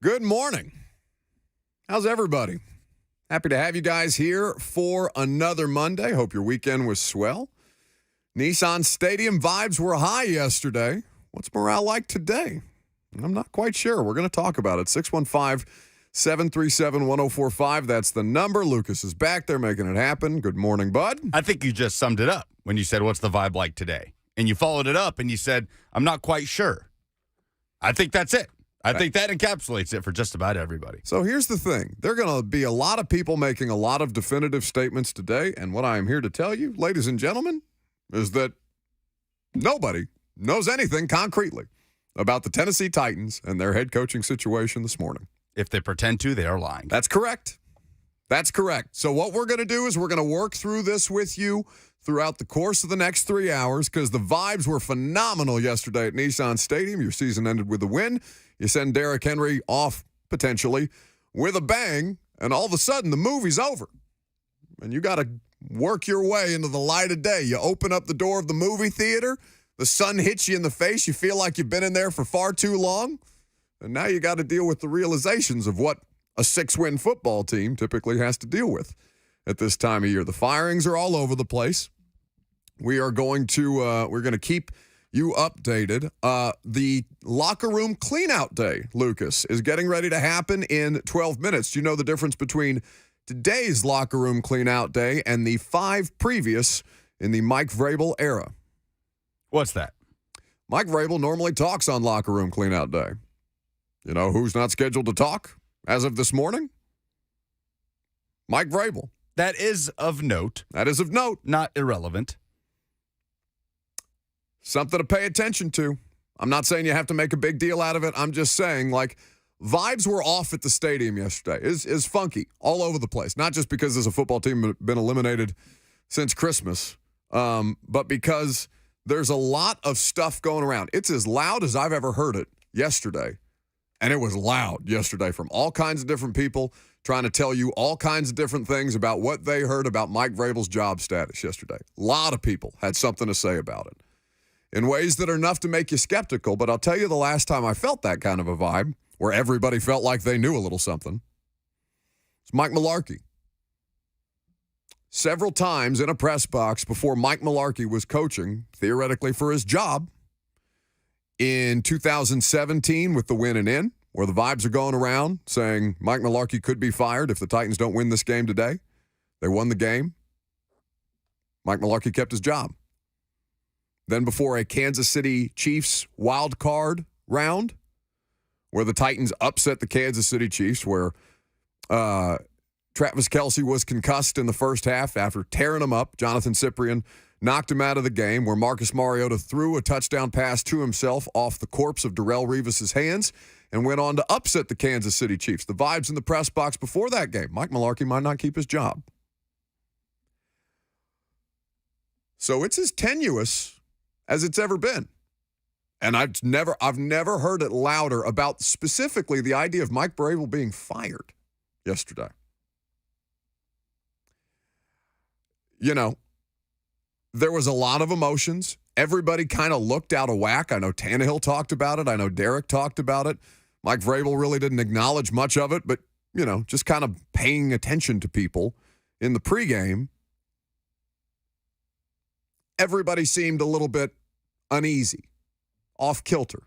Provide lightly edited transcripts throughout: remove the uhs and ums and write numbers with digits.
Good morning. How's everybody? Happy to have you guys here for another Monday. Hope your weekend was swell. Nissan Stadium vibes were high yesterday. What's morale like today? I'm not quite sure. We're going to talk about it. 615-737-1045. That's the number. Lucas is back there making it happen. Good morning, bud. I think you just summed it up when you said, what's the vibe like today? And you followed it up and you said, I'm not quite sure. I think that's it. I think that encapsulates it for just about everybody. So here's the thing. There are going to be a lot of people making a lot of definitive statements today. And what I am here to tell you, ladies and gentlemen, is that nobody knows anything concretely about the Tennessee Titans and their head coaching situation this morning. If they pretend to, they are lying. That's correct. That's correct. So what we're going to do is we're going to work through this with you throughout the course of the next 3 hours because the vibes were phenomenal yesterday at Nissan Stadium. Your season ended with a win. You send Derrick Henry off, potentially, with a bang, and all of a sudden the movie's over. And you got to work your way into the light of day. You open up the door of the movie theater, the sun hits you in the face, you feel like you've been in there for far too long, and now you got to deal with the realizations of what a 6-win football team typically has to deal with at this time of year. The firings are all over the place. We are going to we're going to keep you updated. The locker room cleanout day, Lucas, is getting ready to happen in 12 minutes. Do you know the difference between today's locker room cleanout day and the 5 previous in the Mike Vrabel era? What's that? Mike Vrabel normally talks on locker room cleanout day. You know who's not scheduled to talk as of this morning? Mike Vrabel. That is of note. That is of note. Not irrelevant. Something to pay attention to. I'm not saying you have to make a big deal out of it. I'm just saying, like, vibes were off at the stadium yesterday. Is funky all over the place. Not just because there's a football team been eliminated since Christmas, but because there's a lot of stuff going around. It's as loud as I've ever heard it yesterday. And it was loud yesterday from all kinds of different people trying to tell you all kinds of different things about what they heard about Mike Vrabel's job status yesterday. A lot of people had something to say about it in ways that are enough to make you skeptical. But I'll tell you the last time I felt that kind of a vibe where everybody felt like they knew a little something. It's Mike Mularkey. Several times in a press box before Mike Mularkey was coaching, theoretically for his job, in 2017 with the win and in, where the vibes are going around saying Mike Mularkey could be fired if the Titans don't win this game today. They won the game. Mike Mularkey kept his job. Then before a Kansas City Chiefs wild card round, where the Titans upset the Kansas City Chiefs, where Travis Kelce was concussed in the first half after tearing him up. Jonathan Cyprien knocked him out of the game, where Marcus Mariota threw a touchdown pass to himself off the corpse of Darrelle Revis' hands and went on to upset the Kansas City Chiefs. The vibes in the press box before that game, Mike Mularkey might not keep his job. So it's as tenuous as it's ever been. And I've never heard it louder about specifically the idea of Mike Vrabel being fired yesterday. You know, there was a lot of emotions. Everybody kind of looked out of whack. I know Tannehill talked about it. I know Derek talked about it. Mike Vrabel really didn't acknowledge much of it, but, you know, just kind of paying attention to people in the pregame. Everybody seemed a little bit uneasy, off kilter.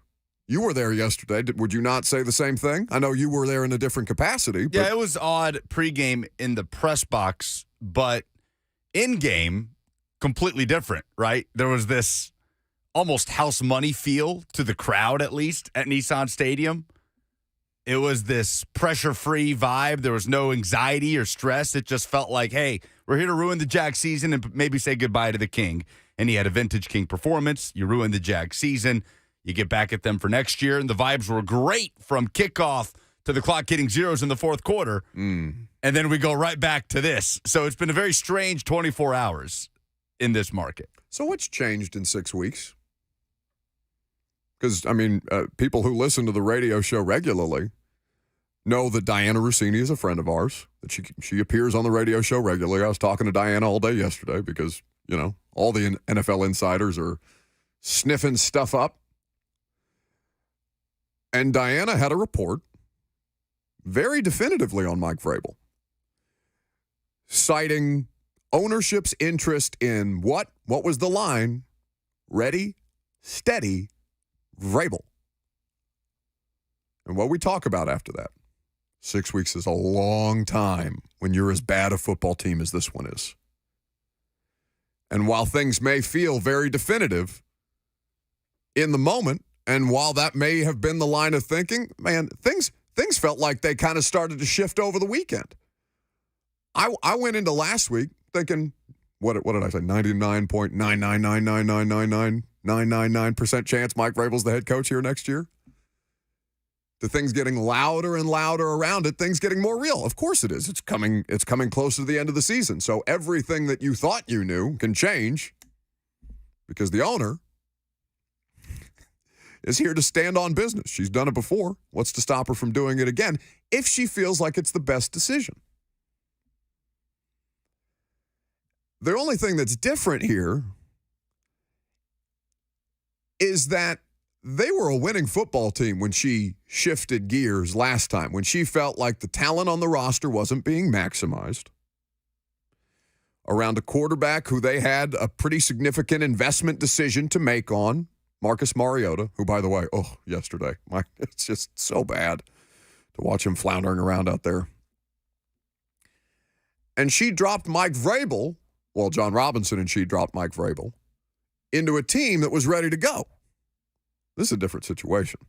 You were there yesterday. Would you not say the same thing? I know you were there in a different capacity. But Yeah, it was odd pregame in the press box, but in-game, completely different, right? There was this almost house money feel to the crowd, at least, at Nissan Stadium. It was this pressure-free vibe. There was no anxiety or stress. It just felt like, hey, we're here to ruin the Jag season and maybe say goodbye to the King. And he had a vintage King performance. You ruin the Jag season. You get back at them for next year. And the vibes were great from kickoff to the clock hitting zeros in the fourth quarter. And then we go right back to this. So it's been a very strange 24 hours in this market. So what's changed in 6 weeks? Because, I mean, people who listen to the radio show regularly know that Diana Rossini is a friend of ours, that she appears on the radio show regularly. I was talking to Diana all day yesterday because, you know, all the NFL insiders are sniffing stuff up. And Diana had a report very definitively on Mike Vrabel, citing ownership's interest in what? What was the line? Ready, steady, Vrabel. And what we talk about after that, 6 weeks is a long time when you're as bad a football team as this one is. And while things may feel very definitive in the moment, and while that may have been the line of thinking, man, things felt like they kind of started to shift over the weekend. I went into last week thinking, what did I say? 99.999999999% chance Mike Vrabel's the head coach here next year. The things getting louder and louder around it, things getting more real. Of course it is. It's coming close to the end of the season. So everything that you thought you knew can change because the owner is here to stand on business. She's done it before. What's to stop her from doing it again if she feels like it's the best decision? The only thing that's different here is that they were a winning football team when she shifted gears last time, when she felt like the talent on the roster wasn't being maximized around a quarterback who they had a pretty significant investment decision to make on, Marcus Mariota, who, by the way, yesterday, it's just so bad to watch him floundering around out there. And she dropped Mike Vrabel, John Robinson and she dropped Mike Vrabel, into a team that was ready to go. This is a different situation.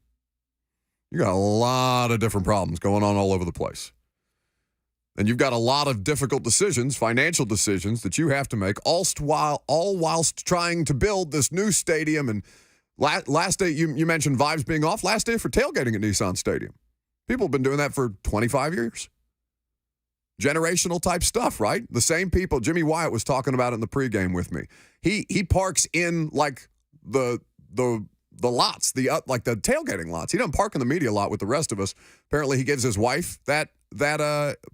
You got a lot of different problems going on all over the place. And you've got a lot of difficult decisions, financial decisions that you have to make, all whilst trying to build this new stadium. And last day, you mentioned vibes being off. Last day for tailgating at Nissan Stadium. People have been doing that for 25 years. Generational type stuff, right? The same people. Jimmy Wyatt was talking about it in the pregame with me. He parks in like the lots, like the tailgating lots. He doesn't park in the media lot with the rest of us. Apparently, he gives his wife that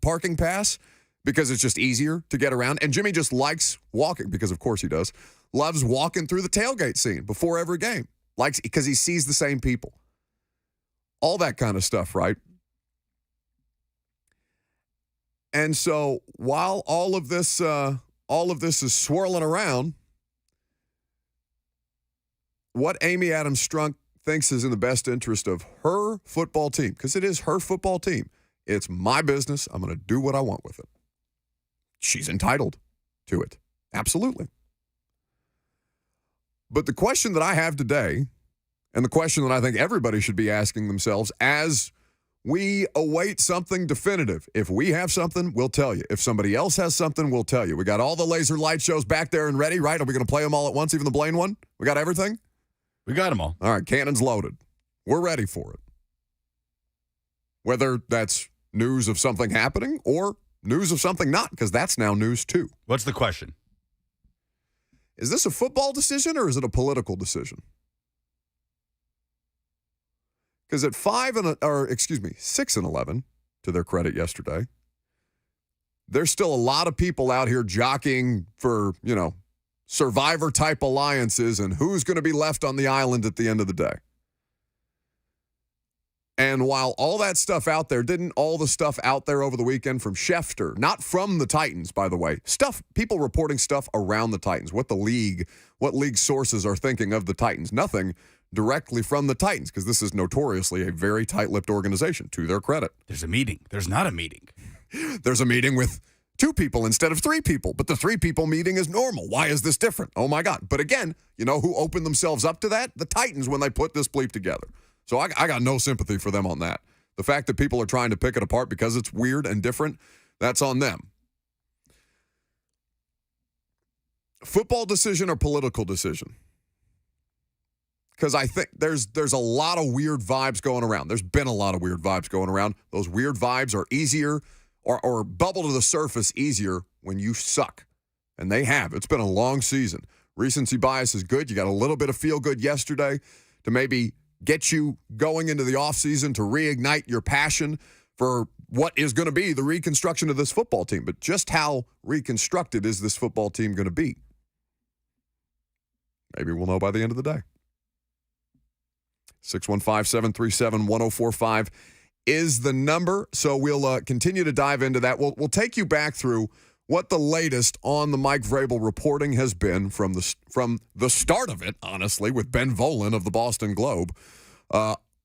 parking pass because it's just easier to get around. And Jimmy just likes walking because, of course, he does. Loves walking through the tailgate scene before every game. Likes because he sees the same people. All that kind of stuff, right? And so while all of this is swirling around, what Amy Adams Strunk thinks is in the best interest of her football team, because it is her football team. It's my business. I'm going to do what I want with it. She's entitled to it. Absolutely. But the question that I have today, and the question that I think everybody should be asking themselves as we await something definitive. If we have something, we'll tell you. If somebody else has something, we'll tell you. We got all the laser light shows back there and ready, right? Are we going to play them all at once, even the Blaine one? We got everything? We got them all. All right, cannon's loaded. We're ready for it. Whether that's news of something happening or news of something not, because that's now news too. What's the question? Is this a football decision or is it a political decision? Because at 6 and 11, to their credit yesterday, there's still a lot of people out here jockeying for, survivor-type alliances and who's going to be left on the island at the end of the day. And while all that stuff out there, didn't all the stuff out there over the weekend from Schefter, not from the Titans, by the way, people reporting stuff around the Titans, what league sources are thinking of the Titans, nothing directly from the Titans, because this is notoriously a very tight-lipped organization, to their credit. There's a meeting. There's not a meeting. There's a meeting with 2 people instead of 3 people, but the 3 people meeting is normal. Why is this different? Oh, my God. But again, you know who opened themselves up to that? The Titans when they put this bleep together. So I got no sympathy for them on that. The fact that people are trying to pick it apart because it's weird and different, that's on them. Football decision or political decision? Because I think there's a lot of weird vibes going around. There's been a lot of weird vibes going around. Those weird vibes are easier or bubble to the surface easier when you suck. And they have. It's been a long season. Recency bias is good. You got a little bit of feel good yesterday to maybe get you going into the offseason to reignite your passion for what is going to be the reconstruction of this football team. But just how reconstructed is this football team going to be? Maybe we'll know by the end of the day. 615-737-1045 is the number. So we'll continue to dive into that. We'll take you back through what the latest on the Mike Vrabel reporting has been from the start of it, honestly, with Ben Volin of the Boston Globe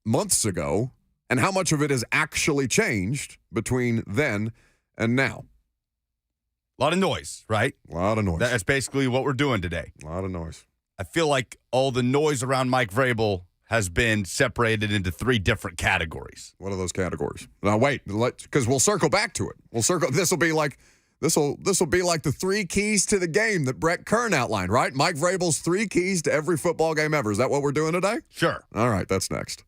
months ago, and how much of it has actually changed between then and now. A lot of noise, right? A lot of noise. That's basically what we're doing today. A lot of noise. I feel like all the noise around Mike Vrabel has been separated into 3 different categories. What are those categories? Now wait, because we'll circle back to it. This will be like the 3 keys to the game that Brett Kern outlined, right? Mike Vrabel's 3 keys to every football game ever. Is that what we're doing today? Sure. All right, that's next.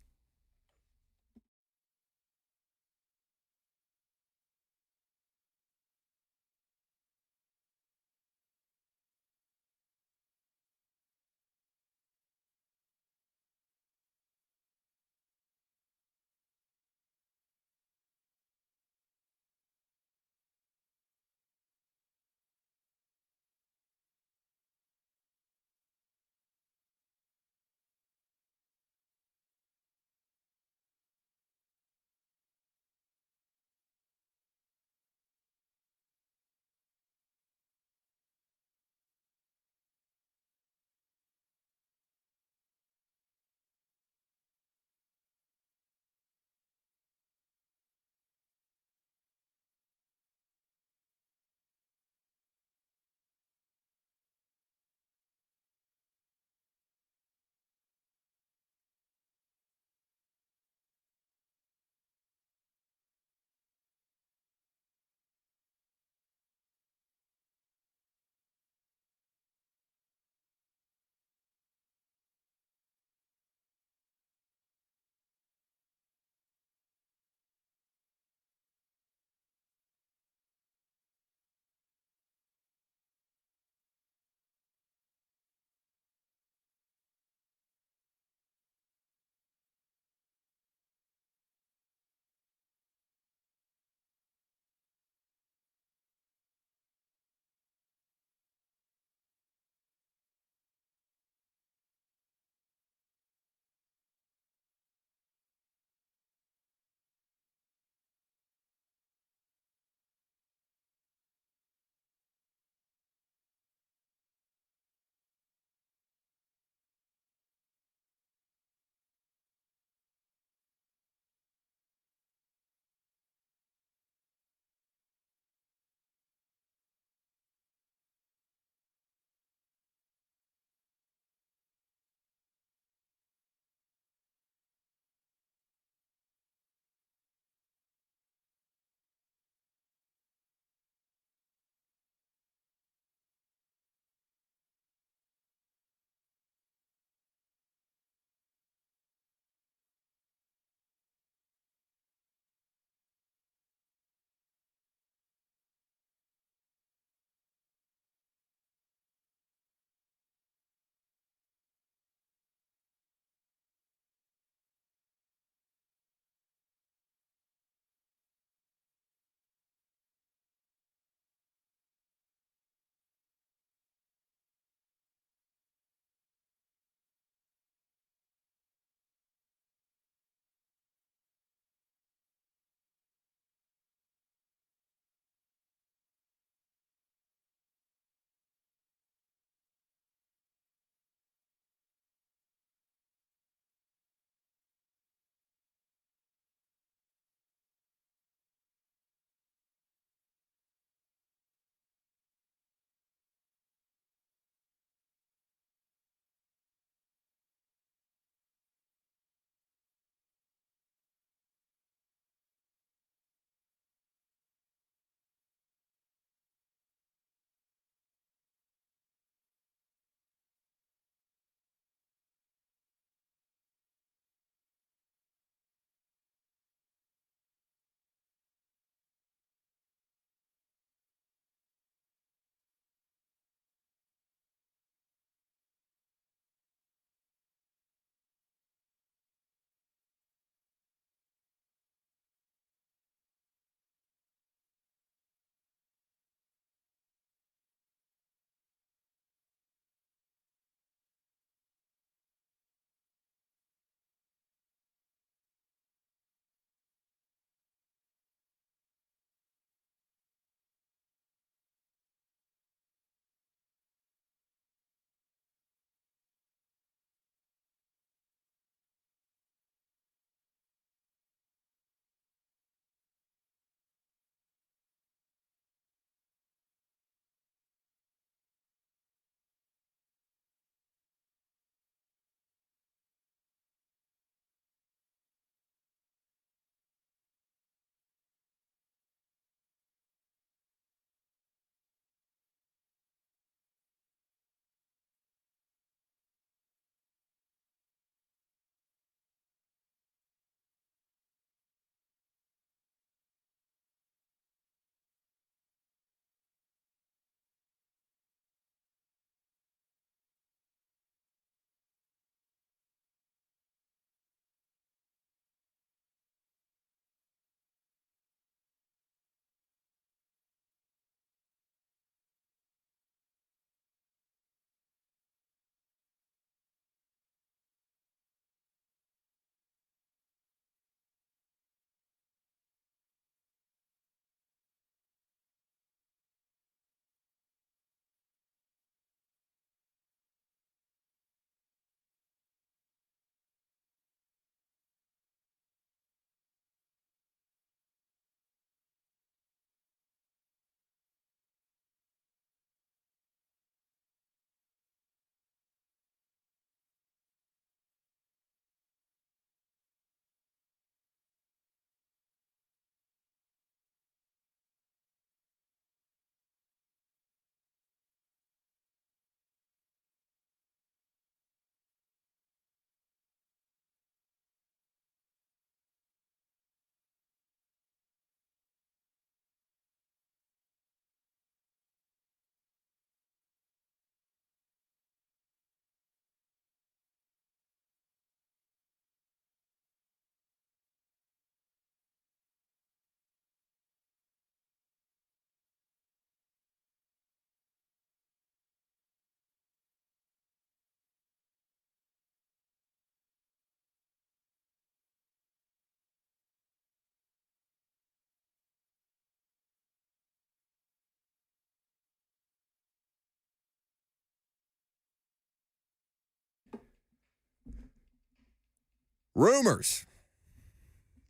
Rumors.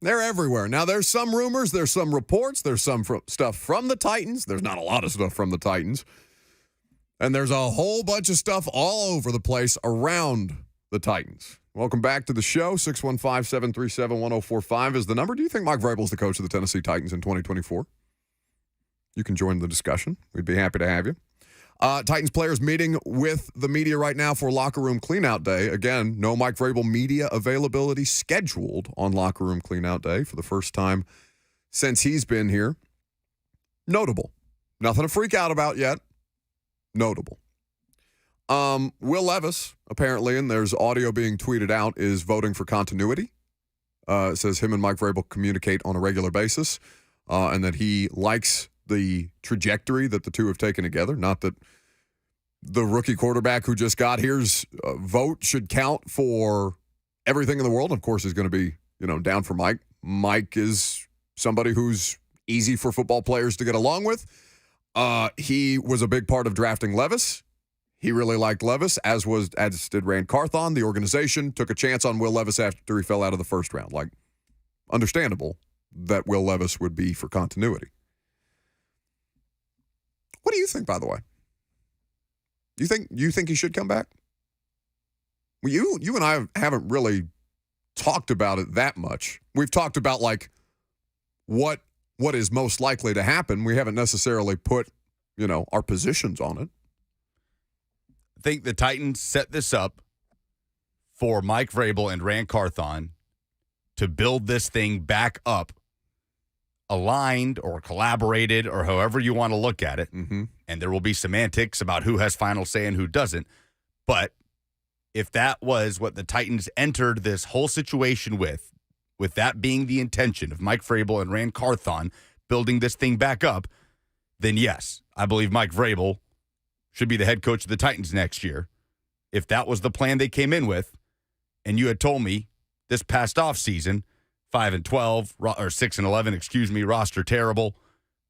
They're everywhere. Now, there's some rumors, there's some reports, there's some stuff from the Titans. There's not a lot of stuff from the Titans. And there's a whole bunch of stuff all over the place around the Titans. Welcome back to the show. 615-737-1045 is the number. Do you think Mike Vrabel is the coach of the Tennessee Titans in 2024? You can join the discussion. We'd be happy to have you. Titans players meeting with the media right now for locker room cleanout day. Again, no Mike Vrabel media availability scheduled on locker room cleanout day for the first time since he's been here. Notable. Nothing to freak out about yet. Notable. Will Levis, apparently, and there's audio being tweeted out, is voting for continuity. It says him and Mike Vrabel communicate on a regular basis, and that he likes the trajectory that the two have taken together. Not that the rookie quarterback who just got here's vote should count for everything in the world. Of course, he's going to be, down for Mike. Mike is somebody who's easy for football players to get along with. He was a big part of drafting Levis. He really liked Levis, as did Rand Carthon. The organization took a chance on Will Levis after he fell out of the first round. Understandable that Will Levis would be for continuity. What do you think, by the way? You think he should come back? Well, you and I haven't really talked about it that much. We've talked about what is most likely to happen. We haven't necessarily put, our positions on it. I think the Titans set this up for Mike Vrabel and Rand Carthon to build this thing back up, aligned or collaborated or however you want to look at it. Mm-hmm. And there will be semantics about who has final say and who doesn't. But if that was what the Titans entered this whole situation with that being the intention of Mike Vrabel and Rand Carthon building this thing back up, then yes, I believe Mike Vrabel should be the head coach of the Titans next year. If that was the plan they came in with, and you had told me this past offseason, 5-12 or 6-11, roster terrible,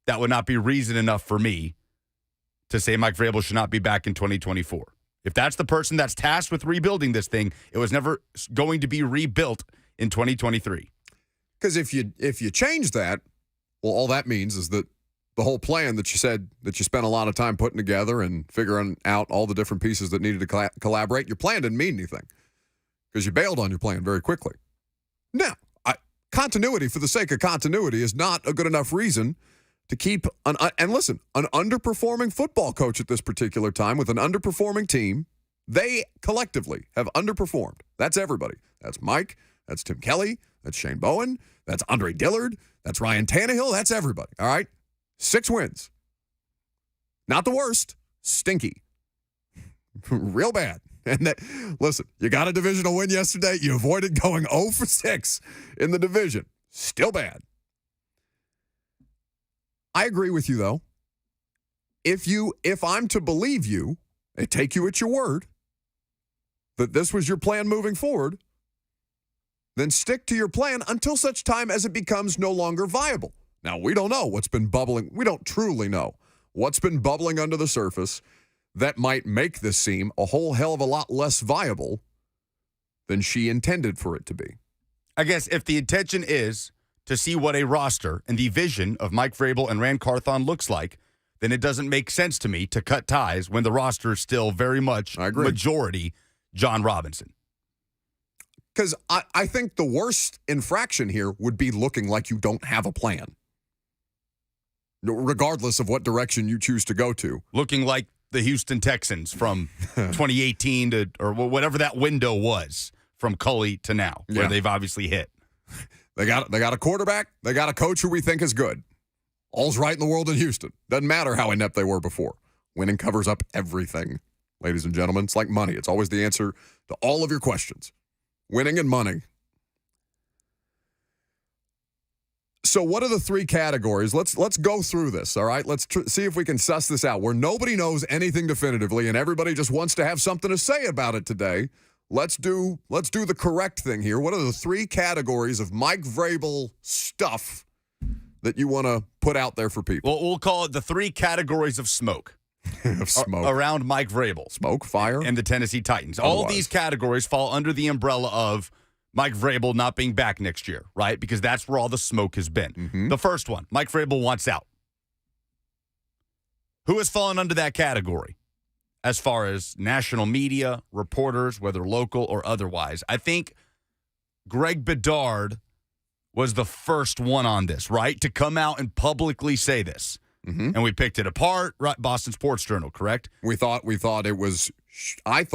that would not be reason enough for me to say Mike Vrabel should not be back in 2024. If that's the person that's tasked with rebuilding this thing, it was never going to be rebuilt in 2023. Because if you change that, well, all that means is that the whole plan that you said that you spent a lot of time putting together and figuring out all the different pieces that needed to collaborate, your plan didn't mean anything because you bailed on your plan very quickly. Now, continuity for the sake of continuity is not a good enough reason to keep an underperforming football coach at this particular time with an underperforming team. They collectively have underperformed. That's everybody. That's Mike. That's Tim Kelly. That's Shane Bowen. That's Andre Dillard. That's Ryan Tannehill. That's everybody. All right? 6 wins. Not the worst. Stinky. Real bad. And listen, you got a divisional win yesterday. You avoided going 0 for 6 in the division. Still bad. I agree with you, though. If I'm to believe you, I take you at your word that this was your plan moving forward, then stick to your plan until such time as it becomes no longer viable. Now, we don't know what's been bubbling. We don't truly know what's been bubbling under the surface that might make this seem a whole hell of a lot less viable than she intended for it to be. I guess if the intention is to see what a roster and the vision of Mike Vrabel and Rand Carthon looks like, then it doesn't make sense to me to cut ties when the roster is still very much majority John Robinson. Because I think the worst infraction here would be looking like you don't have a plan, regardless of what direction you choose to go to. Looking like the Houston Texans from 2018 to or whatever that window was from Culley to now, where they've obviously hit. They got a quarterback. They got a coach who we think is good. All's right in the world in Houston. Doesn't matter how inept they were before. Winning covers up everything, ladies and gentlemen. It's like money. It's always the answer to all of your questions. Winning and money. So what are the 3 categories? Let's go through this, all right? Let's see if we can suss this out. Where nobody knows anything definitively and everybody just wants to have something to say about it today. Let's do the correct thing here. What are the 3 categories of Mike Vrabel stuff that you want to put out there for people? Well, we'll call it the 3 categories of smoke. Of smoke. Around Mike Vrabel. Smoke, fire. And the Tennessee Titans. All of these categories fall under the umbrella of Mike Vrabel not being back next year, right? Because that's where all the smoke has been. Mm-hmm. The first one, Mike Vrabel wants out. Who has fallen under that category as far as national media, reporters, whether local or otherwise? I think Greg Bedard was the first one on this, right? To come out and publicly say this. Mm-hmm. And we picked it apart, right? Boston Sports Journal, correct? We thought it was, I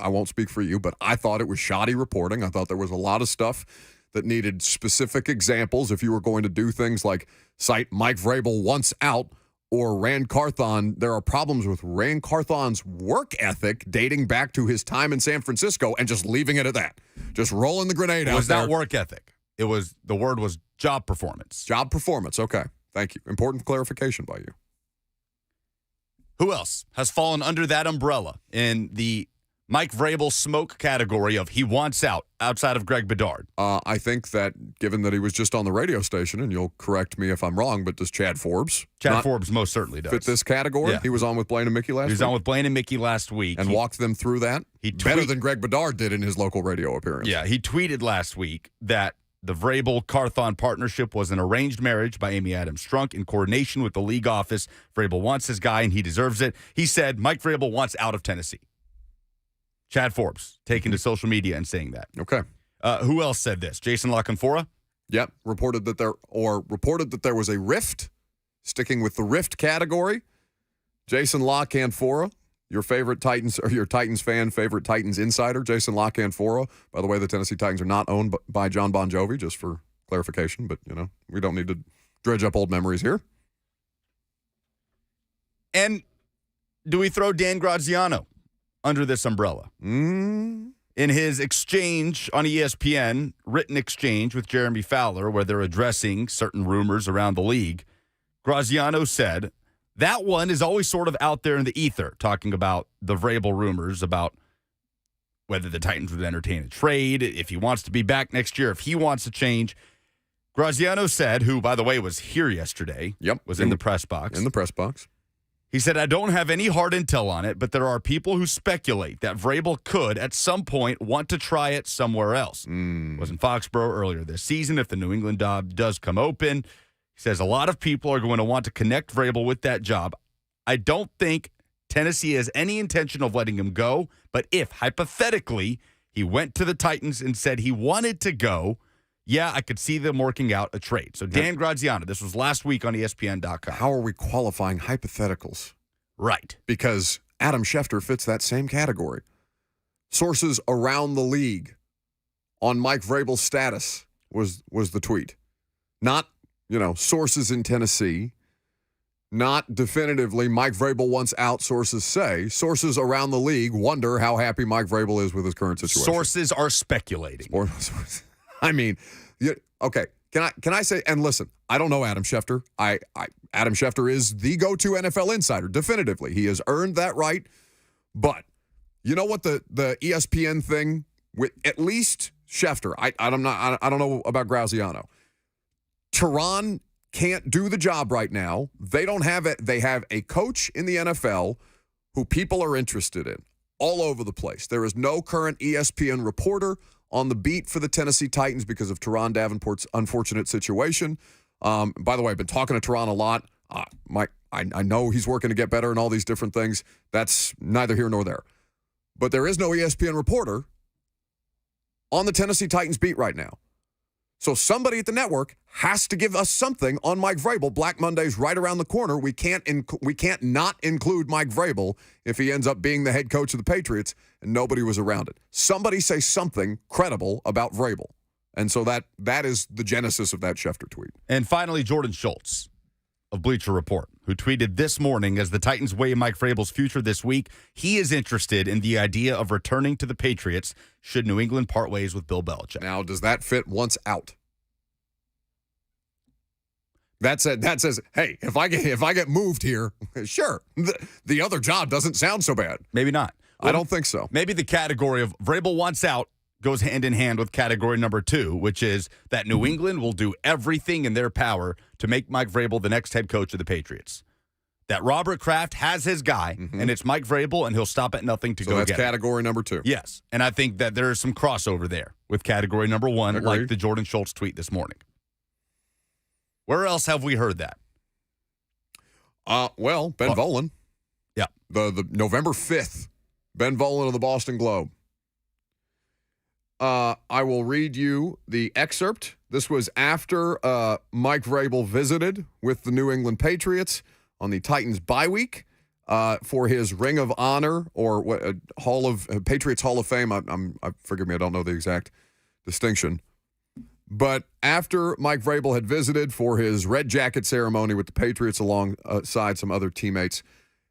won't speak for you, but I thought it was shoddy reporting. I thought there was a lot of stuff that needed specific examples if you were going to do things like cite Mike Vrabel once out or Rand Carthon. There are problems with Rand Carthon's work ethic dating back to his time in San Francisco and just leaving it at that. Just rolling the grenade out there. It was not work ethic. The word was job performance. Job performance. Okay. Thank you. Important clarification by you. Who else has fallen under that umbrella in the Mike Vrabel smoke category of he wants out outside of Greg Bedard? I think that given that he was just on the radio station, and you'll correct me if I'm wrong, but does Chad Forbes Forbes most certainly does fit this category? Yeah. He was on with Blaine and Mickey last week. He was on with Blaine and Mickey last week. And walked them through that better than Greg Bedard did in his local radio appearance. Yeah, he tweeted last week that the Vrabel-Carthon partnership was an arranged marriage by Amy Adams Strunk in coordination with the league office. Vrabel wants his guy, and he deserves it. He said Mike Vrabel wants out of Tennessee. Chad Forbes taking to social media and saying that. Okay. Who else said this? Jason La Canfora? Yep. Reported that there was a rift, sticking with the rift category. Jason La Canfora, your favorite Titans or your Titans fan, favorite Titans insider, Jason La Canfora. By the way, the Tennessee Titans are not owned by John Bon Jovi, just for clarification, but we don't need to dredge up old memories here. And do we throw Dan Graziano under this umbrella? In his exchange on ESPN, written exchange with Jeremy Fowler, where they're addressing certain rumors around the league, Graziano said, that one is always sort of out there in the ether, talking about the Vrabel rumors about whether the Titans would entertain a trade, if he wants to be back next year, if he wants to change. Graziano said, who, by the way, was here yesterday, was in the press box. In the press box. He said, I don't have any hard intel on it, but there are people who speculate that Vrabel could, at some point, want to try it somewhere else. Was in Foxborough earlier this season if the New England job does come open. He says a lot of people are going to want to connect Vrabel with that job. I don't think Tennessee has any intention of letting him go, but if, hypothetically, he went to the Titans and said he wanted to go, yeah, I could see them working out a trade. So Dan Graziano, this was last week on ESPN.com. How are we qualifying hypotheticals? Right. Because Adam Schefter fits that same category. Sources around the league on Mike Vrabel's status was the tweet. Not, sources in Tennessee. Not definitively Mike Vrabel wants out, sources say. Sources around the league wonder how happy Mike Vrabel is with his current situation. Sources are speculating. I mean, okay. Can I say, and listen, I don't know Adam Schefter. Adam Schefter is the go-to NFL insider, definitively. He has earned that right. But you know what the ESPN thing with at least Schefter, I don't know about Graziano. Tehran can't do the job right now. They don't have it. They have a coach in the NFL who people are interested in all over the place. There is no current ESPN reporter on the beat for the Tennessee Titans because of Teron Davenport's unfortunate situation. By the way, I've been talking to Teron a lot. I know he's working to get better and all these different things. That's neither here nor there. But there is no ESPN reporter on the Tennessee Titans beat right now. So somebody at the network has to give us something on Mike Vrabel. Black Monday's right around the corner. We can't not include Mike Vrabel if he ends up being the head coach of the Patriots and nobody was around it. Somebody say something credible about Vrabel. And so that is the genesis of that Schefter tweet. And finally, Jordan Schultz of Bleacher Report, who tweeted this morning as the Titans weigh Mike Vrabel's future this week, he is interested in the idea of returning to the Patriots should New England part ways with Bill Belichick. Now, does that fit once out? That says, hey, if I get moved here, sure. The other job doesn't sound so bad. Maybe not. Well, I don't think so. Maybe the category of Vrabel wants out goes hand in hand with category number 2, which is that New England will do everything in their power to make Mike Vrabel the next head coach of the Patriots. that Robert Kraft has his guy, and it's Mike Vrabel, and he'll stop at nothing to So go that's get it. category number 2. Yes, and I think that there is some crossover there with category number 1, Agreed. like the Jordan Schultz tweet this morning. Where else have we heard that? Well, Ben Volin. Yeah. The November 5th, Ben Volin of the Boston Globe. I will read you the excerpt. This was after Mike Vrabel visited with the New England Patriots on the Titans bye week for his Ring of Honor or what Patriots Hall of Fame. Forgive me, I don't know the exact distinction. But after Mike Vrabel had visited for his red jacket ceremony with the Patriots alongside some other teammates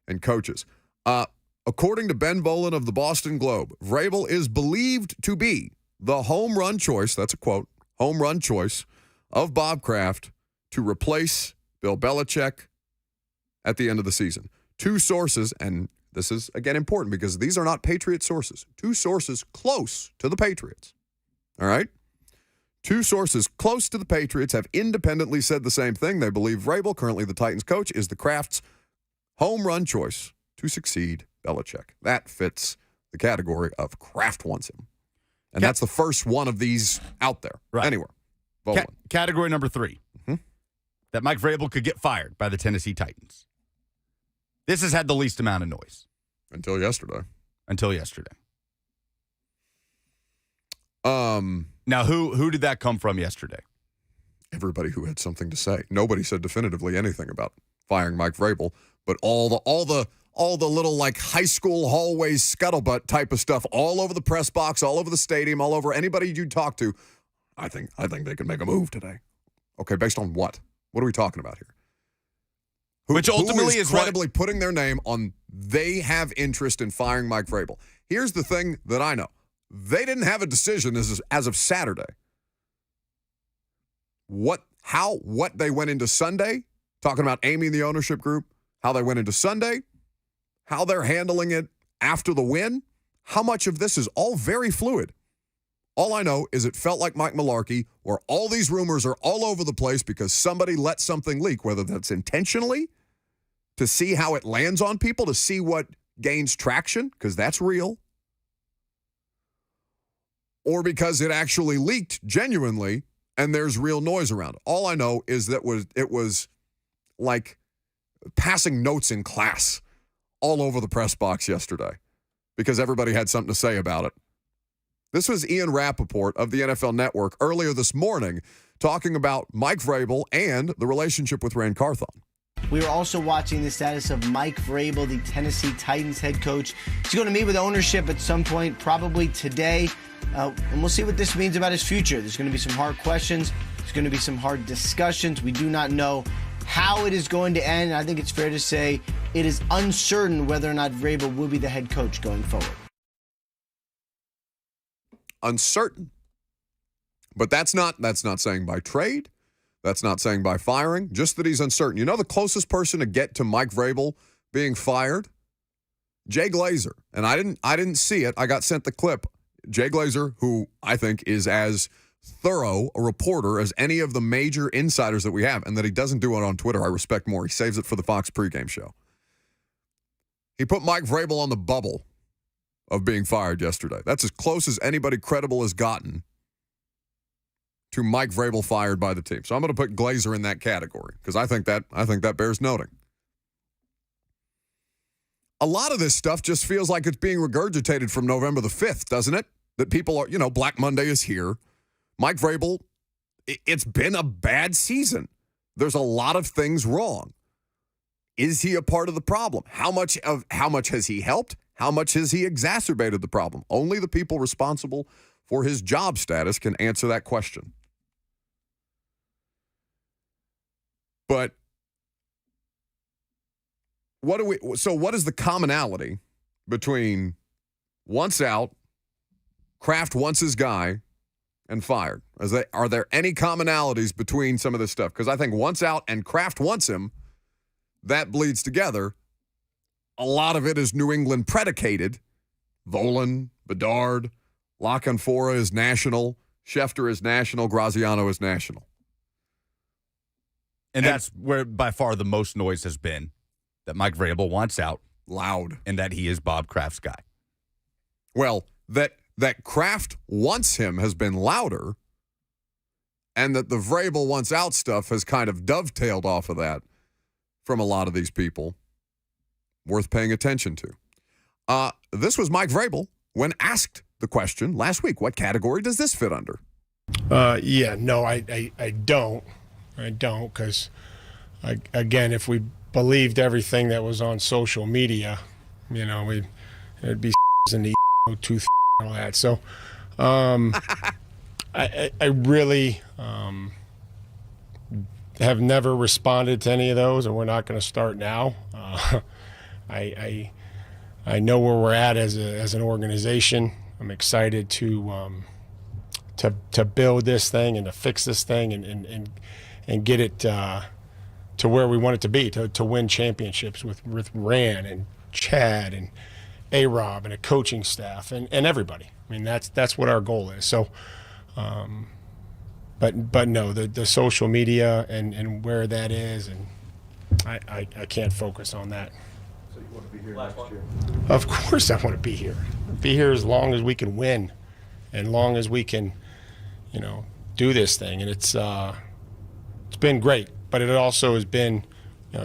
and coaches, according to Ben Volin of the Boston Globe, Vrabel is believed to be the home run choice, that's a quote, home run choice of Bob Kraft to replace Bill Belichick at the end of the season. 2 sources, and this is, again, important because these are not Patriot sources. 2 sources close to the Patriots, all right? 2 sources close to the Patriots have independently said the same thing. They believe Vrabel, currently the Titans coach, is the Kraft's home run choice to succeed Belichick. That fits the category of Kraft wants him. And that's the first one of these out there. Right. Anywhere. Category number 3. That Mike Vrabel could get fired by the Tennessee Titans. This has had the least amount of noise. Until yesterday. Now, who did that come from yesterday? Everybody who had something to say. Nobody said definitively anything about firing Mike Vrabel, but all the little like high school hallways scuttlebutt type of stuff all over the press box, all over the stadium, all over anybody you talk to. I think they can make a move today. Okay, based on what? What are we talking about here? Which ultimately who is credibly putting their name on they have interest in firing Mike Vrabel. Here's the thing that I know. They didn't have a decision as of Saturday. What they went into Sunday, talking about Amy and the ownership group, how they went into Sunday, how they're handling it after the win, how much of this is all very fluid. All I know is it felt like Mike Malarkey, where all these rumors are all over the place because somebody let something leak, whether that's intentionally, to see how it lands on people, to see what gains traction, because that's real, or because it actually leaked genuinely and there's real noise around it. All I know is that it was like passing notes in class all over the press box yesterday because everybody had something to say about it. This was Ian Rappaport of the NFL Network earlier this morning talking about Mike Vrabel and the relationship with Rand Carthon. We are also watching the status of Mike Vrabel, the Tennessee Titans head coach. He's going to meet with ownership at some point, probably today. And we'll see what this means about his future. There's going to be some hard questions. There's going to be some hard discussions. We do not know how it is going to end. I think it's fair to say it is uncertain whether or not Vrabel will be the head coach going forward. Uncertain. But that's not saying by trade. That's not saying by firing, just that he's uncertain. You know the closest person to get to Mike Vrabel being fired? Jay Glazer. And I didn't see it. I got sent the clip. Jay Glazer, who I think is as thorough a reporter as any of the major insiders that we have, and that he doesn't do it on Twitter, I respect more. He saves it for the Fox pregame show. He put Mike Vrabel on the bubble of being fired yesterday. That's as close as anybody credible has gotten to Mike Vrabel fired by the team. So I'm going to put Glazer in that category because I think that bears noting. A lot of this stuff just feels like it's being regurgitated from November the 5th, doesn't it? That people are, Black Monday is here. Mike Vrabel, it's been a bad season. There's a lot of things wrong. Is he a part of the problem? How much has he helped? How much has he exacerbated the problem? Only the people responsible for his job status can answer that question. But what is the commonality between once out, Kraft wants his guy, and fired? Are there any commonalities between some of this stuff? Because I think once out and Kraft wants him, that bleeds together. A lot of it is New England predicated. Volin, Bedard, Lockenfora is national, Schefter is national, Graziano is national. And that's where by far the most noise has been. that Mike Vrabel wants out Loud. and that he is Bob Kraft's guy. Well, that Kraft wants him has been louder, and that the Vrabel wants out stuff has kind of dovetailed off of that from a lot of these people. Worth paying attention to. This was Mike Vrabel when asked the question last week, what category does this fit under? No, I don't. I don't, because, again, if we believed everything that was on social media, it'd be in the tooth and all that. So I really have never responded to any of those, and we're not going to start now. I know where we're at as an organization. I'm excited to build this thing and to fix this thing and get it to where we want it to be, to win championships with Rand and Chad and A-Rob and a coaching staff and everybody. I mean, that's what our goal is. So, but no, the social media and where that is, and I can't focus on that. So you want to be here next year? Of course I want to be here. Be here as long as we can win, and long as we can, do this thing. And it's been great, but it also has been,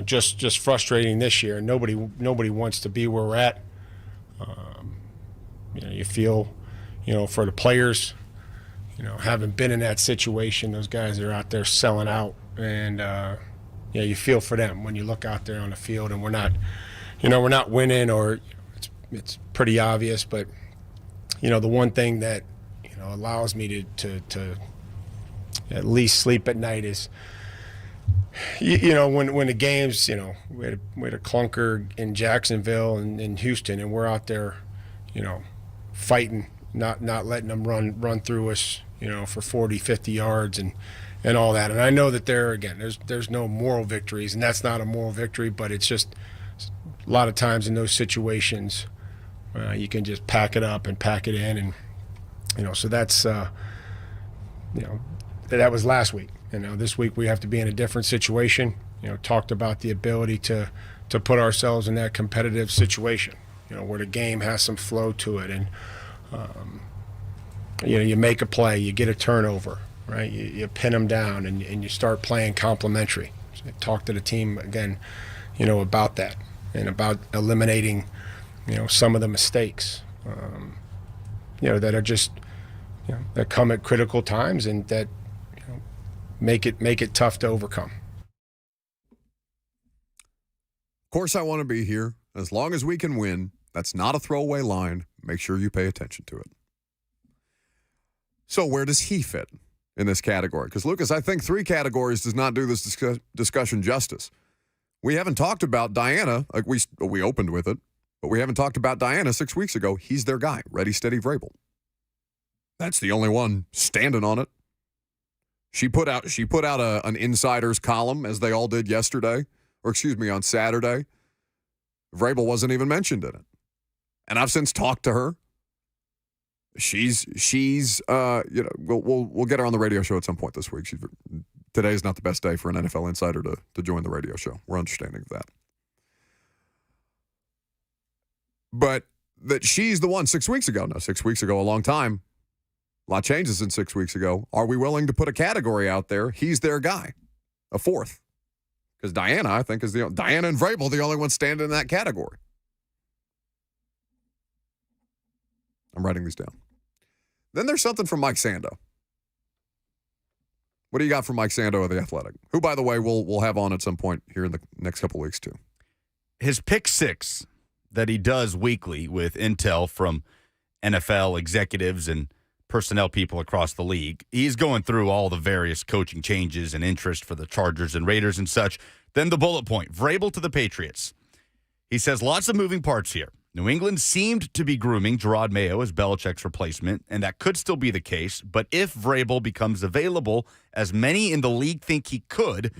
just frustrating this year. Nobody wants to be where we're at. You feel, for the players, having been in that situation, those guys are out there selling out, and you feel for them when you look out there on the field, and we're not winning, or it's pretty obvious. But the one thing that allows me to at least sleep at night is when the games, we had a clunker in Jacksonville and in Houston, and we're out there fighting, not letting them run through us for 40, 50 yards and all that. And I know that there's no moral victories, and that's not a moral victory, but it's just a lot of times in those situations you can just pack it up and pack it in, and so that's that was last week. This week we have to be in a different situation. Talked about the ability to put ourselves in that competitive situation, where the game has some flow to it, and you make a play, you get a turnover, right? You pin them down, and you start playing complementary. So I talked to the team again, about that, and about eliminating, some of the mistakes, that are just, that come at critical times, and that make it tough to overcome. Of course, I want to be here as long as we can win. That's not a throwaway line. Make sure you pay attention to it. So where does he fit in this category? Because, Lucas, I think 3 categories does not do this discussion justice. We haven't talked about Diana. Like we opened with it, but we haven't talked about Diana 6 weeks ago. He's their guy. Ready, steady, Vrabel. That's the only one standing on it. She put out an insider's column, as they all did yesterday, on Saturday. Vrabel wasn't even mentioned in it. And I've since talked to her. She's we'll get her on the radio show at some point this week. Today's not the best day for an NFL insider to join the radio show. We're understanding of that. But that she's the one 6 weeks ago. No, 6 weeks ago, a long time. A lot changes in 6 weeks ago. Are we willing to put a category out there? He's their guy. A 4th. Because Diana, I think, Diana and Vrabel the only ones standing in that category. I'm writing these down. Then there's something from Mike Sando. What do you got from Mike Sando of The Athletic? Who, by the way, we'll have on at some point here in the next couple weeks, too. His pick 6 that he does weekly with intel from NFL executives and personnel people across the league. He's going through all the various coaching changes and interest for the Chargers and Raiders and such. Then the bullet point, Vrabel to the Patriots. He says lots of moving parts here. New England seemed to be grooming Gerard Mayo as Belichick's replacement, and that could still be the case. But if Vrabel becomes available, as many in the league think he could,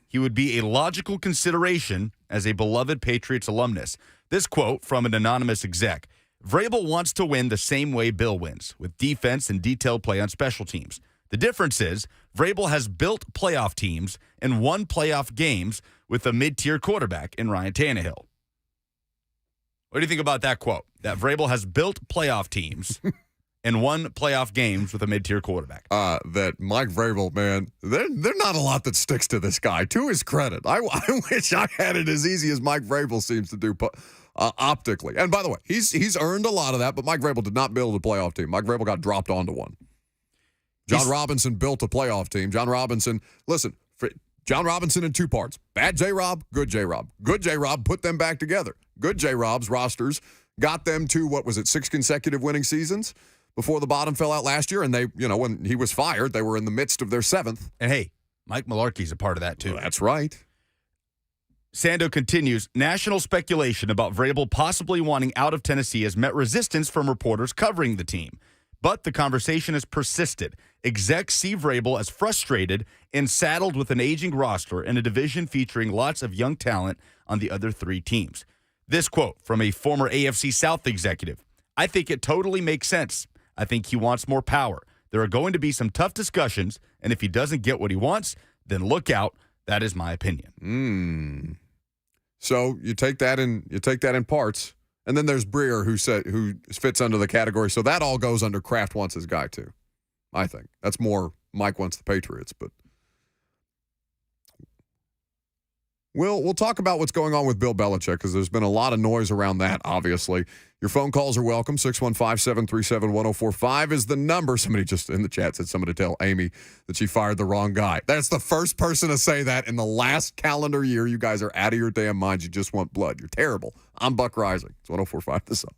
he would be a logical consideration as a beloved Patriots alumnus. This quote from an anonymous exec, Vrabel wants to win the same way Bill wins, with defense and detailed play on special teams. The difference is Vrabel has built playoff teams and won playoff games with a mid-tier quarterback in Ryan Tannehill. What do you think about that quote? That Vrabel has built playoff teams and won playoff games with a mid-tier quarterback. That Mike Vrabel, man, there's not a lot that sticks to this guy. To his credit, I wish I had it as easy as Mike Vrabel seems to do optically. And by the way, he's earned a lot of that, but Mike Vrabel did not build a playoff team. Mike Vrabel got dropped onto one. John Robinson built a playoff team. John Robinson in two parts. Bad J-Rob, good J-Rob. Good J-Rob put them back together. Good J-Rob's rosters got them to, 6 consecutive winning seasons before the bottom fell out last year. And they, when he was fired, they were in the midst of their 7th. And hey, Mike Mularkey's a part of that too. Well, that's right. Sando continues, national speculation about Vrabel possibly wanting out of Tennessee has met resistance from reporters covering the team. But the conversation has persisted. Execs see Vrabel as frustrated and saddled with an aging roster in a division featuring lots of young talent on the other 3 teams. This quote from a former AFC South executive, I think it totally makes sense. I think he wants more power. There are going to be some tough discussions, and if he doesn't get what he wants, then look out. That is my opinion. So you take that in parts. And then there's Breer, who fits under the category. So that all goes under Kraft wants his guy, too, I think. That's more Mike wants the Patriots. But we'll talk about what's going on with Bill Belichick because there's been a lot of noise around that, obviously. Your phone calls are welcome. 615-737-1045 is the number. Somebody just in the chat said somebody tell Amy that she fired the wrong guy. That's the first person to say that in the last calendar year. You guys are out of your damn minds. You just want blood. You're terrible. I'm Buck Rising. It's 1045 The Sun.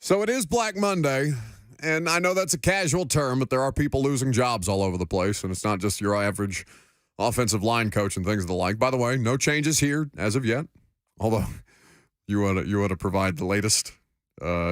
So it is Black Monday, and I know that's a casual term, but there are people losing jobs all over the place, and it's not just your average offensive line coach and things of the like. By the way, no changes here as of yet, although you want to provide the latest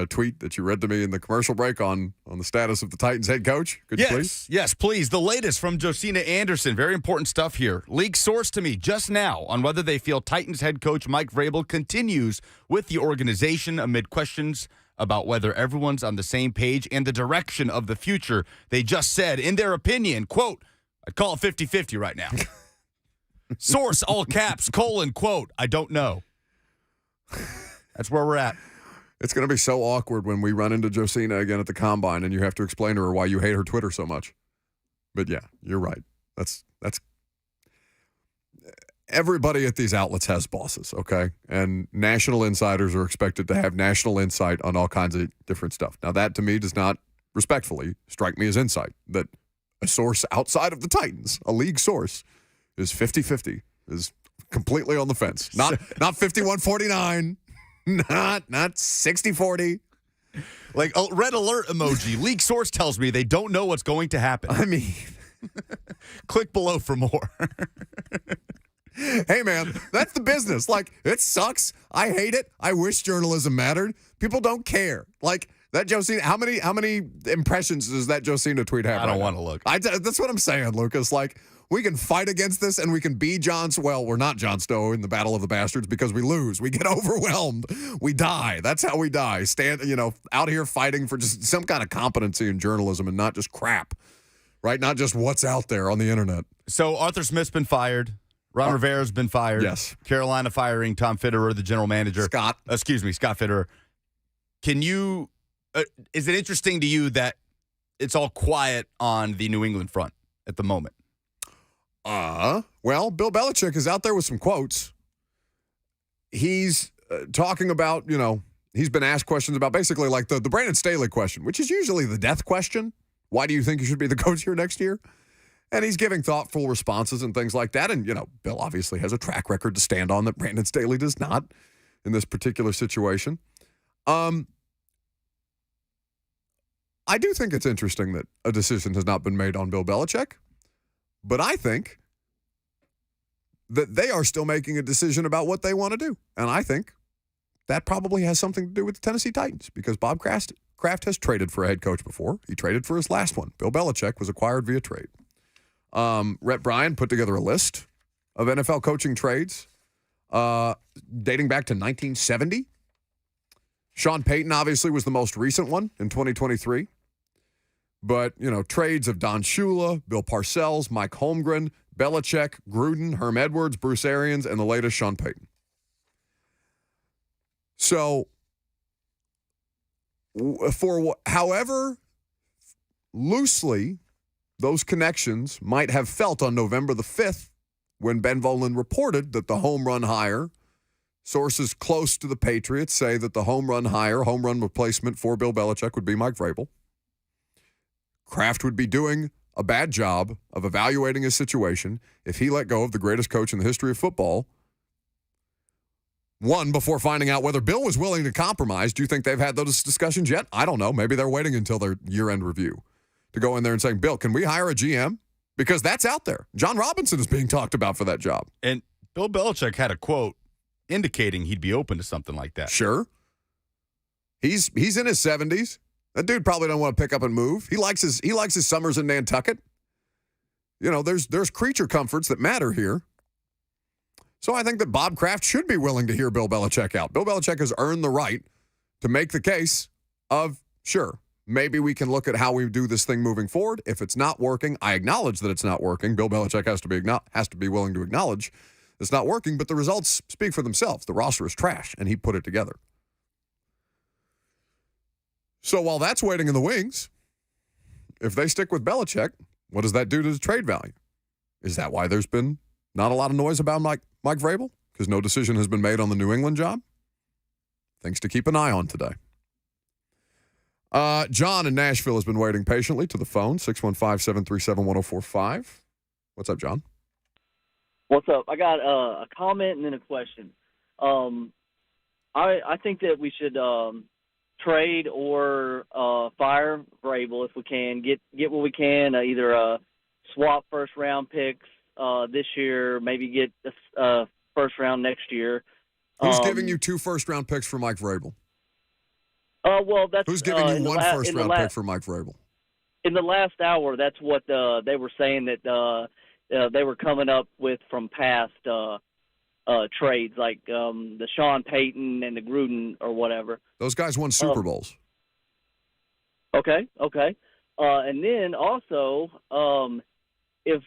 tweet that you read to me in the commercial break on the status of the Titans head coach. Could you please? Yes, please. The latest from Josina Anderson. Very important stuff here. Leak source to me just now on whether they feel Titans head coach Mike Vrabel continues with the organization amid questions about whether everyone's on the same page and the direction of the future. They just said, in their opinion, quote, I'd call it 50-50 right now. Source, all caps, colon, quote, I don't know. That's where we're at. It's going to be so awkward when we run into Josina again at the Combine and you have to explain to her why you hate her Twitter so much. But yeah, you're right. That's everybody at these outlets has bosses, okay? And national insiders are expected to have national insight on all kinds of different stuff. Now, that to me does not respectfully strike me as insight, that a source outside of the Titans, a league source, is 50-50, is completely on the fence. Not 51-49, not 60-40. Like a red alert emoji. League source tells me they don't know what's going to happen. I mean, click below for more. Hey, man, that's the business. Like, it sucks. I hate it. I wish journalism mattered. People don't care. Like, that Josina, how many impressions does that Josina tweet have? I don't want to look. That's what I'm saying, Lucas. Like, we can fight against this and we can be we're not Jon Stow in the Battle of the Bastards because we lose. We get overwhelmed. We die. That's how we die. Out here fighting for just some kind of competency in journalism and not just crap, right? Not just what's out there on the internet. So Arthur Smith's been fired. Ron Rivera's been fired. Yes. Carolina firing Tom Fitterer, the general manager. Scott Fitterer. Can you, is it interesting to you that it's all quiet on the New England front at the moment? Well, Bill Belichick is out there with some quotes. He's talking about, he's been asked questions about basically like the Brandon Staley question, which is usually the death question. Why do you think you should be the coach here next year? And he's giving thoughtful responses and things like that. And, Bill obviously has a track record to stand on that Brandon Staley does not in this particular situation. I do think it's interesting that a decision has not been made on Bill Belichick, but I think that they are still making a decision about what they want to do. And I think that probably has something to do with the Tennessee Titans because Bob Kraft has traded for a head coach before. He traded for his last one. Bill Belichick was acquired via trade. Rhett Bryan put together a list of NFL coaching trades dating back to 1970. Sean Payton obviously was the most recent one in 2023. But, trades of Don Shula, Bill Parcells, Mike Holmgren, Belichick, Gruden, Herm Edwards, Bruce Arians, and the latest Sean Payton. So, however loosely those connections might have felt on November the 5th when Ben Volin reported that the home run hire, sources close to the Patriots say that the home run replacement for Bill Belichick would be Mike Vrabel. Kraft would be doing a bad job of evaluating his situation if he let go of the greatest coach in the history of football. One, before finding out whether Bill was willing to compromise. Do you think they've had those discussions yet? I don't know. Maybe they're waiting until their year-end review to go in there and saying, Bill, can we hire a GM? Because that's out there. John Robinson is being talked about for that job. And Bill Belichick had a quote indicating he'd be open to something like that. Sure. He's in his 70s. That dude probably don't want to pick up and move. He likes his summers in Nantucket. There's creature comforts that matter here. So I think that Bob Kraft should be willing to hear Bill Belichick out. Bill Belichick has earned the right to make the case of, sure, maybe we can look at how we do this thing moving forward. If it's not working, I acknowledge that it's not working. Bill Belichick has to be willing to acknowledge it's not working, but the results speak for themselves. The roster is trash, and he put it together. So while that's waiting in the wings, if they stick with Belichick, what does that do to the trade value? Is that why there's been not a lot of noise about Mike Vrabel? Because no decision has been made on the New England job? Things to keep an eye on today. John in Nashville has been waiting patiently to the phone, 615-737-1045. What's up, John? What's up? I got a comment and then a question. I think that we should trade or fire Vrabel if we can. Get what we can, either swap first-round picks this year, maybe get a first round next year. Who's giving you 2 first-round picks for Mike Vrabel? Well, that's Who's giving you one first-round pick for Mike Vrabel? In the last hour, that's what they were saying that they were coming up with from past trades, like the Sean Payton and the Gruden or whatever. Those guys won Super Bowls. Okay. And then also, if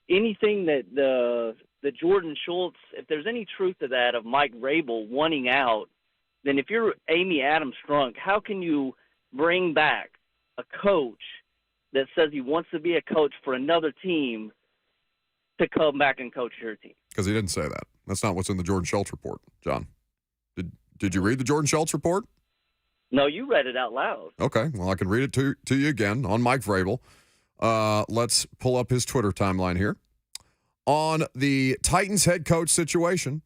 anything that the Jordan Schultz, if there's any truth to that of Mike Vrabel wanting out, then if you're Amy Adams Strunk, how can you bring back a coach that says he wants to be a coach for another team to come back and coach your team? Because he didn't say that. That's not what's in the Jordan Schultz report, John. Did you read the Jordan Schultz report? No, you read it out loud. Okay, well, I can read it to you again on Mike Vrabel. Let's pull up his Twitter timeline here. On the Titans head coach situation,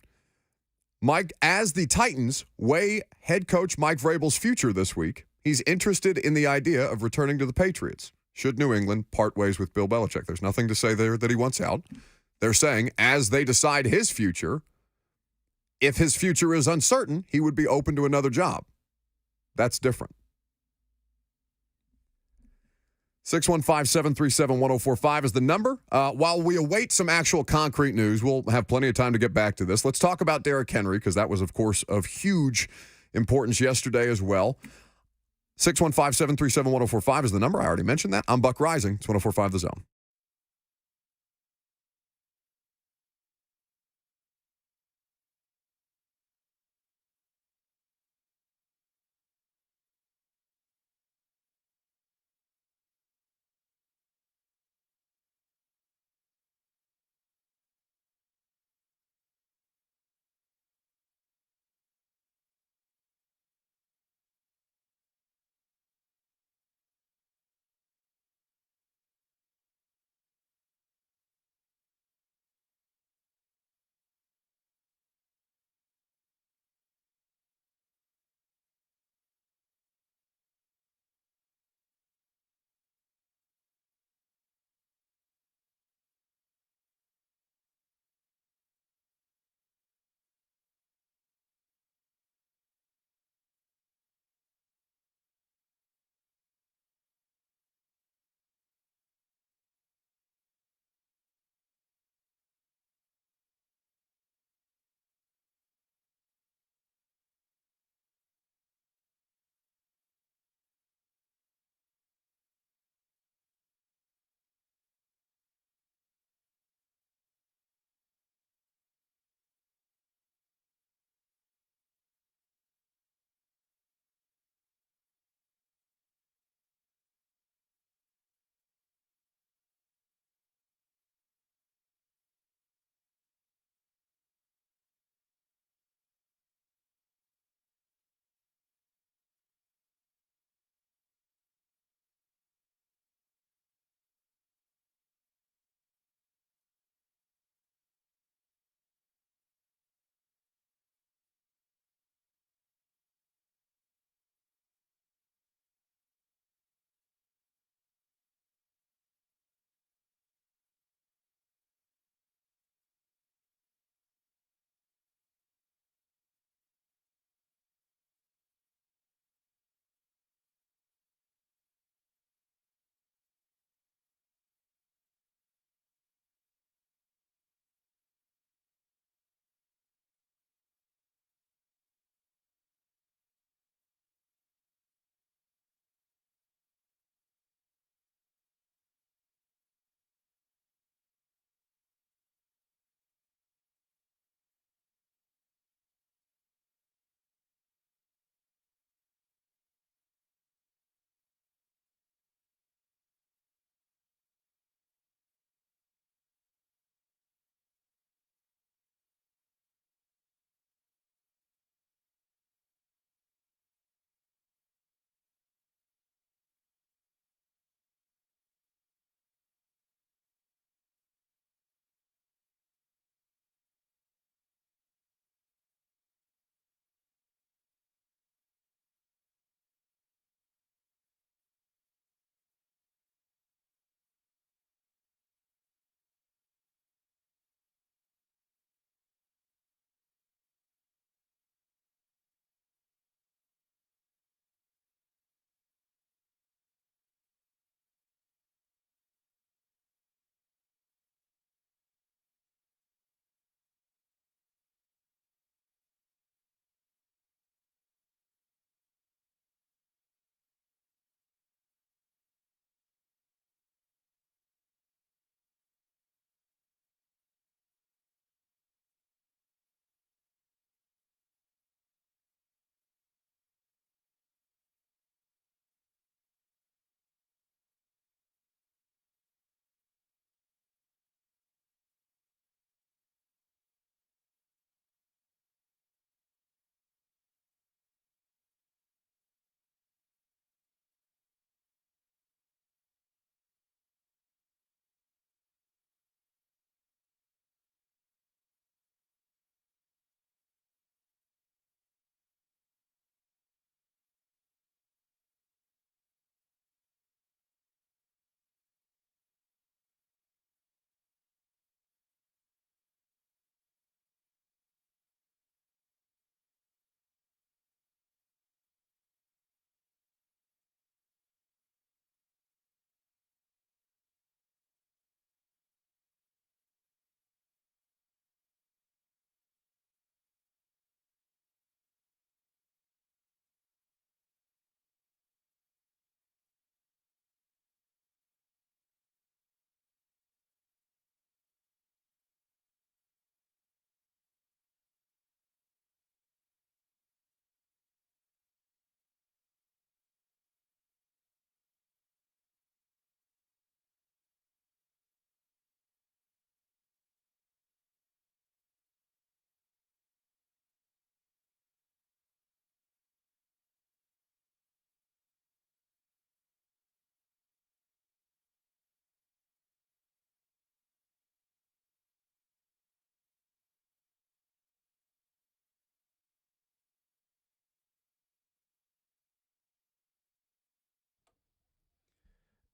as the Titans weigh head coach Mike Vrabel's future this week, he's interested in the idea of returning to the Patriots. Should New England part ways with Bill Belichick? There's nothing to say there that he wants out. They're saying as they decide his future, if his future is uncertain, he would be open to another job. That's different. 615-737-1045 is the number. While we await some actual concrete news, we'll have plenty of time to get back to this. Let's talk about Derrick Henry, because that was, of course, of huge importance yesterday as well. 615-737-1045 is the number. I already mentioned that. I'm Buck Rising. It's 1045 The Zone.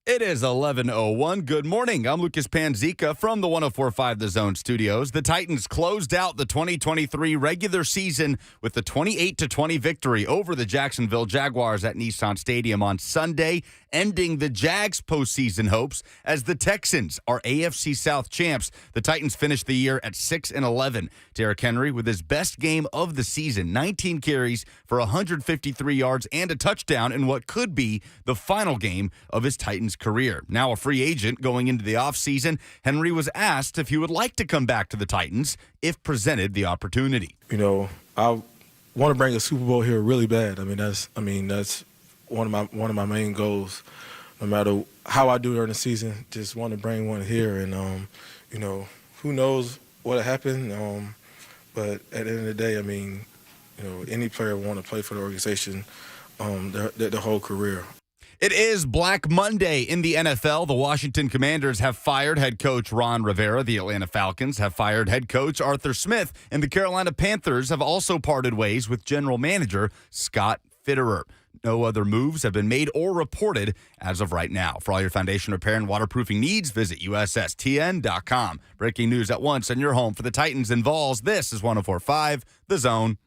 It is 11:01. Good morning. I'm Lucas Panzica from the 104.5 The Zone studios. The Titans closed out the 2023 regular season with a 28-20 victory over the Jacksonville Jaguars at Nissan Stadium on Sunday, ending the Jags' postseason hopes as the Texans are AFC South champs. The Titans finished the year at 6-11. Derrick Henry with his best game of the season, 19 carries for 153 yards and a touchdown in what could be the final game of his Titans career. Now a free agent going into the offseason, Henry was asked if he would like to come back to the Titans if presented the opportunity. You know, I want to bring a Super Bowl here really bad. That's one of my main goals. No matter how I do during the season, just want to bring one here. And who knows what'll happen. But at the end of the day, any player want to play for the organization their whole career. It is Black Monday in the NFL. The Washington Commanders have fired head coach Ron Rivera. The Atlanta Falcons have fired head coach Arthur Smith. And the Carolina Panthers have also parted ways with general manager Scott Fitterer. No other moves have been made or reported as of right now. For all your foundation repair and waterproofing needs, visit USSTN.com. Breaking news at once and your home for the Titans and Vols. This is 104.5 The Zone.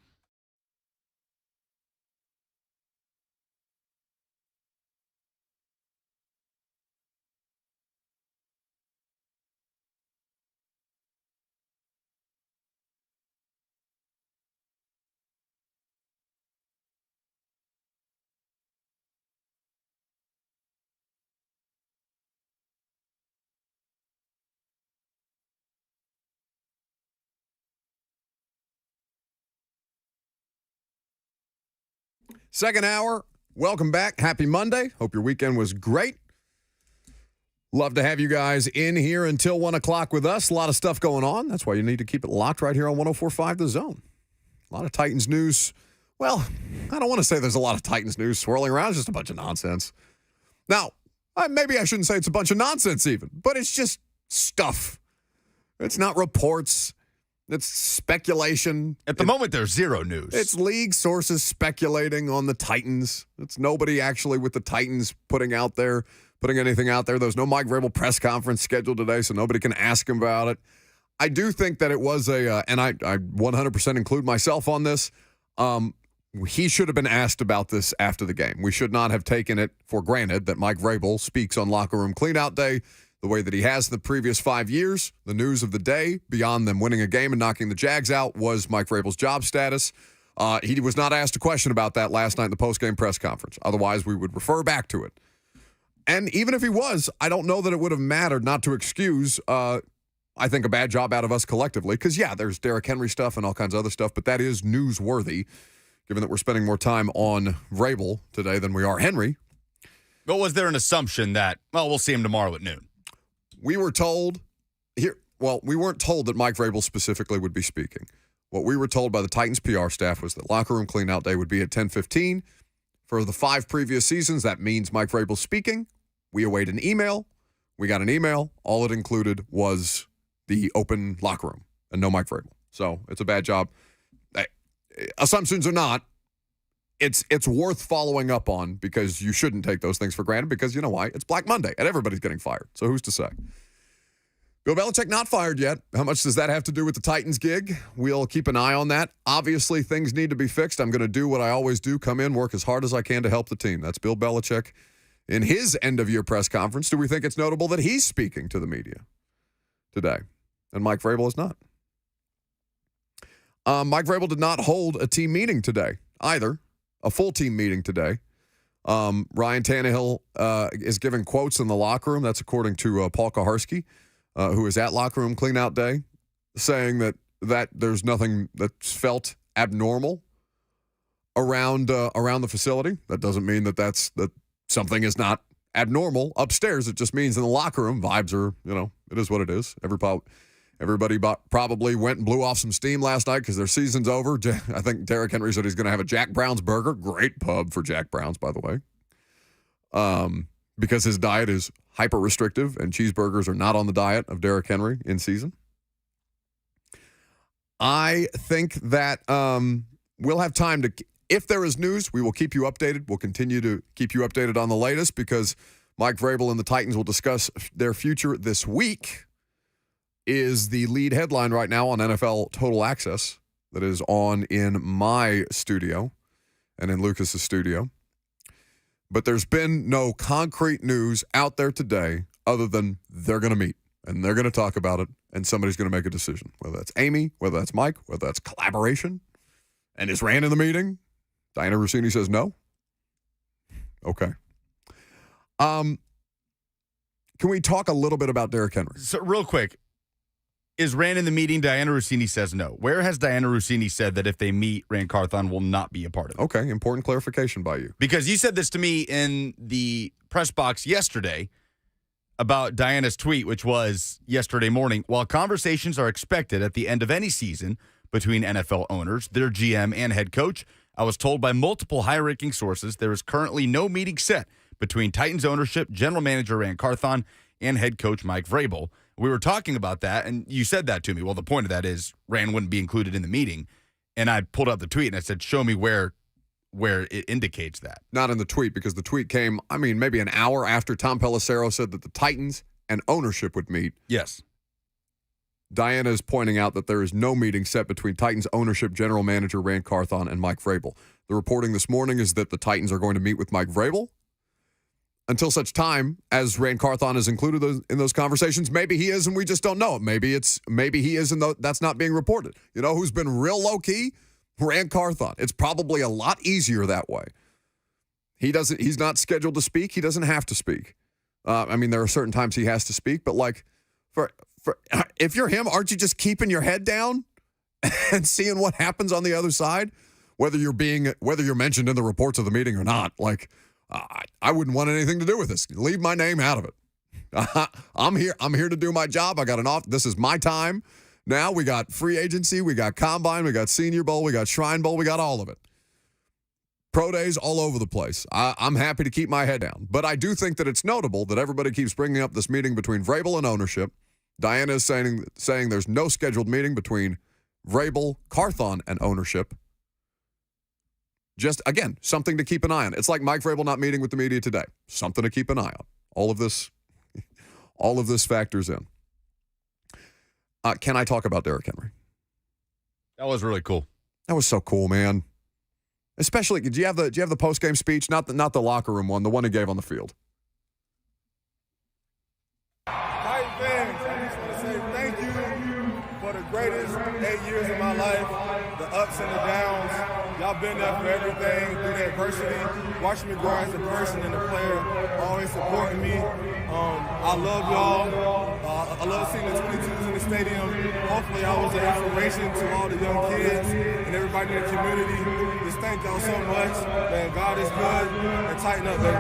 Second hour, welcome back. Happy Monday. Hope your weekend was great. Love to have you guys in here until 1 o'clock with us. A lot of stuff going on. That's why you need to keep it locked right here on 104.5 The Zone. A lot of Titans news. Well, I don't want to say there's a lot of Titans news swirling around. It's just a bunch of nonsense. Now, maybe I shouldn't say it's a bunch of nonsense even, but it's just stuff. It's not reports. It's speculation. At the moment, there's zero news. It's league sources speculating on the Titans. It's nobody actually with the Titans putting anything out there. There's no Mike Vrabel press conference scheduled today, so nobody can ask him about it. I do think that it was and I 100% include myself on this, he should have been asked about this after the game. We should not have taken it for granted that Mike Vrabel speaks on locker room cleanout day the way that he has in the previous 5 years. The news of the day, beyond them winning a game and knocking the Jags out, was Mike Vrabel's job status. He was not asked a question about that last night in the postgame press conference. Otherwise, we would refer back to it. And even if he was, I don't know that it would have mattered not to excuse, I think, a bad job out of us collectively. Because, yeah, there's Derrick Henry stuff and all kinds of other stuff, but that is newsworthy, given that we're spending more time on Vrabel today than we are Henry. But was there an assumption that, we'll see him tomorrow at noon? We were told we weren't told that Mike Vrabel specifically would be speaking. What we were told by the Titans PR staff was that locker room cleanout day would be at 10:15. For the 5 previous seasons, that means Mike Vrabel speaking. We await an email. We got an email. All it included was the open locker room and no Mike Vrabel. So it's a bad job. Assumptions or not, it's worth following up on because you shouldn't take those things for granted because you know why? It's Black Monday and everybody's getting fired. So who's to say? Bill Belichick not fired yet. How much does that have to do with the Titans gig? We'll keep an eye on that. Obviously, things need to be fixed. I'm going to do what I always do, come in, work as hard as I can to help the team. That's Bill Belichick in his end-of-year press conference. Do we think it's notable that he's speaking to the media today and Mike Vrabel is not? Mike Vrabel did not hold a team meeting today either. A full team meeting today. Ryan Tannehill is giving quotes in the locker room. That's according to Paul Kaharski, who is at locker room cleanout day, saying that there's nothing that's felt abnormal around the facility. That doesn't mean that something is not abnormal upstairs. It just means in the locker room, vibes are, it is what it is. Everybody probably went and blew off some steam last night because their season's over. I think Derrick Henry said he's going to have a Jack Brown's burger. Great pub for Jack Brown's, by the way. Because his diet is hyper restrictive and cheeseburgers are not on the diet of Derrick Henry in season. I think that we'll have time to, if there is news, we will keep you updated. We'll continue to keep you updated on the latest because Mike Vrabel and the Titans will discuss their future this week is the lead headline right now on NFL Total Access that is on in my studio and in Lucas's studio. But there's been no concrete news out there today other than they're going to meet and they're going to talk about it and somebody's going to make a decision, whether that's Amy, whether that's Mike, whether that's collaboration. And is Rand in the meeting? Diana Rossini says no. Okay. Can we talk a little bit about Derrick Henry? So real quick, is Rand in the meeting? Diana Rossini says no. Where has Diana Rossini said that if they meet, Rand Carthon will not be a part of it? Okay, important clarification by you. Because you said this to me in the press box yesterday about Diana's tweet, which was yesterday morning. While conversations are expected at the end of any season between NFL owners, their GM, and head coach, I was told by multiple high-ranking sources there is currently no meeting set between Titans ownership, general manager Rand Carthon, and head coach Mike Vrabel. We were talking about that, and you said that to me. Well, the point of that is Rand wouldn't be included in the meeting. And I pulled up the tweet, and I said, show me where it indicates that. Not in the tweet, because the tweet came, maybe an hour after Tom Pelissero said that the Titans and ownership would meet. Yes. Diana is pointing out that there is no meeting set between Titans ownership, general manager Rand Carthon, and Mike Vrabel. The reporting this morning is that the Titans are going to meet with Mike Vrabel until such time as Rand Carthon is included in those conversations. Maybe he is, and we just don't know it. Maybe he is, and that's not being reported. You know who's been real low-key? Rand Carthon. It's probably a lot easier that way. He's not scheduled to speak. He doesn't have to speak. There are certain times he has to speak, but if you're him, aren't you just keeping your head down and seeing what happens on the other side? Whether you're mentioned in the reports of the meeting or not, I wouldn't want anything to do with this. Leave my name out of it. I'm here to do my job. I got this is my time. Now we got free agency, we got combine, we got Senior Bowl, we got Shrine Bowl, we got all of it. Pro days all over the place. I'm happy to keep my head down. But I do think that it's notable that everybody keeps bringing up this meeting between Vrabel and ownership. Diana is saying there's no scheduled meeting between Vrabel, Carthon, and ownership. Just, again, something to keep an eye on. It's like Mike Vrabel not meeting with the media today. Something to keep an eye on. All of this factors in. Can I talk about Derrick Henry? That was really cool. That was so cool, man. Especially, do you have the post-game speech? Not the locker room one, the one he gave on the field. Titan fans, I just want to say thank you for the greatest 8 years of my life, the ups and the downs. Y'all been there for everything through the adversity. Watching me grow as a person and a player, always supporting me. I love y'all. I love seeing the 22s in the stadium. Hopefully I was an inspiration to all the young kids and everybody in the community. Just thank y'all so much. Man, God is good. And tighten up, baby.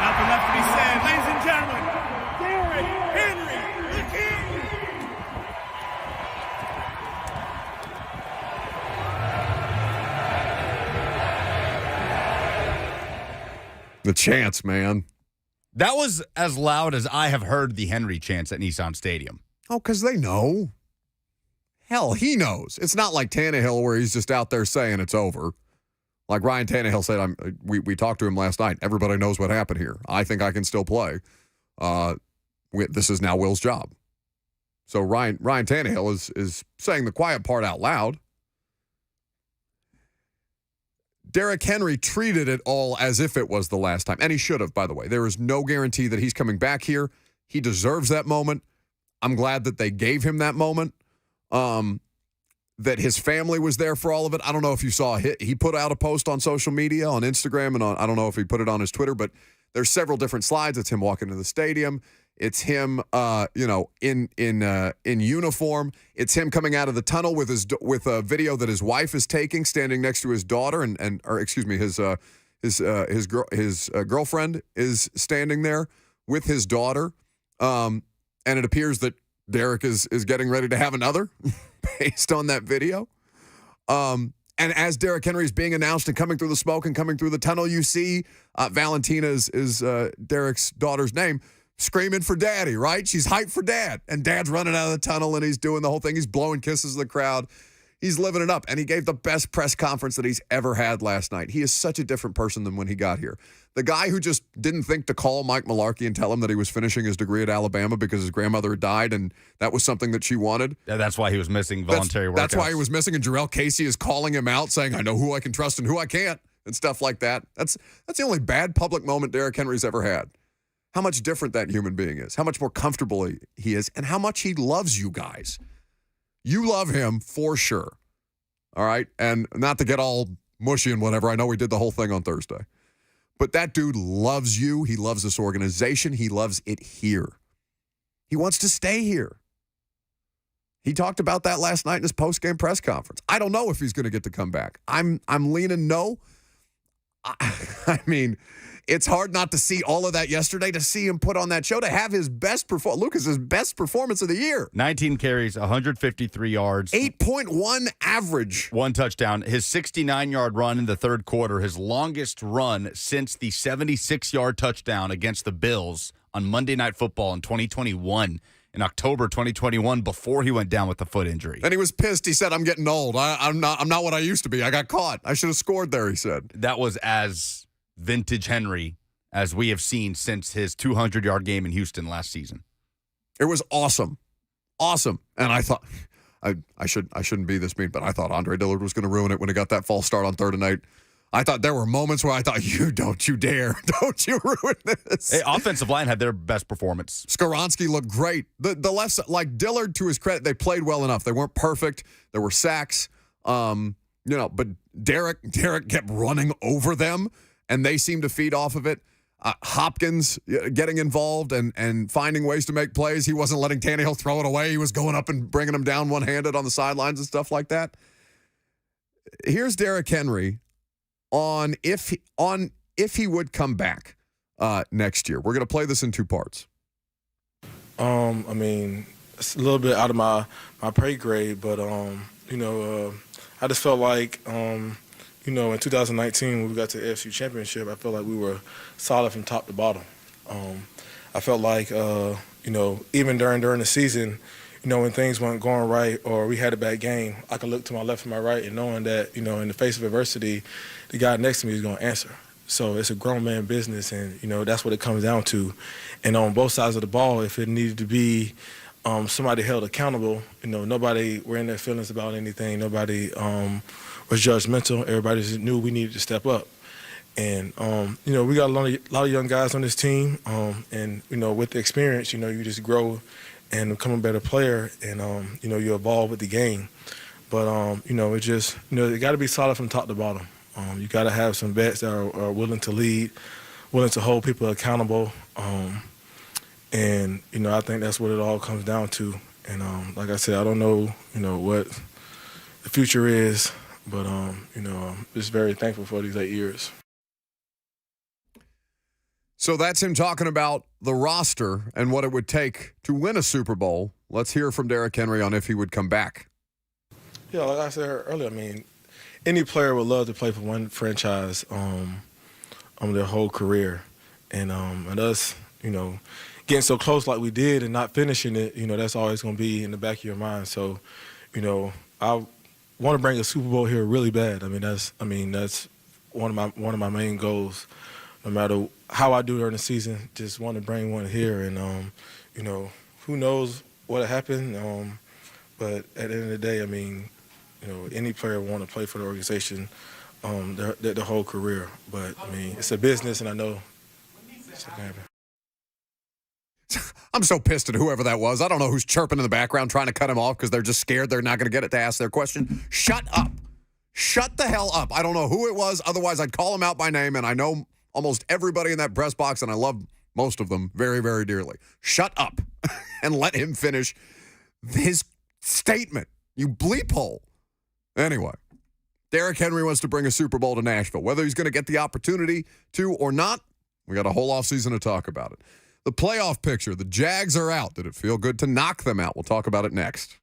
Nothing left to be said. Ladies and gentlemen, Derrick Henry, the King. The chants, man. That was as loud as I have heard the Henry chants at Nissan Stadium. Oh, because they know. Hell, he knows. It's not like Tannehill where he's just out there saying it's over. Like Ryan Tannehill said, we talked to him last night. Everybody knows what happened here. I think I can still play. This is now Will's job. So Ryan Tannehill is saying the quiet part out loud. Derrick Henry treated it all as if it was the last time. And he should have, by the way. There is no guarantee that he's coming back here. He deserves that moment. I'm glad that they gave him that moment. That his family was there for all of it. I don't know if you saw he put out a post on social media, on Instagram, and I don't know if he put it on his Twitter, but there's several different slides. It's him walking to the stadium. It's him, in uniform. It's him coming out of the tunnel with a video that his wife is taking, standing next to his daughter, his girlfriend is standing there with his daughter, and it appears that Derrick is getting ready to have another, based on that video. And as Derrick Henry is being announced and coming through the smoke and coming through the tunnel, you see Valentina is Derrick's daughter's name, screaming for daddy, right? She's hyped for dad. And dad's running out of the tunnel and he's doing the whole thing. He's blowing kisses to the crowd. He's living it up, and he gave the best press conference that he's ever had last night. He is such a different person than when he got here. The guy who just didn't think to call Mike Mularkey and tell him that he was finishing his degree at Alabama because his grandmother had died, and that was something that she wanted. Yeah, that's why he was missing voluntary workouts. That's why he was missing, and Jarrell Casey is calling him out, saying, I know who I can trust and who I can't, and stuff like that. That's the only bad public moment Derrick Henry's ever had. How much different that human being is, how much more comfortable he is, and how much he loves you guys. You love him for sure. All right? And not to get all mushy and whatever. I know we did the whole thing on Thursday. But that dude loves you. He loves this organization. He loves it here. He wants to stay here. He talked about that last night in his post-game press conference. I don't know if he's going to get to come back. I'm leaning no. I mean, it's hard not to see all of that yesterday, to see him put on that show, to have his best performance. Lucas's best performance of the year. 19 carries, 153 yards. 8.1 average. 1 touchdown. His 69-yard run in the third quarter, his longest run since the 76-yard touchdown against the Bills on Monday Night Football in 2021. In October 2021, before he went down with the foot injury. And he was pissed. He said, I'm getting old. I'm not what I used to be. I got caught. I should have scored there, he said. That was as vintage Henry as we have seen since his 200-yard game in Houston last season. It was awesome. Awesome. And I thought, I shouldn't be this mean, but I thought Andre Dillard was going to ruin it when he got that false start on third and 8. I thought there were moments where I thought, don't you dare. Don't you ruin this. Hey, offensive line had their best performance. Skoronski looked great. The left side, like Dillard, to his credit, they played well enough. They weren't perfect. There were sacks. But Derrick kept running over them, and they seemed to feed off of it. Hopkins getting involved and finding ways to make plays. He wasn't letting Tannehill throw it away. He was going up and bringing him down one-handed on the sidelines and stuff like that. Here's Derrick Henry on if he would come back next year. We're going to play this in 2 parts. I mean, it's a little bit out of my pay grade, but I just felt like in 2019 when we got to the AFC Championship, I felt like we were solid from top to bottom. I felt like even during the season, when things weren't going right or we had a bad game, I could look to my left and my right and knowing that, in the face of adversity, the guy next to me is going to answer. So it's a grown man business, and, that's what it comes down to. And on both sides of the ball, if it needed to be somebody held accountable, nobody were in their feelings about anything. Nobody was judgmental. Everybody just knew we needed to step up. And, we got a lot of young guys on this team. And, with the experience, you just grow and become a better player, and you evolve with the game. But it just it got to be solid from top to bottom. You got to have some vets that are willing to lead, willing to hold people accountable, and I think that's what it all comes down to. And like I said, I don't know what the future is, but I'm just very thankful for these 8 years. So that's him talking about the roster and what it would take to win a Super Bowl. Let's hear from Derrick Henry on if he would come back. Yeah, like I said earlier, I mean, any player would love to play for one franchise their whole career. And us, getting so close like we did and not finishing it, that's always going to be in the back of your mind. So, I want to bring a Super Bowl here really bad. That's one of my main goals. No matter how I do during the season, just want to bring one here. And, who knows what'll happen. But at the end of the day, any player will want to play for the organization their whole career. But, it's a business, and I know it's not going to happen. I'm so pissed at whoever that was. I don't know who's chirping in the background trying to cut him off because they're just scared they're not going to get it to ask their question. Shut up. Shut the hell up. I don't know who it was. Otherwise, I'd call him out by name, and I know almost everybody in that press box, and I love most of them very, very dearly. Shut up and let him finish his statement, you bleep hole. Anyway, Derrick Henry wants to bring a Super Bowl to Nashville. Whether he's going to get the opportunity to or not, we got a whole offseason to talk about it. The playoff picture, the Jags are out. Did it feel good to knock them out? We'll talk about it next.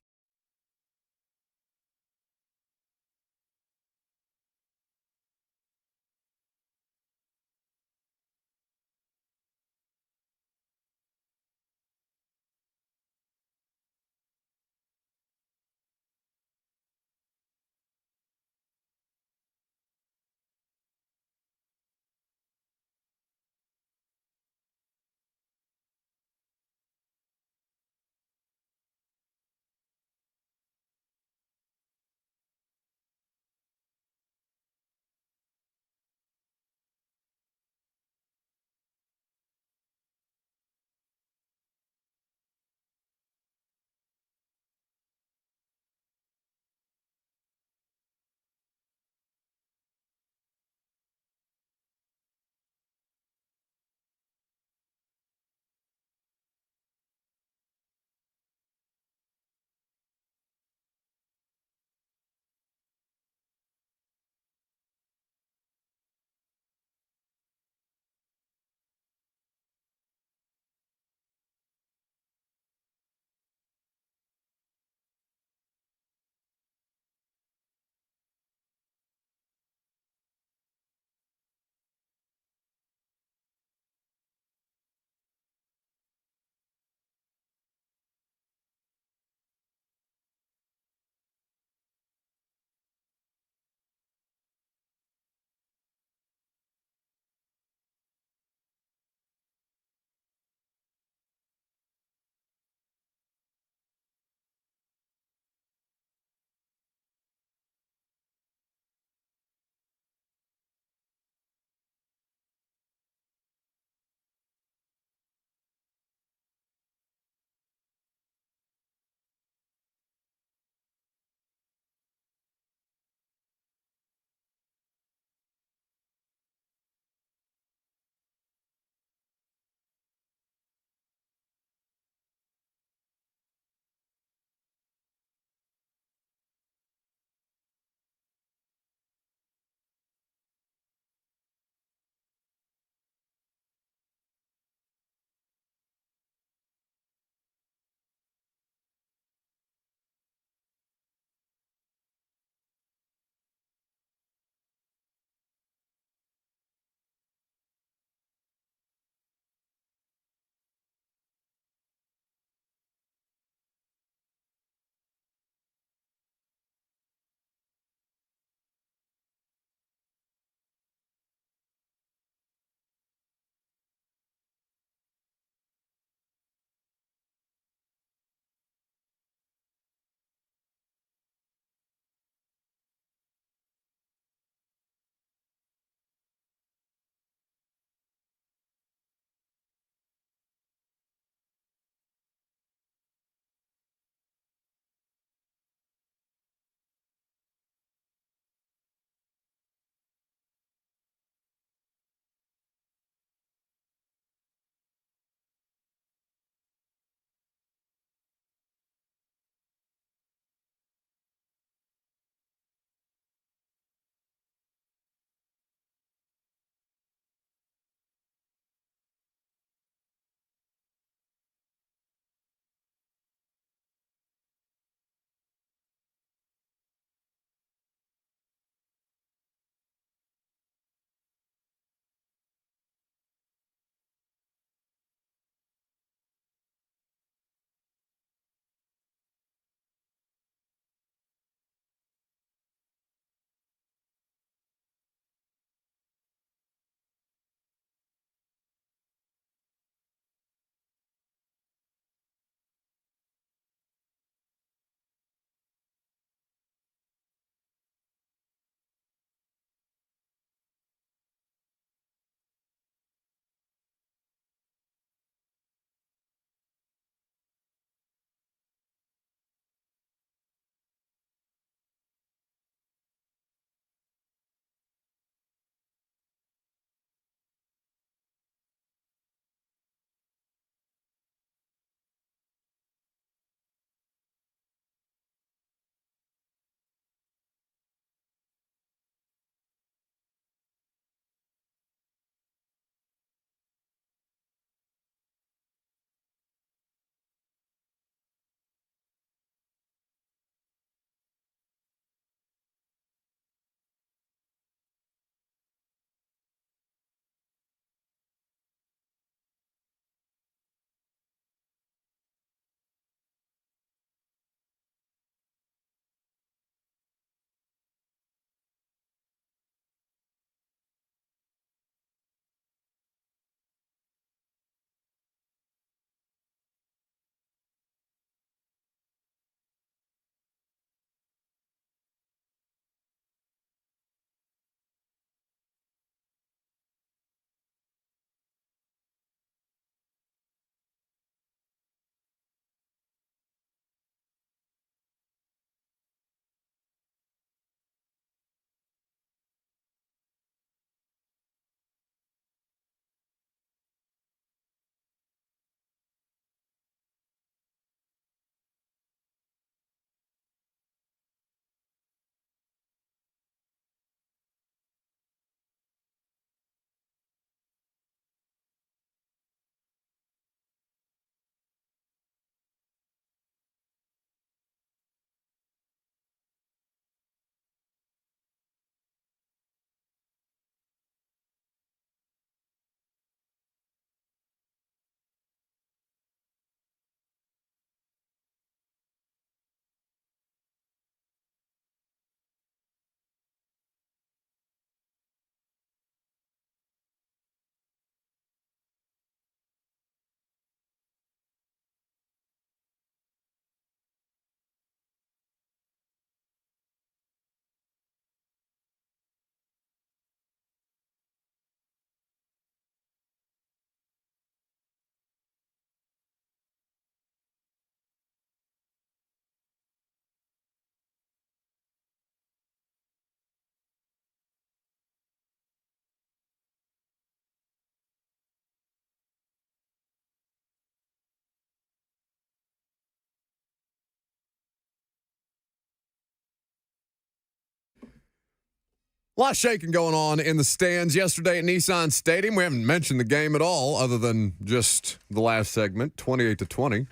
A lot of shaking going on in the stands yesterday at Nissan Stadium. We haven't mentioned the game at all other than just the last segment, 28-20.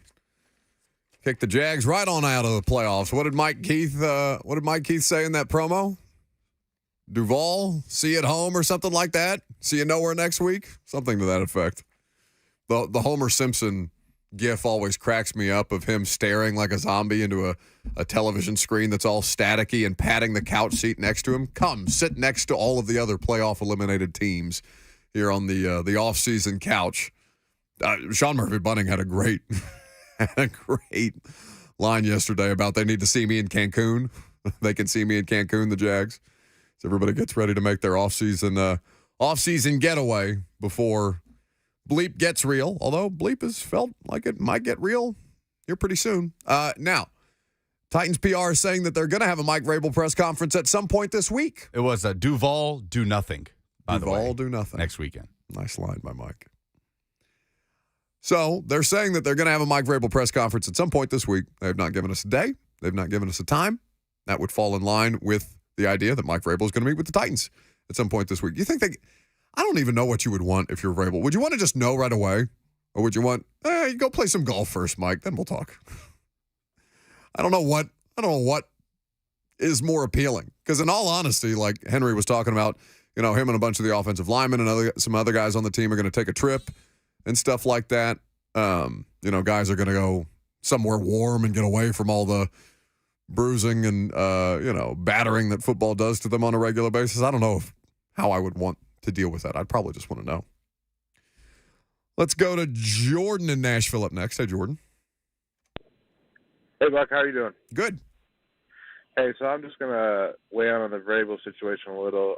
Kicked the Jags right on out of the playoffs. What did Mike Keith say in that promo? Duval, see you at home or something like that? See you nowhere next week? Something to that effect. The Homer Simpson gif always cracks me up of him staring like a zombie into a television screen that's all staticky and patting the couch seat next to him. Come, sit next to all of the other playoff eliminated teams here on the off-season couch. Sean Murphy Bunting had a great line yesterday about they need to see me in Cancun. They can see me in Cancun, the Jags. So everybody gets ready to make their off-season getaway before Bleep gets real, although Bleep has felt like it might get real here pretty soon. Now, Titans PR is saying that they're going to have a Mike Vrabel press conference at some point this week. It was a Duval do nothing, by the way. Duval do nothing. Next weekend. Nice line by Mike. So they're saying that they're going to have a Mike Vrabel press conference at some point this week. They have not given us a day. They've not given us a time. That would fall in line with the idea that Mike Vrabel is going to meet with the Titans at some point this week. You think I don't even know what you would want if you're Vrabel. Would you want to just know right away? Or would you want, you go play some golf first, Mike, then we'll talk. I don't know what is more appealing. Because in all honesty, like Henry was talking about, him and a bunch of the offensive linemen and some other guys on the team are going to take a trip and stuff like that. Guys are going to go somewhere warm and get away from all the bruising and, battering that football does to them on a regular basis. I don't know how I would want to deal with that. I'd probably just want to know. Let's go to Jordan in Nashville up next. Hey, Jordan. Hey, Buck. How are you doing? Good. Hey, so I'm just going to weigh in on the Vrabel situation a little.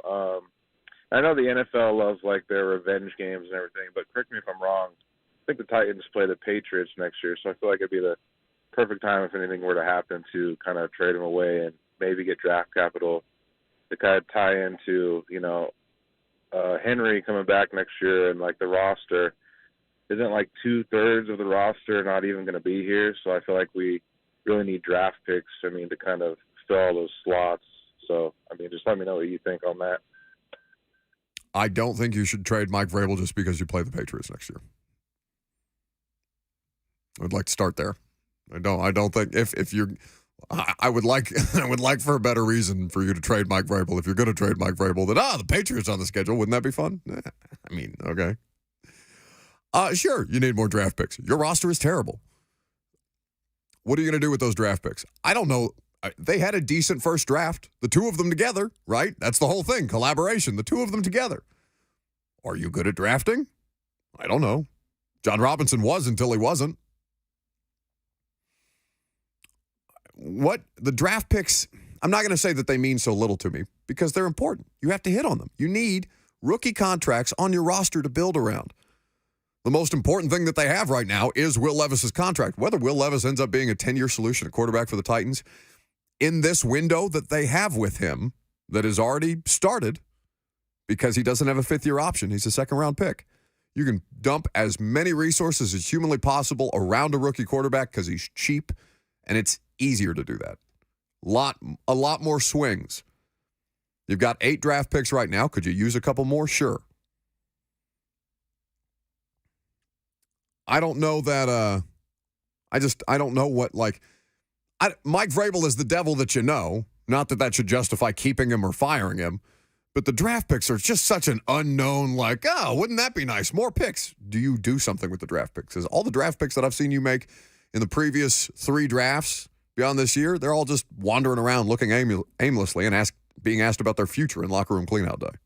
I know the NFL loves, their revenge games and everything, but correct me if I'm wrong. I think the Titans play the Patriots next year, so I feel like it'd be the perfect time if anything were to happen to kind of trade him away and maybe get draft capital to kind of tie into, Henry coming back next year and, the roster. Isn't 2/3 of the roster not even going to be here? So I feel like we really need draft picks, to kind of fill all those slots. So, just let me know what you think on that. I don't think you should trade Mike Vrabel just because you play the Patriots next year. I'd like to start there. I don't think if you're I would like for a better reason for you to trade Mike Vrabel. If you're going to trade Mike Vrabel, then the Patriots on the schedule, wouldn't that be fun? Okay. Sure, you need more draft picks. Your roster is terrible. What are you going to do with those draft picks? I don't know. They had a decent first draft. The two of them together, right? That's the whole thing. Collaboration. The two of them together. Are you good at drafting? I don't know. John Robinson was until he wasn't. What the draft picks, I'm not going to say that they mean so little to me because they're important. You have to hit on them. You need rookie contracts on your roster to build around. The most important thing that they have right now is Will Levis's contract. Whether Will Levis ends up being a 10-year solution at quarterback for the Titans in this window that they have with him that has already started because he doesn't have a fifth-year option. He's a second-round pick. You can dump as many resources as humanly possible around a rookie quarterback because he's cheap, and it's easier to do that. A lot more swings. You've got 8 draft picks right now. Could you use a couple more? Sure. I don't know that. I don't know what Mike Vrabel is the devil that you know. Not that should justify keeping him or firing him. But the draft picks are just such an unknown, wouldn't that be nice? More picks. Do you do something with the draft picks? Because all the draft picks that I've seen you make in the previous 3 drafts beyond this year, they're all just wandering around looking aimlessly and being asked about their future in locker room cleanout day.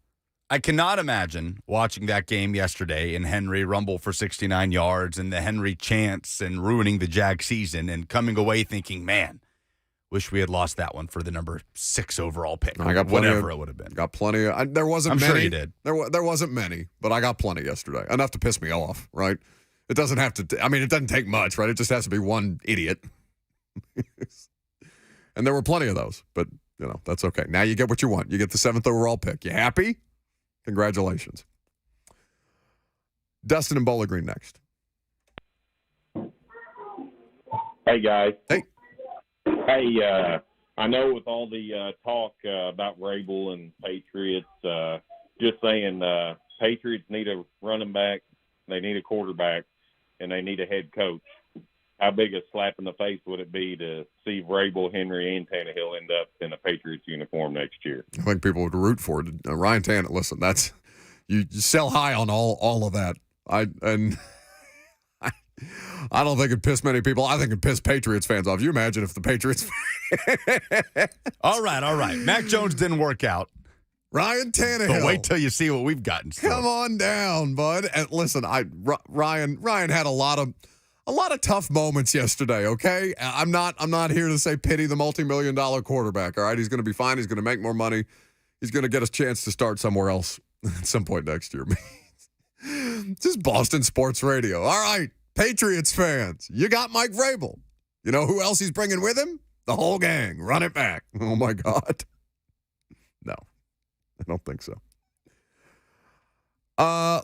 I cannot imagine watching that game yesterday and Henry rumble for 69 yards and the Henry chants and ruining the Jag season and coming away thinking, man, wish we had lost that one for the number 6 overall pick. I got whatever it would have been. Got plenty. There wasn't I'm many. sure you did. There wasn't many, but I got plenty yesterday. Enough to piss me off, right? It doesn't have to. It doesn't take much, right? It just has to be one idiot. And there were plenty of those, but that's okay. Now you get what you want. You get the 7th overall pick. You happy? Congratulations. Dustin and Bowling Green next. Hey, guys. Hey. Hey, I know with all the talk about Vrabel and Patriots, just saying Patriots need a running back, they need a quarterback, and they need a head coach. How big a slap in the face would it be to see Vrabel, Henry, and Tannehill end up in a Patriots uniform next year? I think people would root for it. Ryan Tannehill, listen, that's you sell high on all of that. I don't think it'd piss many people. I think it'd piss Patriots fans off. You imagine if the Patriots. All right. Mac Jones didn't work out. Ryan Tannehill. But wait till you see what we've gotten. Come on down, bud. And listen, Ryan had a lot of tough moments yesterday. Okay, I'm not here to say pity the multi-million-dollar quarterback. All right, he's going to be fine. He's going to make more money. He's going to get a chance to start somewhere else at some point next year. Just Boston sports radio. All right, Patriots fans, you got Mike Vrabel. You know who else he's bringing with him? The whole gang. Run it back. Oh my God. No, I don't think so.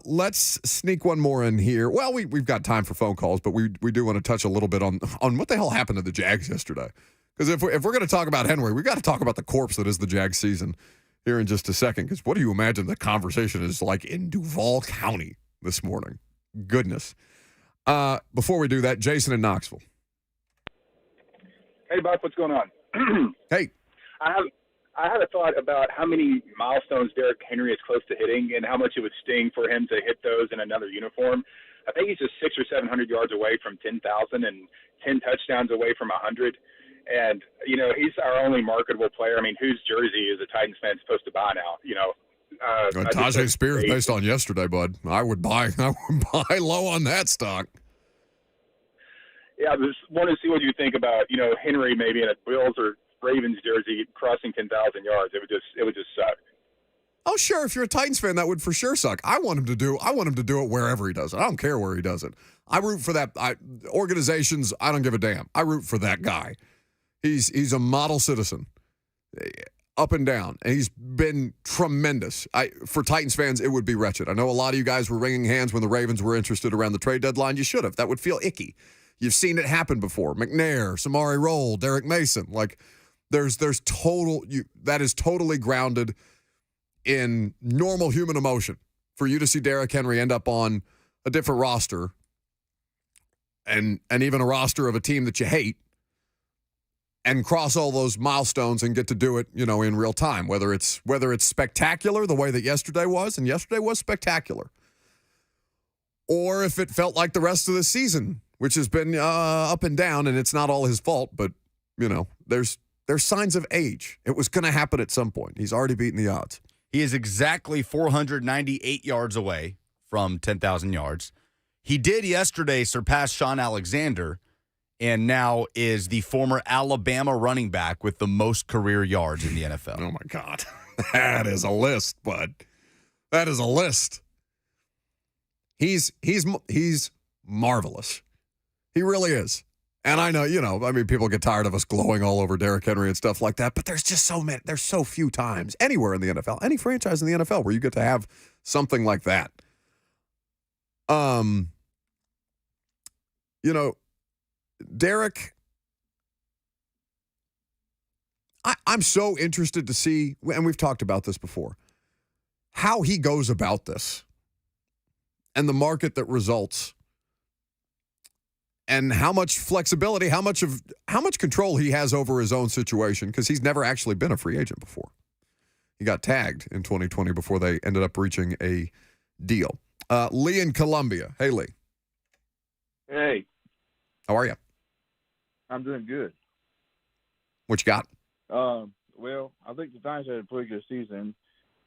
Let's sneak one more in here. Well, we've got time for phone calls, but we do want to touch a little bit on what the hell happened to the Jags yesterday. Because if we're going to talk about Henry, we got to talk about the corpse that is the Jags season here in just a second. Because what do you imagine the conversation is like in Duval County this morning? Goodness. Before we do that, Jason in Knoxville. Hey, Buck, what's going on? Hey. I had a thought about how many milestones Derrick Henry is close to hitting and how much it would sting for him to hit those in another uniform. I think he's just 600 or 700 yards away from 10,000 and 10 touchdowns away from 100. And, you know, he's our only marketable player. I mean, whose jersey is a Titans fan supposed to buy now? You know, Tajay Spears, based on yesterday, bud. I would buy low on that stock. Yeah, I just wanted to see what you think about, you know, Henry maybe in a Bills or Ravens jersey crossing 10,000 yards. It would just suck. Oh, sure. If you're a Titans fan, that would for sure suck. I want him to do it wherever he does it. I don't care where he does it. I root for that. Organizations, I don't give a damn. I root for that guy. He's a model citizen, up and down, and he's been tremendous. For Titans fans, it would be wretched. I know a lot of you guys were wringing hands when the Ravens were interested around the trade deadline. You should have. That would feel icky. You've seen it happen before. McNair, Samari Rolle, Derek Mason. Like, that is totally grounded in normal human emotion. For you to see Derrick Henry end up on a different roster and even a roster of a team that you hate and cross all those milestones and get to do it, you know, in real time, whether it's spectacular the way that yesterday was, and yesterday was spectacular, or if it felt like the rest of the season, which has been up and down, and it's not all his fault, but, you know, there's signs of age. It was going to happen at some point. He's already beaten the odds. He is exactly 498 yards away from 10,000 yards. He did yesterday surpass Sean Alexander and now is the former Alabama running back with the most career yards in the NFL. Oh, my God. That is a list, bud. That is a list. He's marvelous. He really is. And I know, you know, I mean, people get tired of us glowing all over Derrick Henry and stuff like that, but there's just there's so few times anywhere in the NFL, any franchise in the NFL where you get to have something like that. You know, Derrick, I'm so interested to see, and we've talked about this before, how he goes about this and the market that results. And how much flexibility, how much control he has over his own situation, because he's never actually been a free agent before. He got tagged in 2020 before they ended up reaching a deal. Lee in Columbia. Hey, Lee. Hey. How are you? I'm doing good. What you got? Well, I think the Giants had a pretty good season,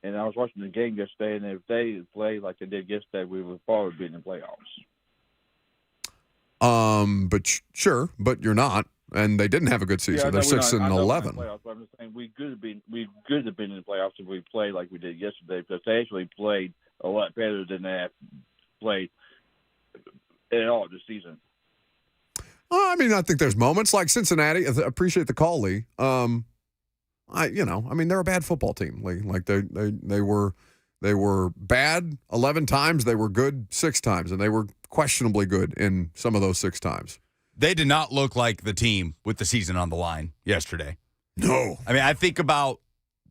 and I was watching the game yesterday, and if they played like they did yesterday, we would probably be in the playoffs. Sure, but you're not, and they didn't have a good season. They're 6-11. Playoffs, but I'm just saying we could have been in the playoffs if we played like we did yesterday, because they actually played a lot better than they have played at all this season. I mean, I think there's moments like Cincinnati. I appreciate the call, Lee. They're a bad football team, Lee. Like they were bad 11 times. They were good 6 times, and they were questionably good in some of those 6 times. They did not look like the team with the season on the line yesterday. No. I mean, I think about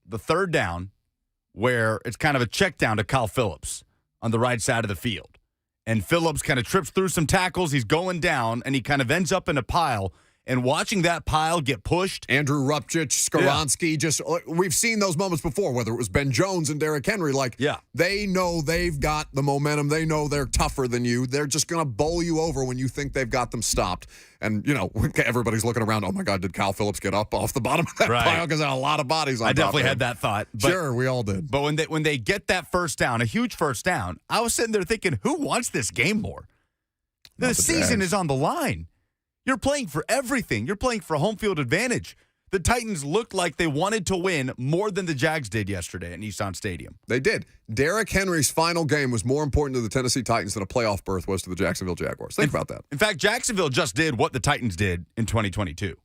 the third down where it's kind of a check down to Kyle Phillips on the right side of the field. And Phillips kind of trips through some tackles. He's going down, and he kind of ends up in a pile. And watching that pile get pushed. Andrew Rupchich, Skoronski, we've seen those moments before, whether it was Ben Jones and Derrick Henry. They know they've got the momentum. They know they're tougher than you. They're just going to bowl you over when you think they've got them stopped. And, everybody's looking around, oh, my God, did Kyle Phillips get up off the bottom of that pile? Because there are a lot of bodies on top. I definitely had that thought. Sure, we all did. But when they get that first down, a huge first down, I was sitting there thinking, who wants this game more? The season is on the line. You're playing for everything. You're playing for home field advantage. The Titans looked like they wanted to win more than the Jags did yesterday at Nissan Stadium. They did. Derrick Henry's final game was more important to the Tennessee Titans than a playoff berth was to the Jacksonville Jaguars. Think about that. In fact, Jacksonville just did what the Titans did in 2022.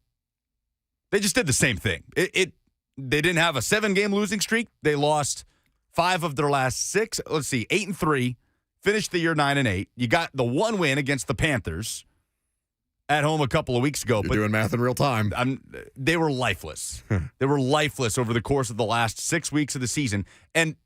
They just did the same thing. They didn't have a 7-game losing streak. They lost 5 of their last 6. 8-3. Finished the year 9-8. You got the one win against the Panthers at home a couple of weeks ago. You're doing math in real time. They were lifeless. They were lifeless over the course of the last 6 weeks of the season. And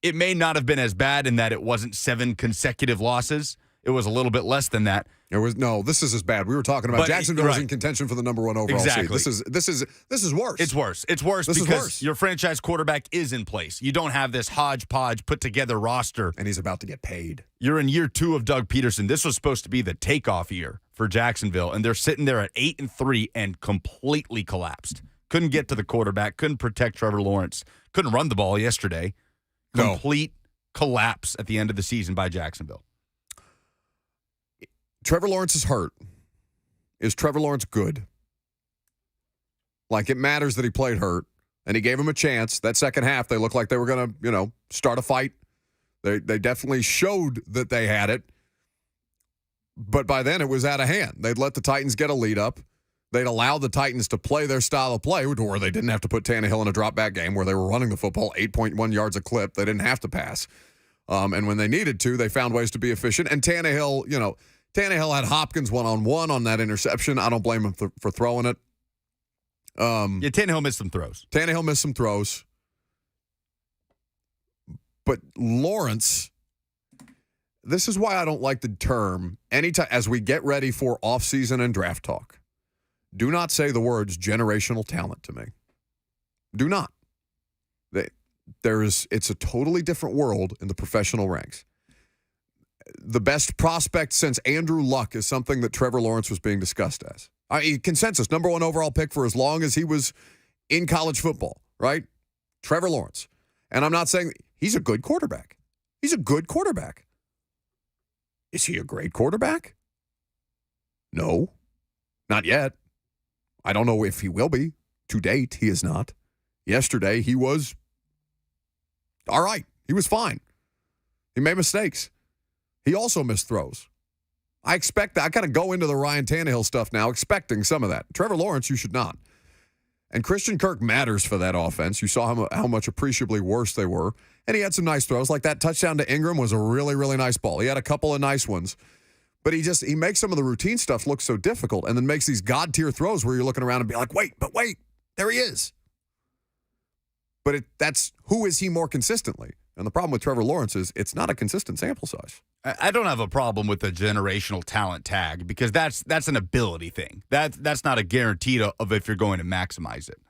it may not have been as bad in that it wasn't 7 consecutive losses. It was a little bit less than that. This is as bad. We were talking about Jacksonville was in contention for the number 1 overall seed. This is worse. It's worse. It's worse because your franchise quarterback is in place. You don't have this hodgepodge put together roster. And he's about to get paid. You're in year 2 of Doug Peterson. This was supposed to be the takeoff year for Jacksonville, and they're sitting there at 8-3 and completely collapsed. Couldn't get to the quarterback, couldn't protect Trevor Lawrence, couldn't run the ball yesterday. Complete collapse at the end of the season by Jacksonville. Trevor Lawrence is hurt. Is Trevor Lawrence good? It matters that he played hurt, and he gave him a chance. That second half, they looked like they were going to, start a fight. They definitely showed that they had it. But by then, it was out of hand. They'd let the Titans get a lead up. They'd allow the Titans to play their style of play, where they didn't have to put Tannehill in a drop-back game, where they were running the football 8.1 yards a clip. They didn't have to pass. And when they needed to, they found ways to be efficient. And Tannehill, Tannehill had Hopkins one-on-one on that interception. I don't blame him for throwing it. Tannehill missed some throws. But Lawrence, this is why I don't like the term, anytime as we get ready for offseason and draft talk, do not say the words generational talent to me. Do not. It's a totally different world in the professional ranks. The best prospect since Andrew Luck is something that Trevor Lawrence was being discussed as. Consensus, number 1 overall pick for as long as he was in college football, right? Trevor Lawrence. And I'm not saying he's a good quarterback. He's a good quarterback. Is he a great quarterback? No, not yet. I don't know if he will be. To date, he is not. Yesterday, he was all right. He was fine. He made mistakes. He also missed throws. I expect that. I kind of go into the Ryan Tannehill stuff now, expecting some of that. Trevor Lawrence, you should not. And Christian Kirk matters for that offense. You saw how much appreciably worse they were. And he had some nice throws. Like that touchdown to Ingram was a really, really nice ball. He had a couple of nice ones. But he makes some of the routine stuff look so difficult and then makes these God-tier throws where you're looking around and be like, wait, there he is. But that's who is he more consistently? And the problem with Trevor Lawrence is it's not a consistent sample size. I don't have a problem with the generational talent tag because that's an ability thing. That's not a guarantee of if you're going to maximize it.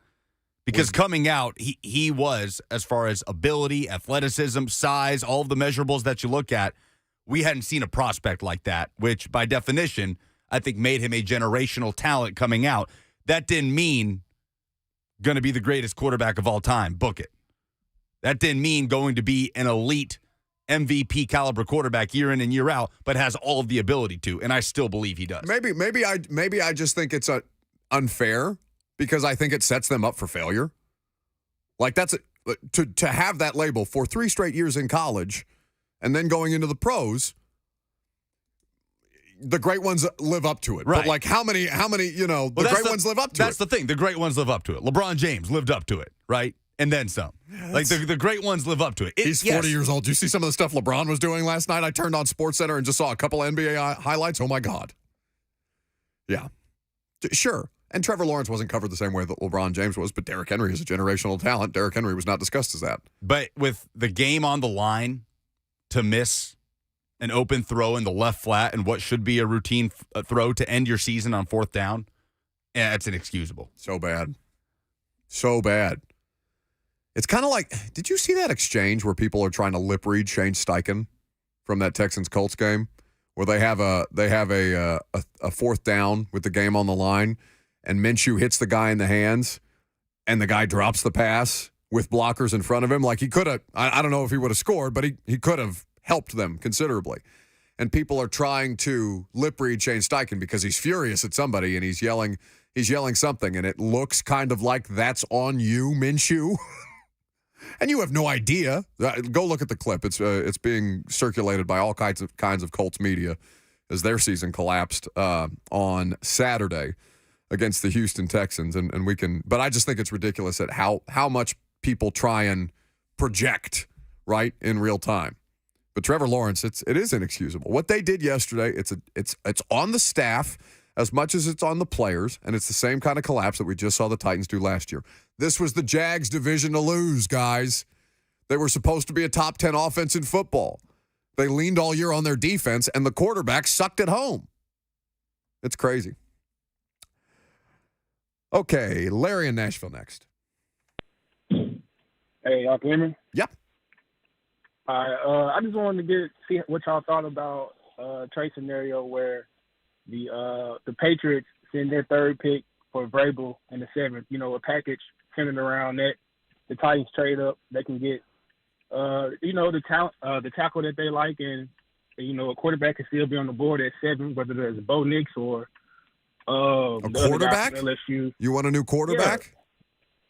Because coming out, he was, as far as ability, athleticism, size, all of the measurables that you look at, we hadn't seen a prospect like that, which by definition, I think made him a generational talent coming out. That didn't mean going to be the greatest quarterback of all time. Book it. That didn't mean going to be an elite MVP caliber quarterback year in and year out, but has all of the ability to, and I still believe he does. Maybe I just think it's unfair because I think it sets them up for failure. Like to have that label for 3 straight years in college and then going into the pros. The great ones live up to it. Right. But like how many, the great ones live up to it. That's the thing. The great ones live up to it. LeBron James lived up to it, right? And then some. Like the great ones live up to it. He's 40 years old. Do you see some of the stuff LeBron was doing last night? I turned on SportsCenter and just saw a couple NBA highlights. Oh, my God. Yeah. Sure. And Trevor Lawrence wasn't covered the same way that LeBron James was, but Derrick Henry is a generational talent. Derrick Henry was not discussed as that. But with the game on the line, to miss an open throw in the left flat and what should be a routine throw to end your season on fourth down, it's inexcusable. So bad. So bad. It's kind of like, did you see that exchange where people are trying to lip read Shane Steichen from that Texans-Colts game, where they have a fourth down with the game on the line, and Minshew hits the guy in the hands, and the guy drops the pass with blockers in front of him? Like, he could have, I don't know if he would have scored, but he could have helped them considerably. And people are trying to lip read Shane Steichen because he's furious at somebody, and he's yelling something, and it looks kind of like that's on you, Minshew. And you have no idea. Go look at the clip. It's being circulated by all kinds of Colts media as their season collapsed on Saturday against the Houston Texans. And we can, but I just think it's ridiculous at how much people try and project right in real time. But Trevor Lawrence, it is inexcusable. What they did yesterday, it's on the staff as much as it's on the players, and it's the same kind of collapse that we just saw the Titans do last year. This was the Jags' division to lose, guys. They were supposed to be a top 10 offense in football. They leaned all year on their defense, and the quarterback sucked at home. It's crazy. Okay, Larry in Nashville next. Hey, y'all can hear me? Yep. All right. I just wanted to see what y'all thought about trade scenario where the Patriots send their third pick for Vrabel in the 7th. You know, a package centered around that. The Titans trade up. They can get, the tackle that they like, and a quarterback can still be on the board at 7, whether there's Bo Nix or a quarterback. LSU. You want a new quarterback? Yeah.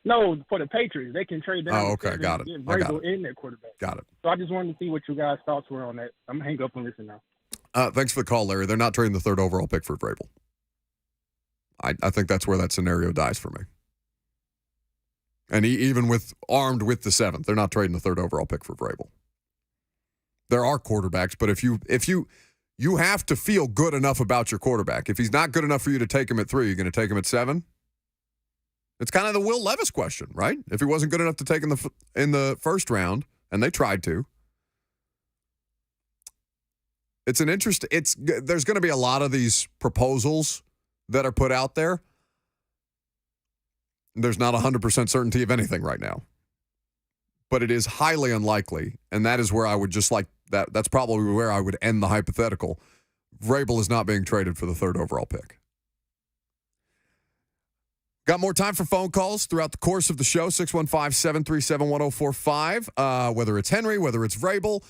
No, for the Patriots, they can trade down. Oh, okay, got it. Get I got Vrabel it. in their quarterback. Got it. So I just wanted to see what you guys' thoughts were on that. I'm gonna hang up and listen now. Thanks for the call, Larry. They're not trading the 3rd overall pick for Vrabel. I think that's where that scenario dies for me. And even armed with the 7th, they're not trading the 3rd overall pick for Vrabel. There are quarterbacks, but if you have to feel good enough about your quarterback. If he's not good enough for you to take him at 3, you're going to take him at 7. It's kind of the Will Levis question, right? If he wasn't good enough to take in the first round, and they tried to. There's going to be a lot of these proposals that are put out there. There's not 100% certainty of anything right now. But it is highly unlikely, and that is where I would just like that. That's probably where I would end the hypothetical. Vrabel is not being traded for the 3rd overall pick. Got more time for phone calls throughout the course of the show, 615-737-1045. Whether it's Henry, whether it's Vrabel.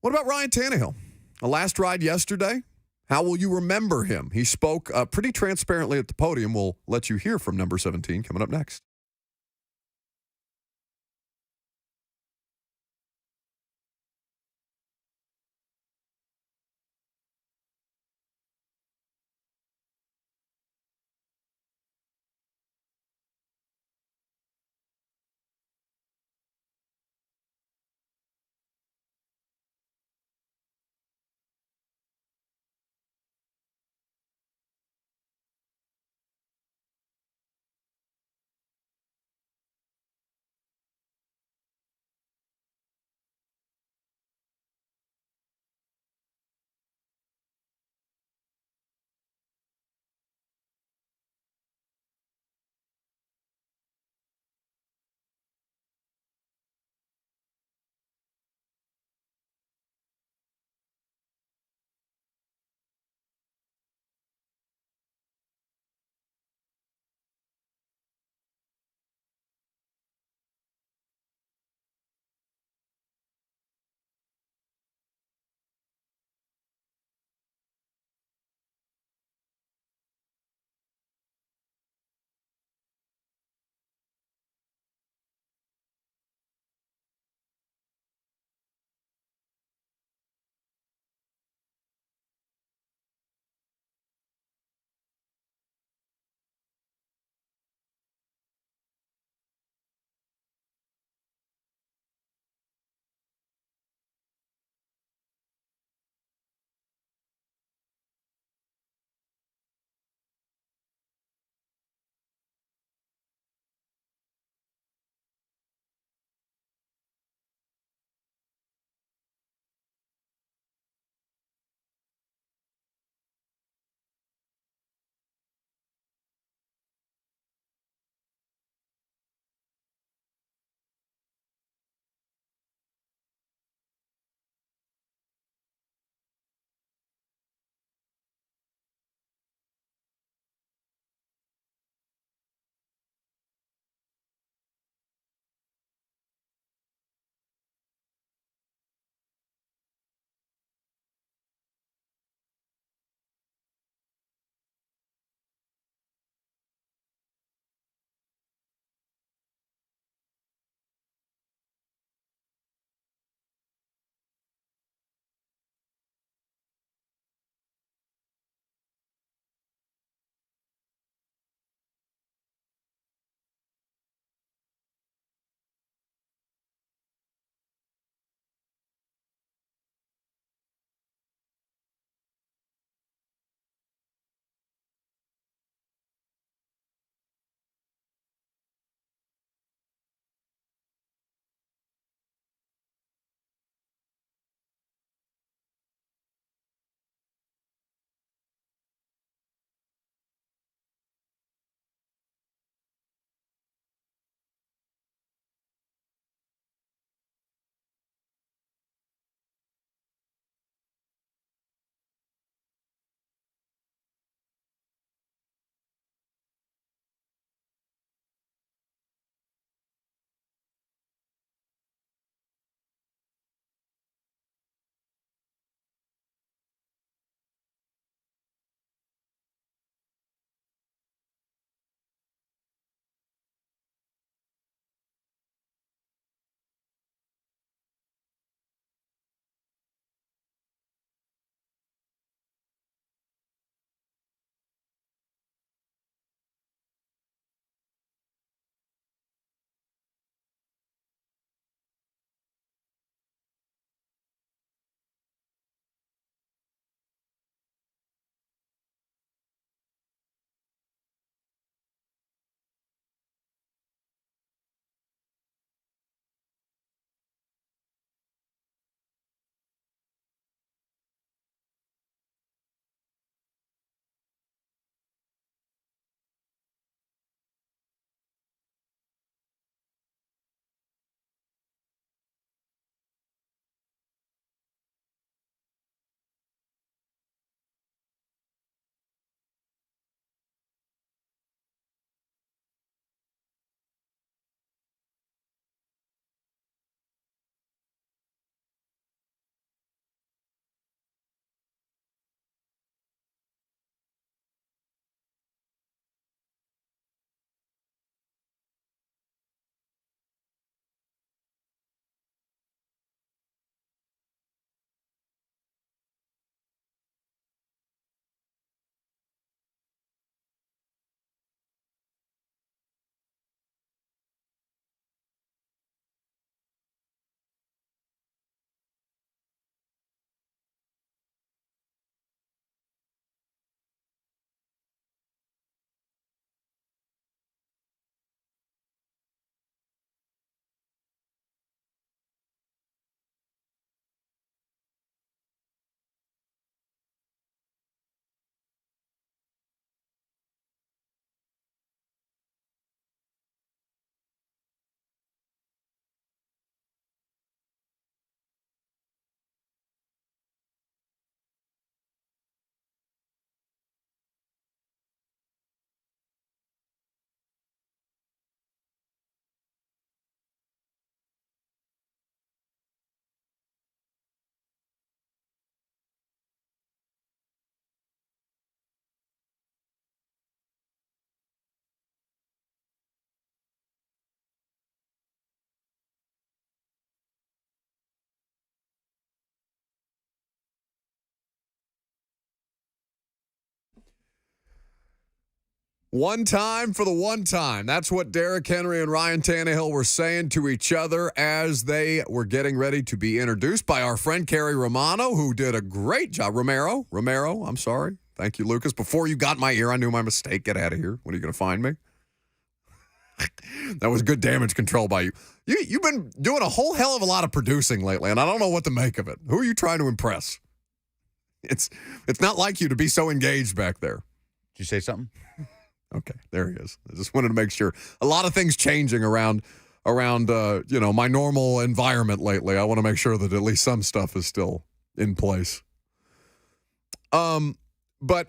What about Ryan Tannehill? A last ride yesterday. How will you remember him? He spoke pretty transparently at the podium. We'll let you hear from number 17 coming up next. One time for the one time. That's what Derrick Henry and Ryan Tannehill were saying to each other as they were getting ready to be introduced by our friend Carrie Romano, who did a great job. Romero, I'm sorry. Thank you, Lucas. Before you got my ear, I knew my mistake. Get out of here. When are you going to find me? That was good damage control by you. You've been doing a whole hell of a lot of producing lately, and I don't know what to make of it. Who are you trying to impress? It's not like you to be so engaged back there. Did you say something? Okay, there he is. I just wanted to make sure. A lot of things changing around my normal environment lately. I want to make sure that at least some stuff is still in place. But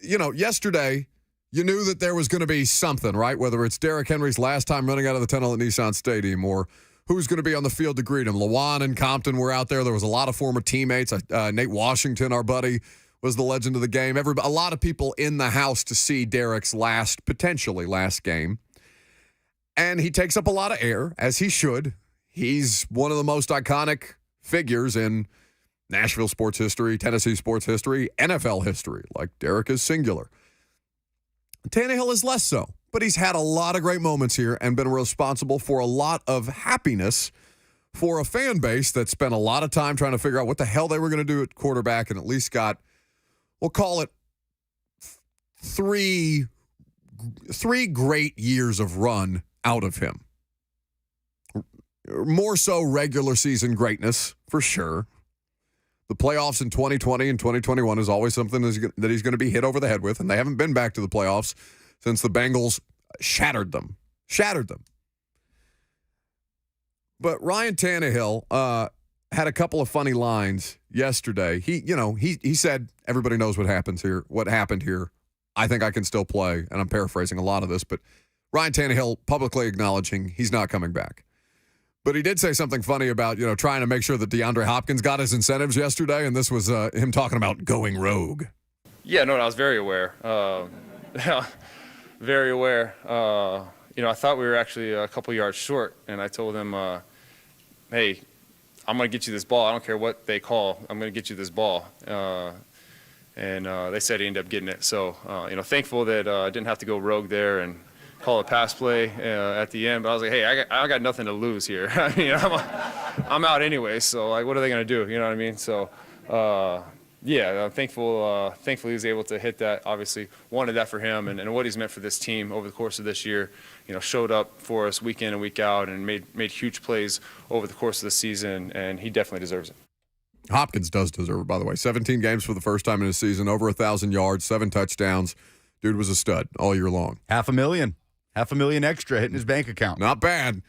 yesterday you knew that there was going to be something, right? Whether it's Derrick Henry's last time running out of the tunnel at Nissan Stadium or who's going to be on the field to greet him. Lawan and Compton were out there. There was a lot of former teammates. Nate Washington, our buddy, was the legend of the game. A lot of people in the house to see Derrick's potentially last game. And he takes up a lot of air, as he should. He's one of the most iconic figures in Nashville sports history, Tennessee sports history, NFL history. Like, Derrick is singular. Tannehill is less so, but he's had a lot of great moments here and been responsible for a lot of happiness for a fan base that spent a lot of time trying to figure out what the hell they were going to do at quarterback and at least got, we'll call it, three great years of run out of him. More so regular season greatness, for sure. The playoffs in 2020 and 2021 is always something that he's going to be hit over the head with, and they haven't been back to the playoffs since the Bengals shattered them. But Ryan Tannehill had a couple of funny lines yesterday. He said, everybody knows what happened here. I think I can still play, and I'm paraphrasing a lot of this, but Ryan Tannehill publicly acknowledging he's not coming back. But he did say something funny about, trying to make sure that DeAndre Hopkins got his incentives yesterday, and this was him talking about going rogue. Yeah, no, I was very aware. Very aware. I thought we were actually a couple yards short, and I told him, hey, I'm going to get you this ball. I don't care what they call. I'm going to get you this ball. And they said he ended up getting it. So, thankful that I didn't have to go rogue there and call a pass play at the end. But I was like, hey, I got nothing to lose here. I mean, I'm out anyway. So, like, what are they going to do? You know what I mean? So, I'm thankful he was able to hit that. Obviously, wanted that for him and what he's meant for this team over the course of this year. Showed up for us week in and week out and made huge plays over the course of the season, and he definitely deserves it. Hopkins does deserve it, by the way. 17 games for the first time in his season, over 1,000 yards, 7 touchdowns. Dude was a stud all year long. $500,000 extra hitting his bank account. Not bad.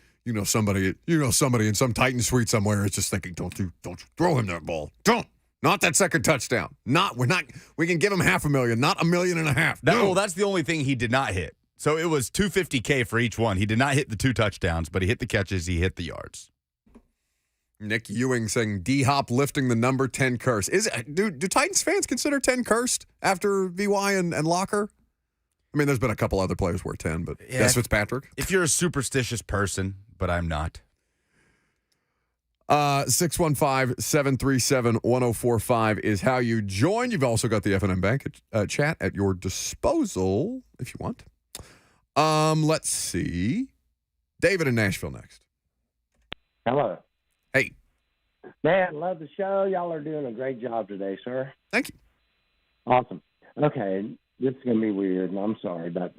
Somebody in some Titan suite somewhere is just thinking, don't you throw him that ball. Don't. Not that second touchdown. We can give him $500,000, not $1.5 million. Well, that's the only thing he did not hit. So it was $250K for each one. He did not hit the 2 touchdowns, but he hit the catches, he hit the yards. Nick Ewing saying D-Hop lifting the number 10 curse. Do Titans fans consider 10 cursed after VY and Locker? I mean, there's been a couple other players who are 10, but Des Fitzpatrick. If you're a superstitious person, but I'm not. 615-737-1045 is how you join. You've also got the F&M Bank chat at your disposal if you want. Let's see. David in Nashville next. Hello. Hey. Man, love the show. Y'all are doing a great job today, sir. Thank you. Awesome. Okay, this is going to be weird, and I'm sorry, but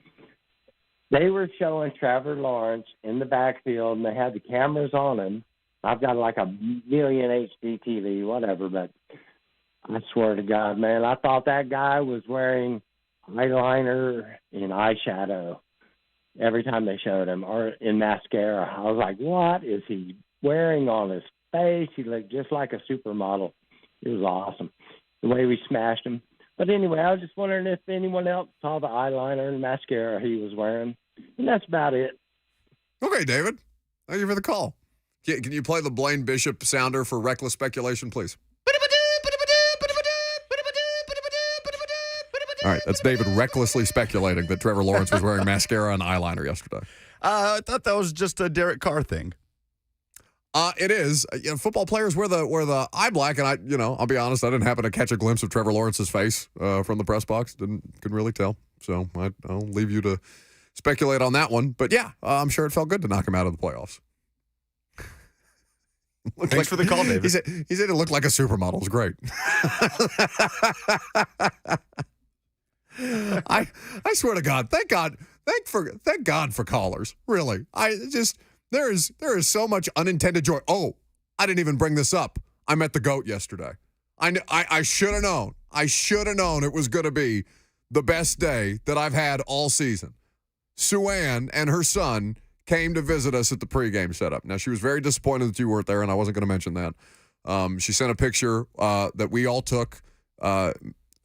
they were showing Trevor Lawrence in the backfield, and they had the cameras on him. I've got like a million HD TV, whatever, but I swear to God, man, I thought that guy was wearing eyeliner and eyeshadow every time they showed him, or in mascara. I was like, what is he wearing on his face? He looked just like a supermodel. It was awesome, the way we smashed him. But anyway, I was just wondering if anyone else saw the eyeliner and mascara he was wearing. And that's about it. Okay, David. Thank you for the call. Can you play the Blaine Bishop sounder for reckless speculation, please? All right, that's David recklessly speculating that Trevor Lawrence was wearing mascara and eyeliner yesterday. I thought that was just a Derek Carr thing. It is. Football players wear the eye black, and I'll be honest, I didn't happen to catch a glimpse of Trevor Lawrence's face from the press box. Couldn't really tell. So I'll leave you to speculate on that one. But yeah, I'm sure it felt good to knock him out of the playoffs. Thanks for the call, David. He said it looked like a supermodel. It was great. I swear to God, thank God for callers. Really, there is so much unintended joy. Oh, I didn't even bring this up. I met the GOAT yesterday. I should have known. I should have known it was going to be the best day that I've had all season. Sue Ann and her son came to visit us at the pregame setup. Now, she was very disappointed that you weren't there, and I wasn't going to mention that. She sent a picture that we all took,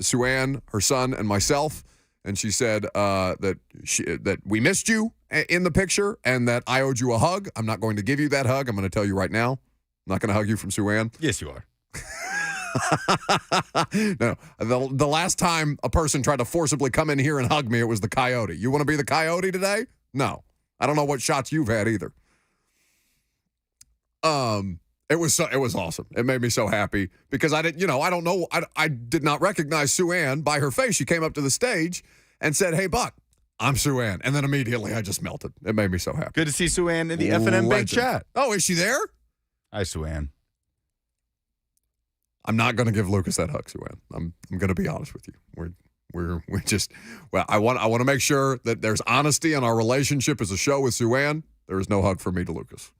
Sue Ann, her son, and myself, and she said that we missed you in the picture and that I owed you a hug. I'm not going to give you that hug. I'm going to tell you right now. I'm not going to hug you from Sue Ann. Yes, you are. No, the last time a person tried to forcibly come in here and hug me, it was the coyote. You want to be the coyote today? No. I don't know what shots you've had either. It was awesome. It made me so happy because I did not recognize Sue Ann by her face. She came up to the stage and said, "Hey, Buck, I'm Sue Ann," and then immediately I just melted. It made me so happy. Good to see Sue Ann in the F&M Big Chat. Oh, is she there? Hi, Sue Ann. I'm not going to give Lucas that hug, Sue Ann. I'm going to be honest with you. I want to make sure that there's honesty in our relationship as a show with Sue Ann. There is no hug from me to Lucas.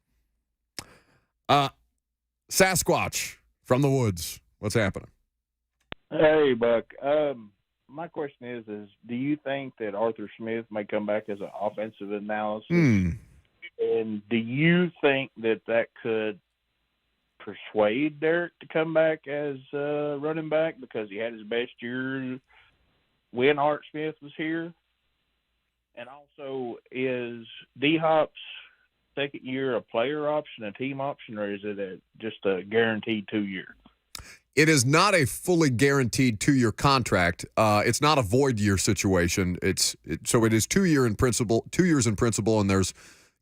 Sasquatch from the woods. What's happening? Hey, Buck. My question is do you think that Arthur Smith may come back as an offensive analysis? And do you think that could persuade Derrick to come back as running back because he had his best year when Art Smith was here? And also, is D-Hop's second year a player option, a team option, or is it just a guaranteed 2-year? It is not a fully guaranteed 2-year contract. It's not a void year situation. So it is 2 years in principle, and there's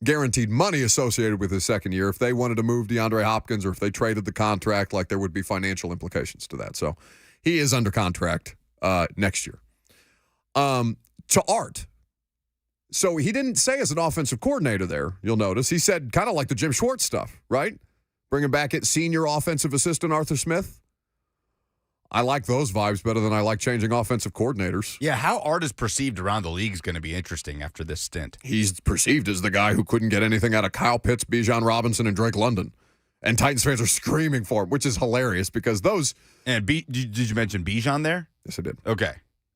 guaranteed money associated with his second year. If they wanted to move DeAndre Hopkins or if they traded the contract, like there would be financial implications to that. So he is under contract next year. To Art. So he didn't say as an offensive coordinator there, you'll notice. He said kind of like the Jim Schwartz stuff, right? Bringing back at senior offensive assistant Arthur Smith. I like those vibes better than I like changing offensive coordinators. Yeah, how Art is perceived around the league is going to be interesting after this stint. He's perceived as the guy who couldn't get anything out of Kyle Pitts, Bijan Robinson, and Drake London. And Titans fans are screaming for him, which is hilarious because those... And did you mention Bijan there? Yes, I did. Okay.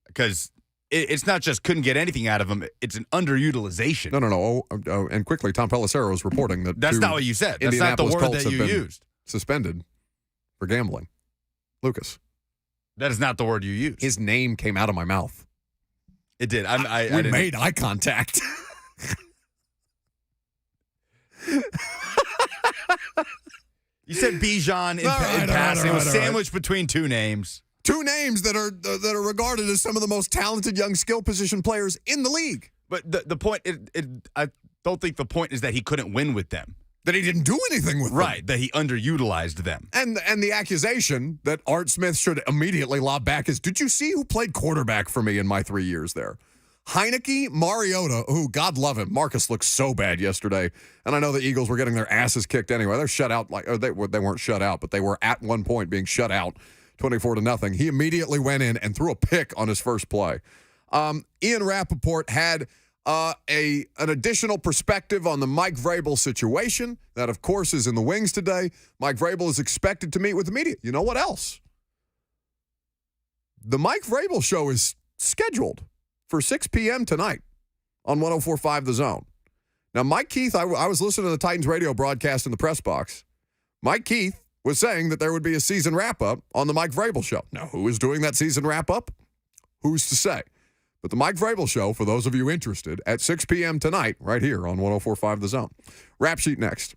Because it's not just couldn't get anything out of him, it's an underutilization. No. Oh, and quickly, Tom Pelissero is reporting that that's not what you said. That's not the word Colts that you used. Suspended for gambling. Lucas. That is not the word you used. His name came out of my mouth. It did. We made eye contact. You said Bijan in passing. It was sandwiched between two names. Two names that are regarded as some of the most talented young skill position players in the league. But the point, I don't think the point is that he couldn't win with them. That he didn't do anything with them. Right, that he underutilized them. And the accusation that Art Smith should immediately lob back is, did you see who played quarterback for me in my 3 years there? Heineke, Mariota, who, God love him, Marcus looked so bad yesterday. And I know the Eagles were getting their asses kicked anyway. They're shut out, they weren't shut out, but they were at one point being shut out 24-0. He immediately went in and threw a pick on his first play. Ian Rappaport had an additional perspective on the Mike Vrabel situation. That, of course, is in the wings today. Mike Vrabel is expected to meet with the media. You know what else? The Mike Vrabel show is scheduled for 6 p.m. tonight on 104.5 The Zone. Now, Mike Keith, I was listening to the Titans radio broadcast in the press box. Mike Keith was saying that there would be a season wrap-up on the Mike Vrabel show. Now, who is doing that season wrap-up? Who's to say? But the Mike Vrabel Show, for those of you interested, at 6 p.m. tonight, right here on 104.5 The Zone. Rap sheet next.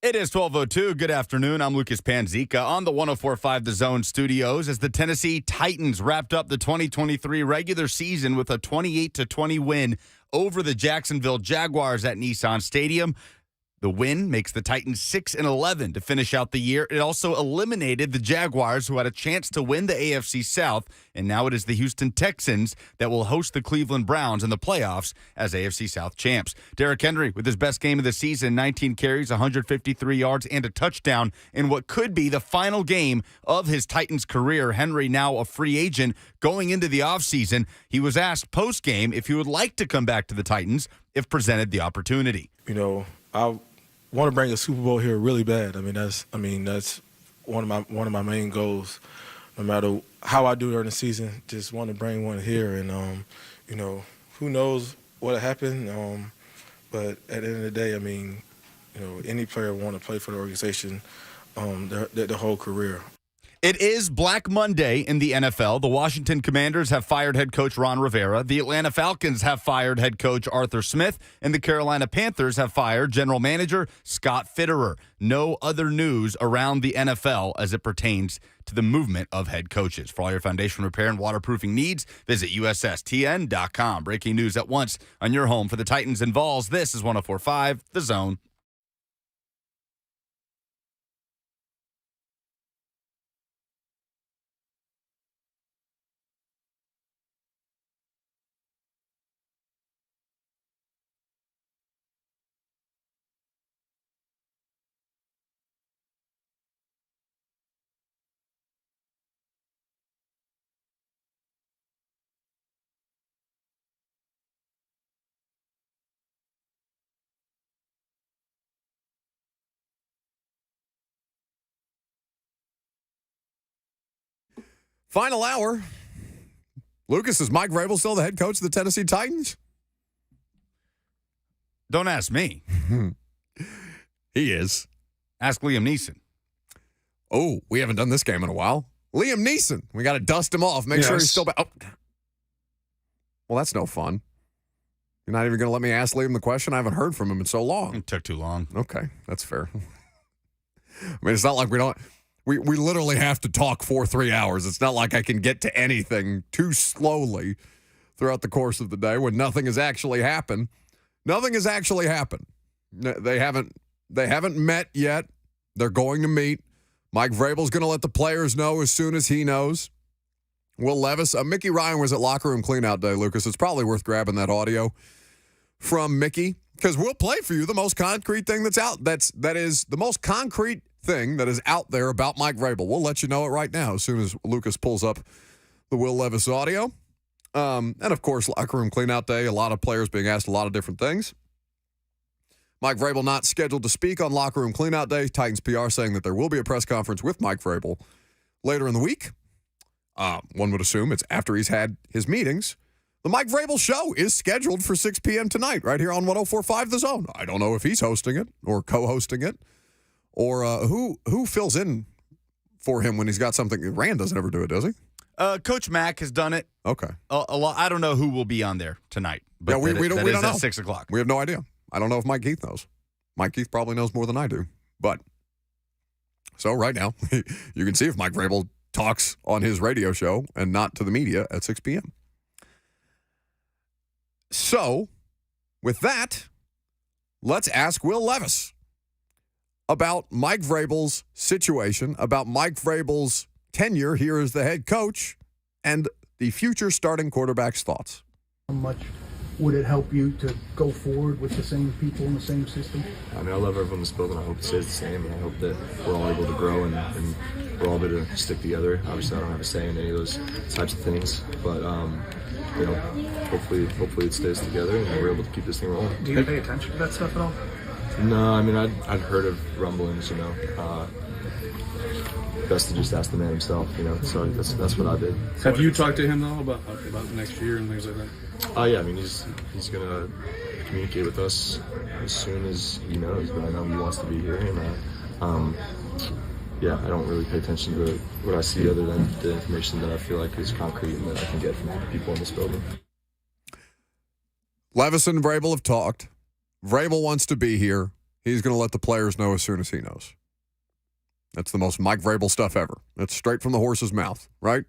It is 12:02. Good afternoon. I'm Lucas Panzica on the 104.5 The Zone studios as the Tennessee Titans wrapped up the 2023 regular season with a 28-20 win over the Jacksonville Jaguars at Nissan Stadium. The win makes the Titans 6-11 to finish out the year. It also eliminated the Jaguars, who had a chance to win the AFC South, and now it is the Houston Texans that will host the Cleveland Browns in the playoffs as AFC South champs. Derrick Henry with his best game of the season, 19 carries, 153 yards, and a touchdown in what could be the final game of his Titans career. Henry now a free agent going into the offseason. He was asked post-game if he would like to come back to the Titans if presented the opportunity. I want to bring a Super Bowl here really bad. That's one of my main goals. No matter how I do during the season, just want to bring one here. And who knows what'll happen. But at the end of the day, any player want to play for the organization their whole career. It is Black Monday in the NFL. The Washington Commanders have fired head coach Ron Rivera. The Atlanta Falcons have fired head coach Arthur Smith. And the Carolina Panthers have fired general manager Scott Fitterer. No other news around the NFL as it pertains to the movement of head coaches. For all your foundation repair and waterproofing needs, visit USSTN.com. Breaking news at once on your home for the Titans and Vols. This is 104.5 The Zone. Final hour. Lucas, is Mike Vrabel still the head coach of the Tennessee Titans? Don't ask me. He is. Ask Liam Neeson. Oh, we haven't done this game in a while. Liam Neeson. We got to dust him off. Make sure he's still back. Oh. Well, that's no fun. You're not even going to let me ask Liam the question? I haven't heard from him in so long. It took too long. Okay, that's fair. It's not like we don't... We literally have to talk for 3 hours. It's not like I can get to anything too slowly throughout the course of the day when nothing has actually happened. Nothing has actually happened. They haven't met yet. They're going to meet. Mike Vrabel's going to let the players know as soon as he knows. Will Levis, Mickey Ryan was at locker room cleanout day, Lucas. It's probably worth grabbing that audio from Mickey because we'll play for you the most concrete thing that's out. That is the most concrete thing that is out there about Mike Vrabel. We'll let you know it right now as soon as Lucas pulls up the Will Levis audio. And, of course, locker room cleanout day, a lot of players being asked a lot of different things. Mike Vrabel not scheduled to speak on locker room cleanout day. Titans PR saying that there will be a press conference with Mike Vrabel later in the week. One would assume it's after he's had his meetings. The Mike Vrabel show is scheduled for 6 p.m. tonight right here on 104.5 The Zone. I don't know if he's hosting it or co-hosting it. Or who fills in for him when he's got something? Rand doesn't ever do it, does he? Coach Mack has done it. Okay. A lot. I don't know who will be on there tonight. But yeah, we don't know. At 6 o'clock. We have no idea. I don't know if Mike Keith knows. Mike Keith probably knows more than I do. But so right now, you can see if Mike Vrabel talks on his radio show and not to the media at 6 p.m. So with that, let's ask Will Levis about Mike Vrabel's situation, about Mike Vrabel's tenure here as the head coach, and the future starting quarterback's thoughts. How much would it help you to go forward with the same people in the same system? I love everyone in this building. I hope it stays the same, and I hope that we're all able to grow and we're all able to stick together. Obviously, I don't have a say in any of those types of things, but hopefully it stays together and we're able to keep this thing rolling. Do you pay attention to that stuff at all? No, I'd heard of rumblings, Best to just ask the man himself, So that's what I did. Have you talked to him though about next year and things like that? Yeah, he's gonna communicate with us as soon as he knows, but I know he wants to be here, and I don't really pay attention to what I see other than the information that I feel like is concrete and that I can get from people in this building. Levis and Vrabel have talked. Vrabel wants to be here. he's going to let the players know as soon as he knows. That's the most Mike Vrabel stuff ever. That's straight from the horse's mouth, right?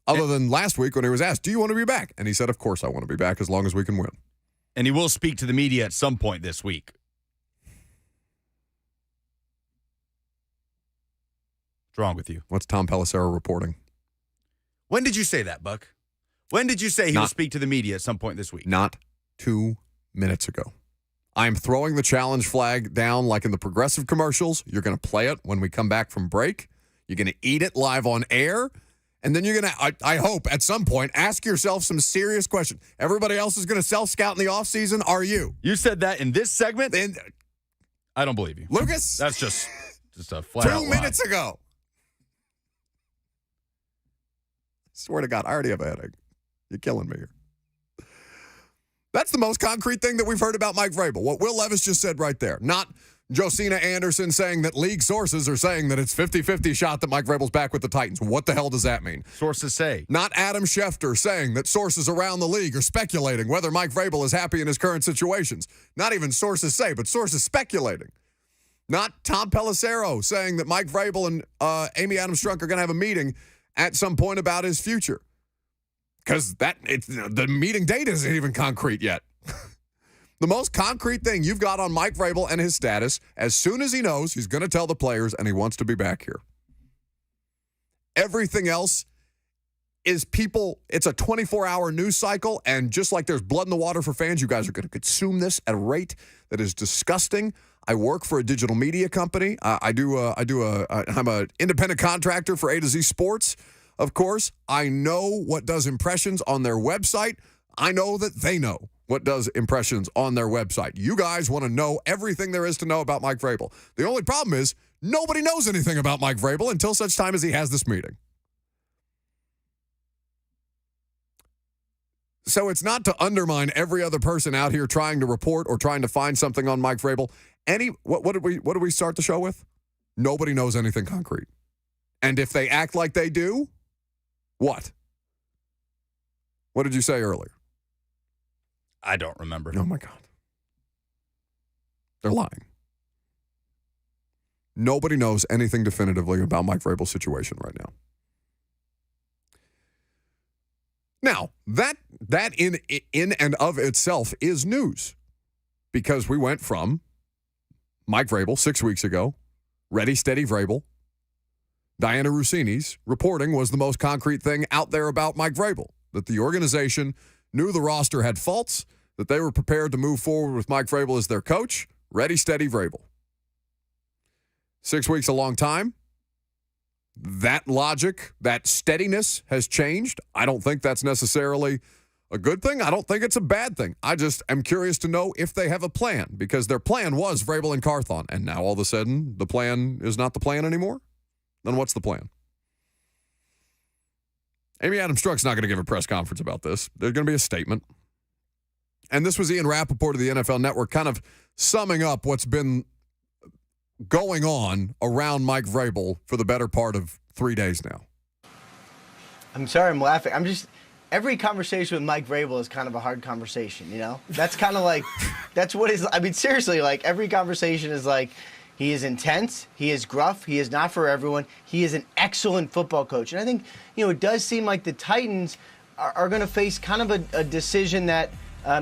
Other than last week when he was asked, do you want to be back? And he said, of course I want to be back as long as we can win. And he will speak to the media at some point this week. What's wrong with you? What's Tom Pelissero reporting? When did you say that, Buck? When did you say he will speak to the media at some point this week? Not 2 minutes ago. I'm throwing the challenge flag down like in the Progressive commercials. You're going to play it when we come back from break. You're going to eat it live on air. And then you're going to, I hope, at some point, ask yourself some serious questions. Everybody else is going to self-scout in the offseason. Are you? You said that in this segment? Then, I don't believe you. Lucas? That's just a flat out 2 minutes ago. Swear to God, I already have a headache. You're killing me here. That's the most concrete thing that we've heard about Mike Vrabel. What Will Levis just said right there. Not Josina Anderson saying that league sources are saying that it's 50-50 shot that Mike Vrabel's back with the Titans. What the hell does that mean? Sources say. Not Adam Schefter saying that sources around the league are speculating whether Mike Vrabel is happy in his current situations. Not even sources say, but sources speculating. Not Tom Pelissero saying that Mike Vrabel and Amy Adams Strunk are going to have a meeting at some point about his future. Because the meeting date isn't even concrete yet. The most concrete thing you've got on Mike Vrabel and his status, as soon as he knows, he's going to tell the players and he wants to be back here. Everything else is it's a 24-hour news cycle, and just like there's blood in the water for fans, you guys are going to consume this at a rate that is disgusting. I work for a digital media company. I'm an independent contractor for A to Z Sports. Of course, I know what does impressions on their website. I know that they know what does impressions on their website. You guys want to know everything there is to know about Mike Vrabel. The only problem is nobody knows anything about Mike Vrabel until such time as he has this meeting. So it's not to undermine every other person out here trying to report or trying to find something on Mike Vrabel. What did we start the show with? Nobody knows anything concrete. And if they act like they do, what? What did you say earlier? I don't remember. Oh, my God. They're lying. Nobody knows anything definitively about Mike Vrabel's situation right now. Now, that in and of itself is news, because we went from Mike Vrabel 6 weeks ago, Ready, Steady Vrabel. Diana Rossini's reporting was the most concrete thing out there about Mike Vrabel, that the organization knew the roster had faults, that they were prepared to move forward with Mike Vrabel as their coach. Ready, Steady Vrabel. 6 weeks, a long time. That logic, that steadiness has changed. I don't think that's necessarily a good thing. I don't think it's a bad thing. I just am curious to know if they have a plan, because their plan was Vrabel and Carthon, and now all of a sudden the plan is not the plan anymore? Then what's the plan? Amy Adams Strunk's not going to give a press conference about this. There's going to be a statement. And this was Ian Rappaport of the NFL Network kind of summing up what's been going on around Mike Vrabel for the better part of 3 days now. I'm sorry I'm laughing. Every conversation with Mike Vrabel is kind of a hard conversation, you know? That's kind of like, that's what is, seriously, like every conversation is like, he is intense, he is gruff, he is not for everyone, he is an excellent football coach. And I think, it does seem like the Titans are going to face kind of a decision that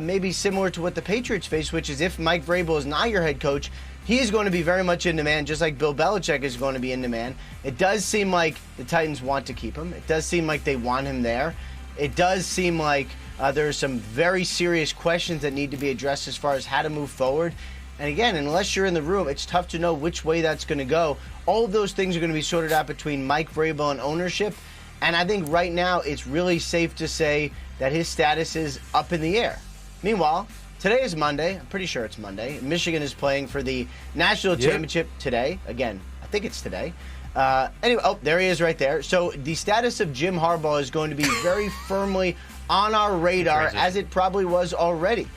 may be similar to what the Patriots face, which is if Mike Vrabel is not your head coach, he is going to be very much in demand, just like Bill Belichick is going to be in demand. It does seem like the Titans want to keep him. It does seem like they want him there. It does seem like there are some very serious questions that need to be addressed as far as how to move forward. And again, unless you're in the room, it's tough to know which way that's going to go. All of those things are going to be sorted out between Mike Vrabel and ownership. And I think right now it's really safe to say that his status is up in the air. Meanwhile, today is Monday. I'm pretty sure it's Monday. Michigan is playing for the national championship today. Again, I think it's today. Anyway, there he is right there. So the status of Jim Harbaugh is going to be very firmly on our radar, as it probably was already.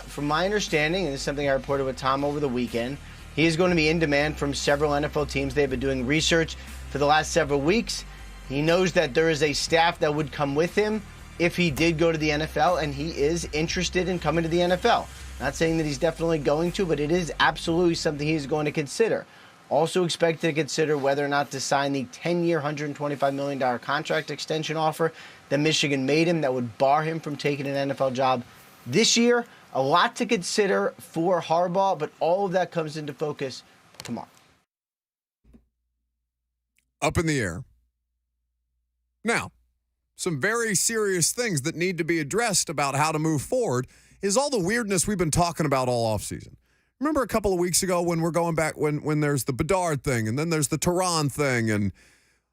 From my understanding, and this is something I reported with Tom over the weekend, he is going to be in demand from several NFL teams. They've been doing research for the last several weeks. He knows that there is a staff that would come with him if he did go to the NFL, and he is interested in coming to the NFL. Not saying that he's definitely going to, but it is absolutely something he's going to consider. Also expected to consider whether or not to sign the 10-year, $125 million contract extension offer that Michigan made him that would bar him from taking an NFL job this year. A lot to consider for Harbaugh, but all of that comes into focus tomorrow. Up in the air. Now, some very serious things that need to be addressed about how to move forward is all the weirdness we've been talking about all offseason. Remember a couple of weeks ago when we're going back when there's the Bedard thing and then there's the Tehran thing and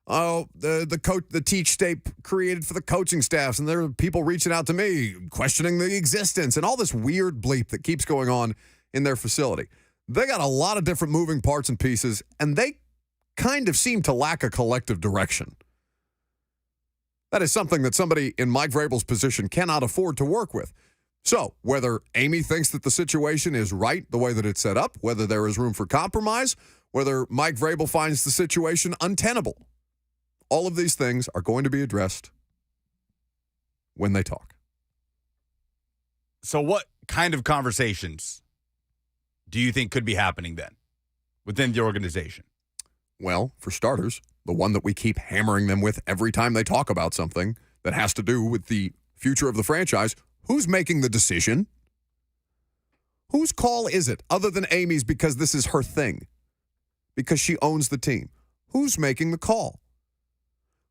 the teach tape created for the coaching staffs and there are people reaching out to me questioning the existence and all this weird bleep that keeps going on in their facility. They got a lot of different moving parts and pieces and they kind of seem to lack a collective direction. That is something that somebody in Mike Vrabel's position cannot afford to work with. So, whether Amy thinks that the situation is right the way that it's set up, whether there is room for compromise, whether Mike Vrabel finds the situation untenable, all of these things are going to be addressed when they talk. So what kind of conversations do you think could be happening then within the organization? Well, for starters, the one that we keep hammering them with every time they talk about something that has to do with the future of the franchise. Who's making the decision? Whose call is it other than Amy's because this is her thing? Because she owns the team. Who's making the call?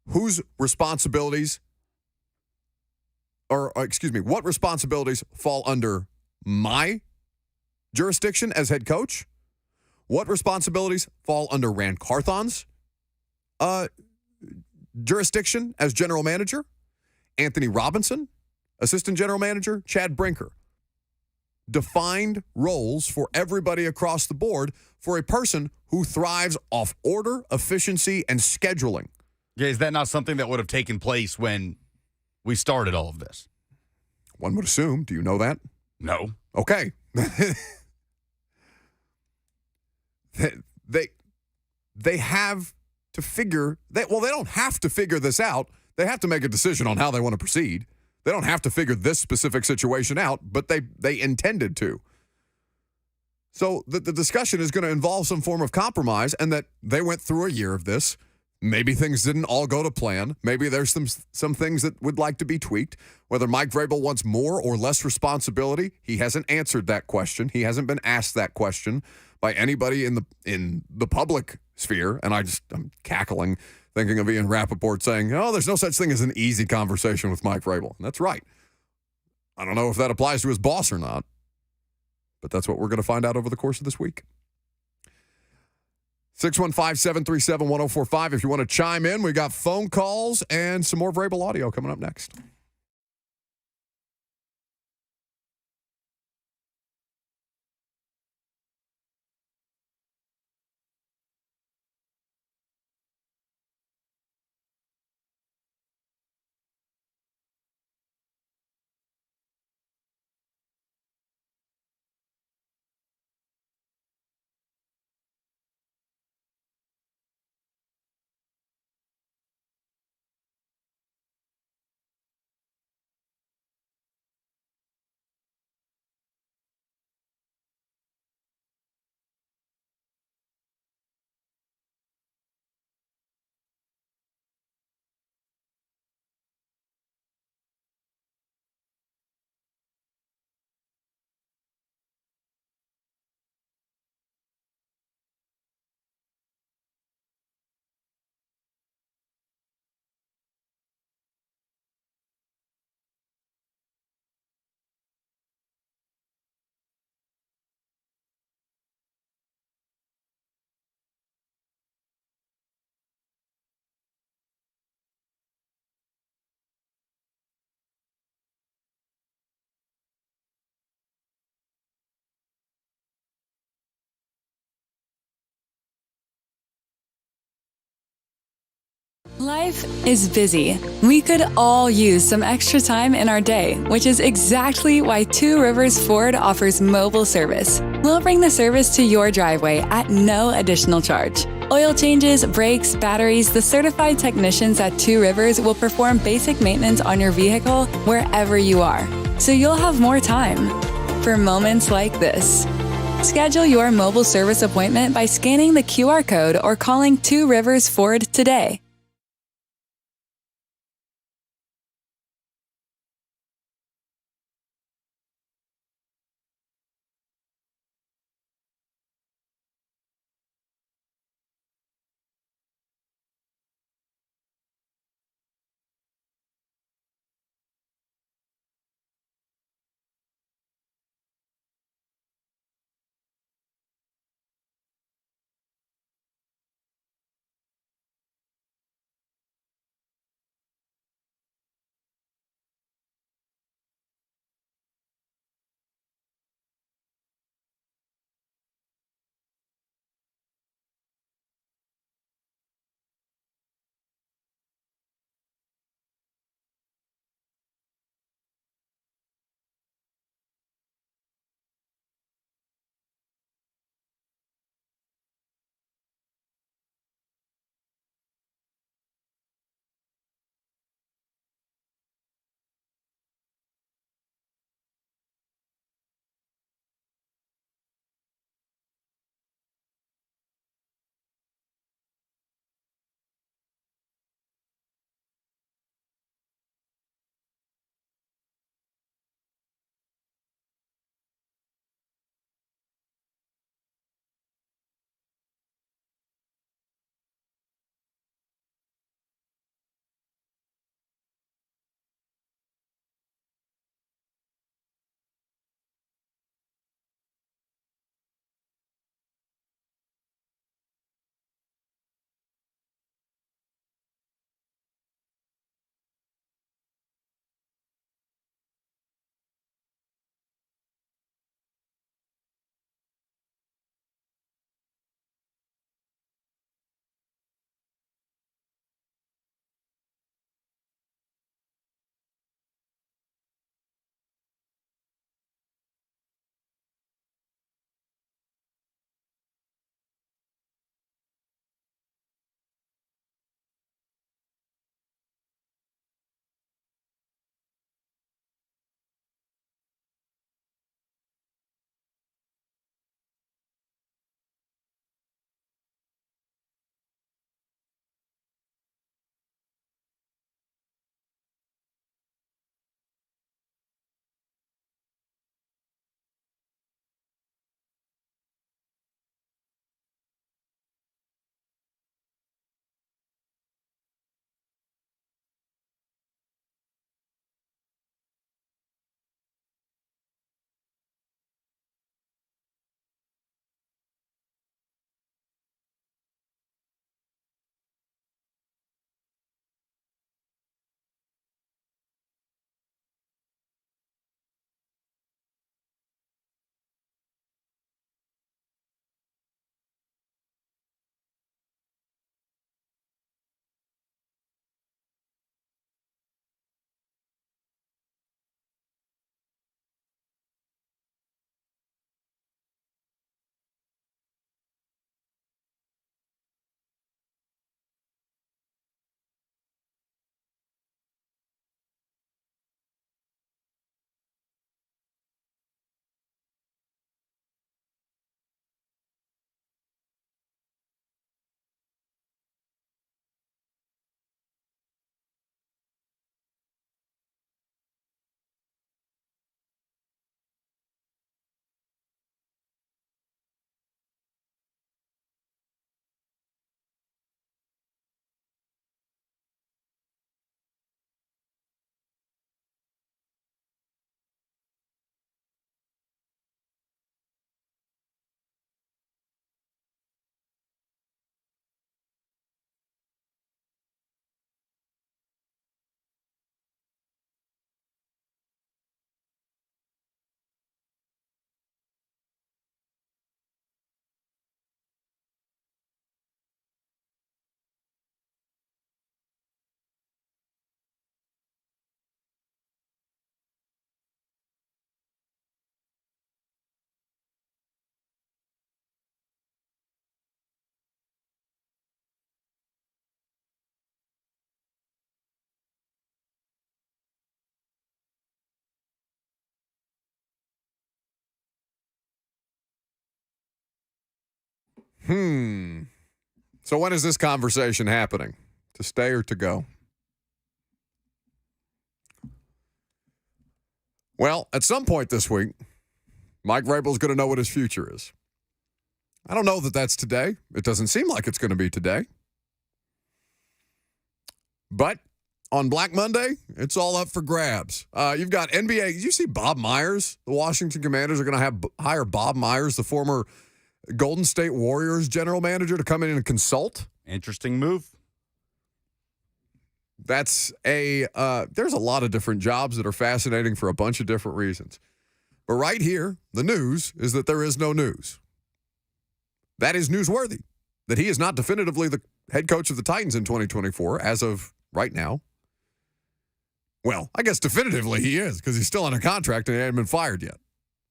Whose responsibilities what responsibilities fall under my jurisdiction as head coach? What responsibilities fall under Rand Carthon's jurisdiction as general manager? Anthony Robinson? Assistant General Manager, Chad Brinker. Defined roles for everybody across the board for a person who thrives off order, efficiency, and scheduling. Yeah, is that not something that would have taken place when we started all of this? One would assume. Do you know that? No. Okay. They have to figure, they don't have to figure this out. They have to make a decision on how they want to proceed. They don't have to figure this specific situation out, but they intended to. So the discussion is going to involve some form of compromise and that they went through a year of this. Maybe things didn't all go to plan. Maybe there's some things that would like to be tweaked. Whether Mike Vrabel wants more or less responsibility, he hasn't answered that question. He hasn't been asked that question by anybody in the public sphere. And I'm cackling, thinking of Ian Rappaport saying, oh, there's no such thing as an easy conversation with Mike Vrabel. And that's right. I don't know if that applies to his boss or not, but that's what we're going to find out over the course of this week. 615-737-1045. If you want to chime in, we got phone calls and some more Vrabel audio coming up next. Life is busy. We could all use some extra time in our day, which is exactly why Two Rivers Ford offers mobile service. We'll bring the service to your driveway at no additional charge. Oil changes, brakes, batteries, the certified technicians at Two Rivers will perform basic maintenance on your vehicle wherever you are, so you'll have more time. for moments like this. Schedule your mobile service appointment by scanning the QR code or calling Two Rivers Ford today. So when is this conversation happening? To stay or to go? Well, at some point this week, Mike Vrabel's going to know what his future is. I don't know that that's today. It doesn't seem like it's going to be today. But on Black Monday, it's all up for grabs. You've got NBA. Did you see Bob Myers? The Washington Commanders are going to hire Bob Myers, the former Golden State Warriors general manager, to come in and consult. Interesting move. That's there's a lot of different jobs that are fascinating for a bunch of different reasons. But right here, the news is that there is no news. That is newsworthy, that he is not definitively the head coach of the Titans in 2024 as of right now. Well, I guess definitively he is because he's still under contract and he hasn't been fired yet.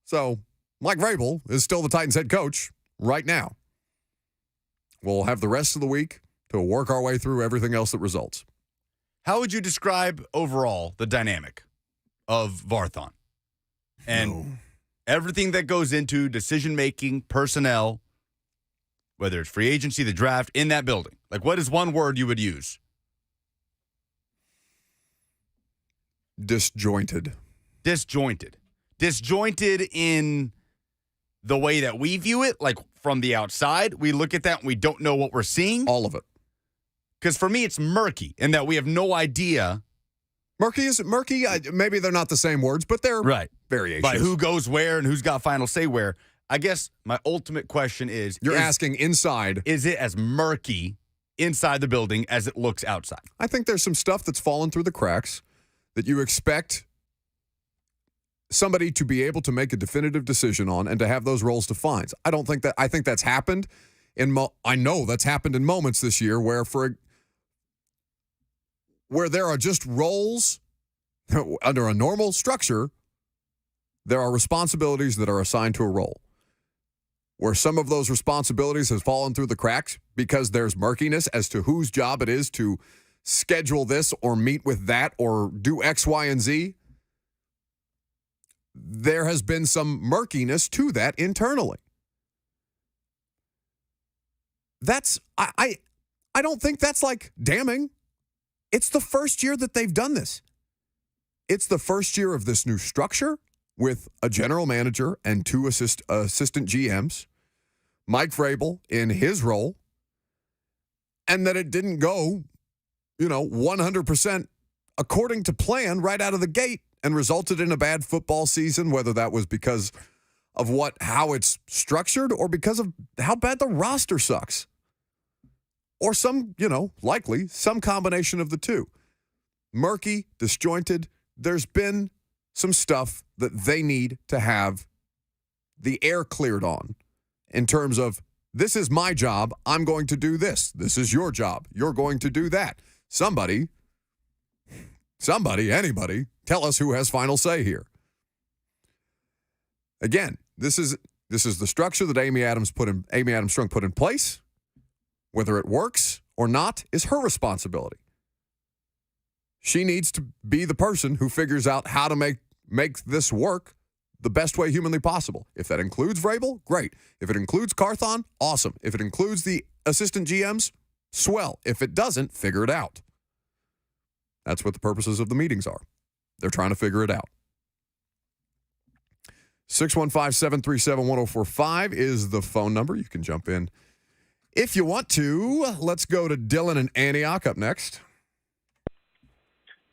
So Mike Vrabel is still the Titans head coach right now. We'll have the rest of the week to work our way through everything else that results. How would you describe overall the dynamic of Varthon and everything that goes into decision-making, personnel, whether it's free agency, the draft, in that building? Like, what is one word you would use? Disjointed. Disjointed. Disjointed in the way that we view it, like from the outside. We look at that and we don't know what we're seeing. All of it. Because for me, it's murky in that we have no idea. Murky is murky. Maybe they're not the same words, but they're variations. By who goes where and who's got final say where. I guess my ultimate question is... You're asking inside. Is it as murky inside the building as it looks outside? I think there's some stuff that's fallen through the cracks that you expect somebody to be able to make a definitive decision on and to have those roles defined. I think that's happened I know that's happened in moments this year where there are just roles under a normal structure. There are responsibilities that are assigned to a role. Where some of those responsibilities has fallen through the cracks because there's murkiness as to whose job it is to schedule this or meet with that or do X, Y, and Z. There has been some murkiness to that internally. I don't think that's like damning. It's the first year that they've done this. It's the first year of this new structure with a general manager and two assistant GMs, Mike Vrabel in his role, and that it didn't go, 100% according to plan right out of the gate and resulted in a bad football season, whether that was because of how it's structured or because of how bad the roster sucks. Or likely some combination of the two. Murky, disjointed. There's been some stuff that they need to have the air cleared on in terms of, this is my job, I'm going to do this. This is your job, you're going to do that. Somebody, anybody, tell us who has final say here. Again, this is the structure that Amy Adams Strunk put in place. Whether it works or not is her responsibility. She needs to be the person who figures out how to make this work the best way humanly possible. If that includes Vrabel, great. If it includes Carthon, awesome. If it includes the assistant GMs, swell. If it doesn't, figure it out. That's what the purposes of the meetings are. They're trying to figure it out. 615-737-1045 is the phone number. You can jump in if you want to. Let's go to Dylan and Antioch up next.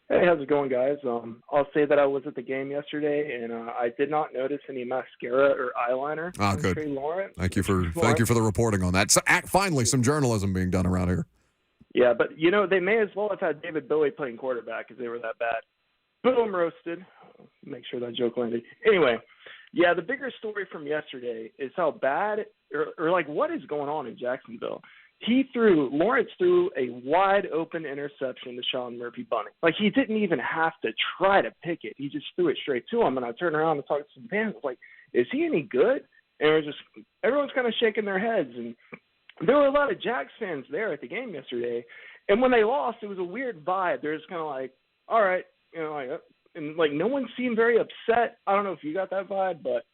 Hey, how's it going, guys? I'll say that I was at the game yesterday, and I did not notice any mascara or eyeliner. Good. Trey Lawrence. Thank you for the reporting on that. So, finally, some journalism being done around here. Yeah, but they may as well have had David Bowie playing quarterback because they were that bad. Boom, roasted. Make sure that joke landed. Anyway, yeah, the bigger story from yesterday is how bad or what is going on in Jacksonville. Lawrence threw a wide open interception to Sean Murphy-Bunting. He didn't even have to try to pick it. He just threw it straight to him. And I turned around and talked to some fans. I was like, is he any good? And everyone's kind of shaking their heads. And there were a lot of Jags fans there at the game yesterday. And when they lost, it was a weird vibe. They're just kind of like, all right, and no one seemed very upset. I don't know if you got that vibe, but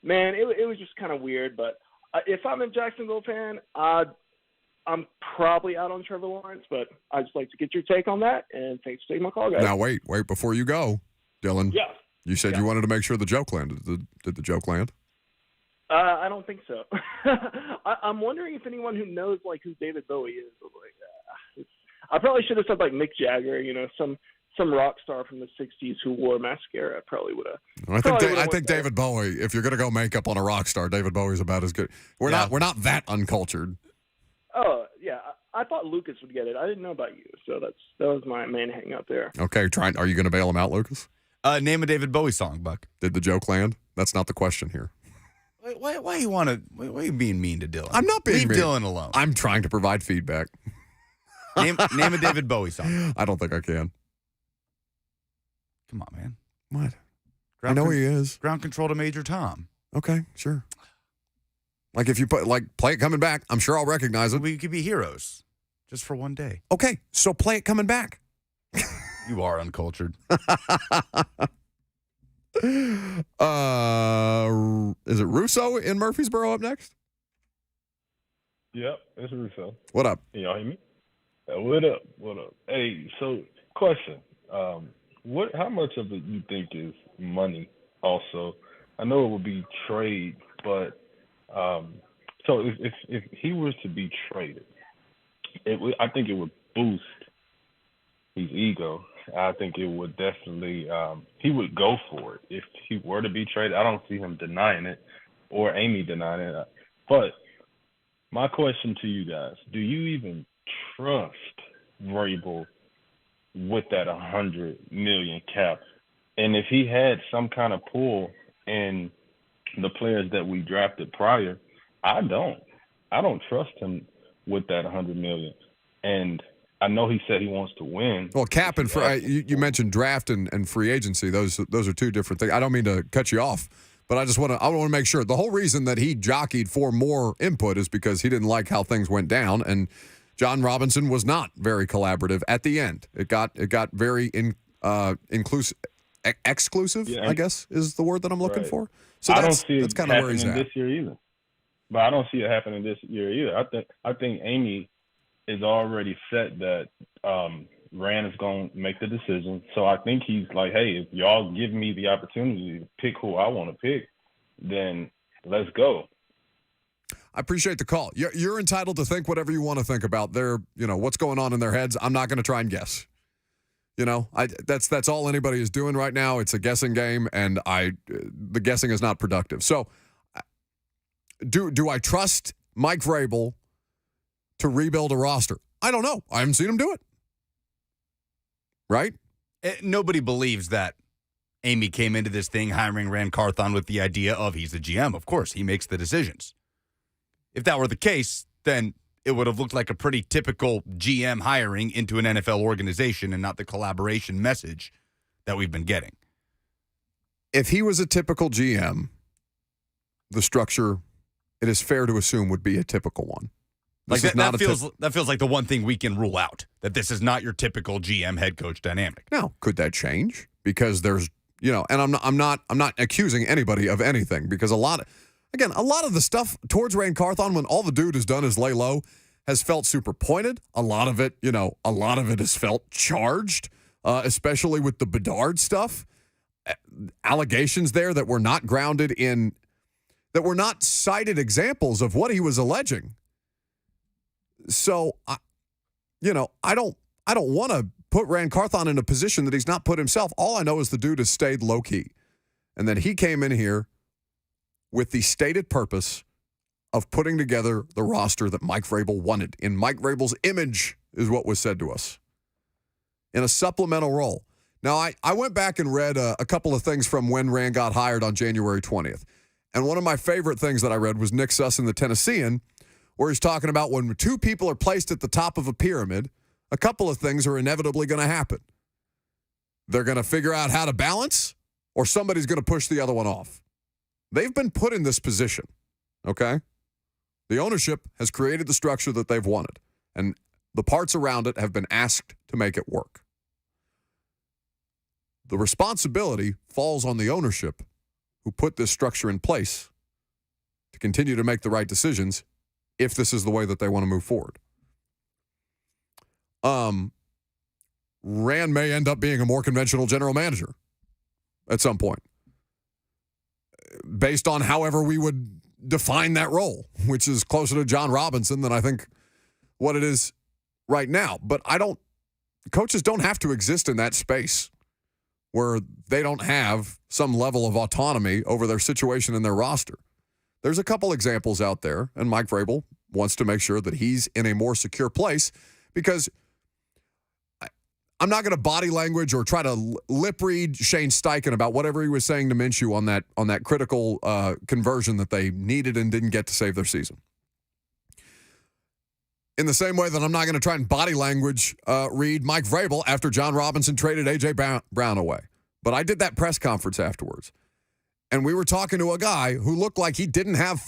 man, it was just kind of weird. But if I'm a Jacksonville fan, I'm probably out on Trevor Lawrence, but I'd just like to get your take on that, and thanks for taking my call, guys. Now, wait, before you go, Dylan. Yeah. You said you wanted to make sure the joke landed. Did the joke land? I don't think so. I'm wondering if anyone who knows, like, who David Bowie is. Like, I probably should have said, like, Mick Jagger, some rock star from the 60s who wore mascara. Probably would have. I think David Bowie, if you're going to go makes on a rock star, David Bowie's about as good. We're not that uncultured. Oh, yeah. I thought Lucas would get it. I didn't know about you, so that was my main hang up there. Okay, are you going to bail him out, Lucas? Name a David Bowie song, Buck. Did the joke land? That's not the question here. Why are you being mean to Dylan? I'm not being mean. Leave Dylan alone. I'm trying to provide feedback. Name a David Bowie song. I don't think I can. Come on, man. What? I know he is. Ground Control to Major Tom. Okay, sure. Like if you play it coming back, I'm sure I'll recognize it. We could be heroes just for one day. Okay, so play it coming back. You are uncultured. Is it Russo in Murfreesboro up next? Yep, it's Russo. What up? Can y'all hear me? What up? What up? Hey, so question. How much of it you think is money also? I know it would be trade, but so if he was to be traded, I think it would boost his ego. I think it would definitely he would go for it if he were to be traded. I don't see him denying it or Amy denying it. But my question to you guys, do you even trust Vrabel with that $100 million cap? And if he had some kind of pull in the players that we drafted prior, I don't trust him with that $100 million. And I know he said he wants to win. Well, cap and you mentioned draft and free agency. Those are two different things. I don't mean to cut you off, but I want to make sure. The whole reason that he jockeyed for more input is because he didn't like how things went down, and John Robinson was not very collaborative at the end. It got very inclusive, exclusive. Yeah, I guess is the word that I'm looking for. So I don't see it kind of where he's happening at. this year either. But I don't see it happening this year either. I think Amy is already set that Rand is going to make the decision. So I think he's like, hey, if y'all give me the opportunity to pick who I want to pick, then let's go. I appreciate the call. You're entitled to think whatever you want to think about their, what's going on in their heads. I'm not going to try and guess. That's all anybody is doing right now. It's a guessing game, and the guessing is not productive. So, do I trust Mike Vrabel to rebuild a roster? I don't know. I haven't seen him do it. Right? Nobody believes that Amy came into this thing hiring Rand Carthon with the idea of he's the GM. Of course, he makes the decisions. If that were the case, then it would have looked like a pretty typical GM hiring into an NFL organization and not the collaboration message that we've been getting. If he was a typical GM, the structure, it is fair to assume, would be a typical one. That feels like the one thing we can rule out, that this is not your typical GM head coach dynamic. Now, could that change? Because there's, and I'm not accusing anybody of anything, because a lot of the stuff towards Rand Carthon, when all the dude has done is lay low, has felt super pointed. A lot of it has felt charged, especially with the Bedard stuff. Allegations there that were not grounded in, that were not cited examples of what he was alleging. So, I don't want to put Rand Carthon in a position that he's not put himself. All I know is the dude has stayed low key, and then he came in here with the stated purpose of putting together the roster that Mike Vrabel wanted. In Mike Vrabel's image is what was said to us. In a supplemental role. Now, I went back and read a couple of things from when Rand got hired on January 20th. And one of my favorite things that I read was Nick Sussin, the Tennessean, where he's talking about when two people are placed at the top of a pyramid, a couple of things are inevitably going to happen. They're going to figure out how to balance, or somebody's going to push the other one off. They've been put in this position, okay? The ownership has created the structure that they've wanted, and the parts around it have been asked to make it work. The responsibility falls on the ownership who put this structure in place to continue to make the right decisions if this is the way that they want to move forward. Rand may end up being a more conventional general manager at some point, based on however we would define that role, which is closer to John Robinson than I think what it is right now. But coaches don't have to exist in that space where they don't have some level of autonomy over their situation and their roster. There's a couple examples out there, and Mike Vrabel wants to make sure that he's in a more secure place, because I'm not going to body language or try to lip read Shane Steichen about whatever he was saying to Minshew on that critical conversion that they needed and didn't get to save their season. In the same way that I'm not going to try and body language read Mike Vrabel after John Robinson traded A.J. Brown away. But I did that press conference afterwards. And we were talking to a guy who looked like he didn't have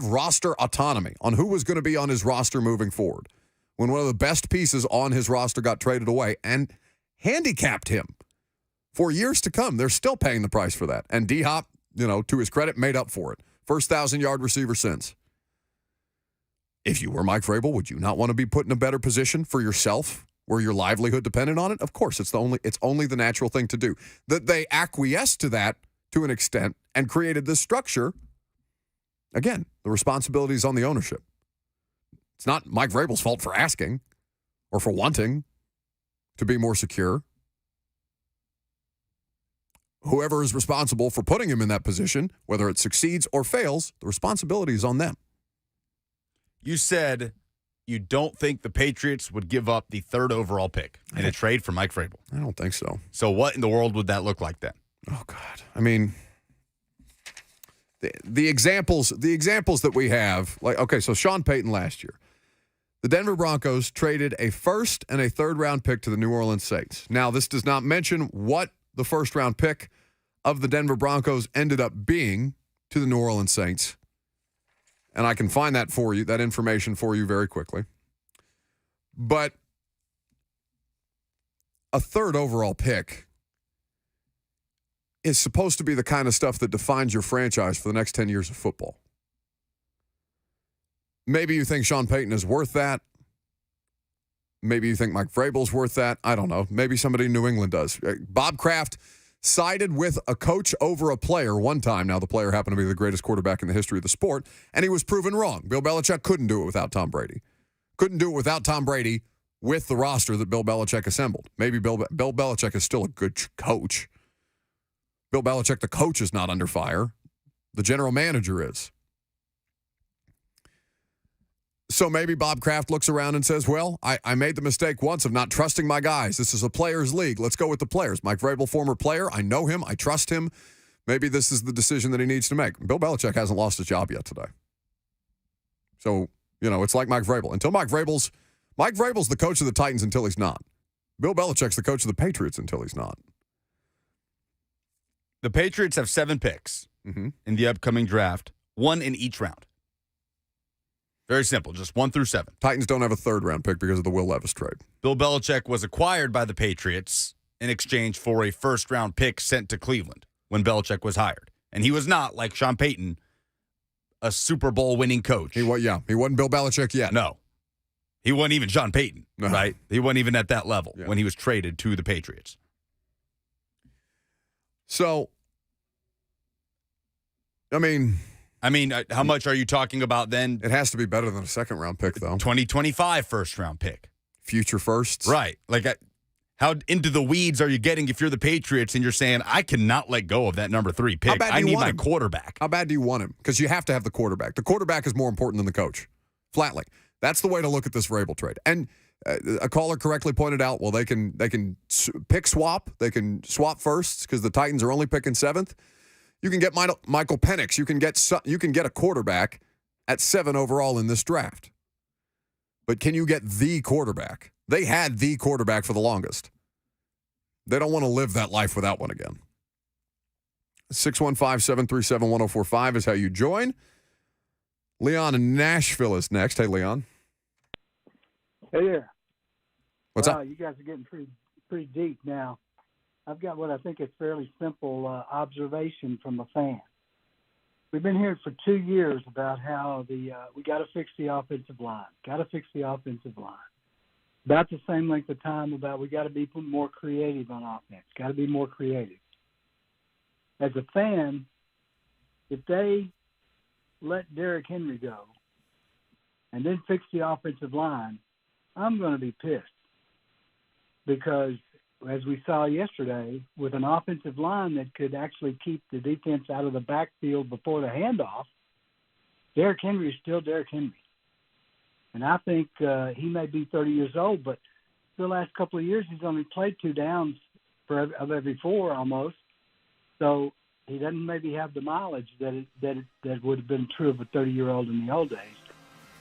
roster autonomy on who was going to be on his roster moving forward, when one of the best pieces on his roster got traded away and handicapped him for years to come. They're still paying the price for that. And D-Hop, to his credit, made up for it. First 1,000-yard receiver since. If you were Mike Vrabel, would you not want to be put in a better position for yourself where your livelihood depended on it? Of course, it's only the natural thing to do. That they acquiesced to that to an extent and created this structure. Again, the responsibility is on the ownership. It's not Mike Vrabel's fault for asking or for wanting to be more secure. Whoever is responsible for putting him in that position, whether it succeeds or fails, the responsibility is on them. You said you don't think the Patriots would give up the 3rd overall pick in a trade for Mike Vrabel. I don't think so. So what in the world would that look like then? Oh, God. I mean, the examples that we have, so Sean Payton last year. The Denver Broncos traded a 1st and a 3rd-round pick to the New Orleans Saints. Now, this does not mention what the 1st-round pick of the Denver Broncos ended up being to the New Orleans Saints. And I can find that information for you very quickly. But a 3rd overall pick is supposed to be the kind of stuff that defines your franchise for the next 10 years of football. Maybe you think Sean Payton is worth that. Maybe you think Mike Vrabel's worth that. I don't know. Maybe somebody in New England does. Bob Kraft sided with a coach over a player one time. Now, the player happened to be the greatest quarterback in the history of the sport, and he was proven wrong. Bill Belichick couldn't do it without Tom Brady. Couldn't do it without Tom Brady with the roster that Bill Belichick assembled. Maybe Bill Belichick is still a good coach. Bill Belichick, the coach, is not under fire. The general manager is. So maybe Bob Kraft looks around and says, well, I made the mistake once of not trusting my guys. This is a players' league. Let's go with the players. Mike Vrabel, former player. I know him. I trust him. Maybe this is the decision that he needs to make. Bill Belichick hasn't lost his job yet today. So, it's like Mike Vrabel. Mike Vrabel's the coach of the Titans until he's not. Bill Belichick's the coach of the Patriots until he's not. The Patriots have 7 picks in the upcoming draft, 1 in each round. Very simple, just 1 through 7. Titans don't have a 3rd-round pick because of the Will Levis trade. Bill Belichick was acquired by the Patriots in exchange for a 1st-round pick sent to Cleveland when Belichick was hired. And he was not, like Sean Payton, a Super Bowl winning coach. He wasn't Bill Belichick yet. No. He wasn't even Sean Payton, right? He wasn't even at that level when he was traded to the Patriots. So, how much are you talking about then? It has to be better than a 2nd-round pick, though. 2025 1st-round pick. Future firsts? Right. How into the weeds are you getting if you're the Patriots and you're saying, I cannot let go of that number 3 pick. I need my quarterback. How bad do you want him? Because you have to have the quarterback. The quarterback is more important than the coach. Flatly. That's the way to look at this Vrabel trade. And a caller correctly pointed out, well, they can pick swap. They can swap firsts because the Titans are only picking 7th. You can get Michael Penix. You can get a quarterback at 7 overall in this draft. But can you get the quarterback? They had the quarterback for the longest. They don't want to live that life without one again. 615-737-1045 is how you join. Leon in Nashville is next. Hey, Leon. Hey there. What's up? You guys are getting pretty deep now. I've got what I think is fairly simple observation from a fan. we've been hearing for 2 years about how we got to fix the offensive line. Got to fix the offensive line. About the same length of time about we got to be more creative on offense. Got to be more creative. As a fan, if they let Derrick Henry go and then fix the offensive line, I'm going to be pissed. Because as we saw yesterday, with an offensive line that could actually keep the defense out of the backfield before the handoff, Derrick Henry is still Derrick Henry. And I think he may be 30 years old, but the last couple of years he's only played 2 downs of every 4 almost. So he doesn't maybe have the mileage that would have been true of a 30-year-old in the old days.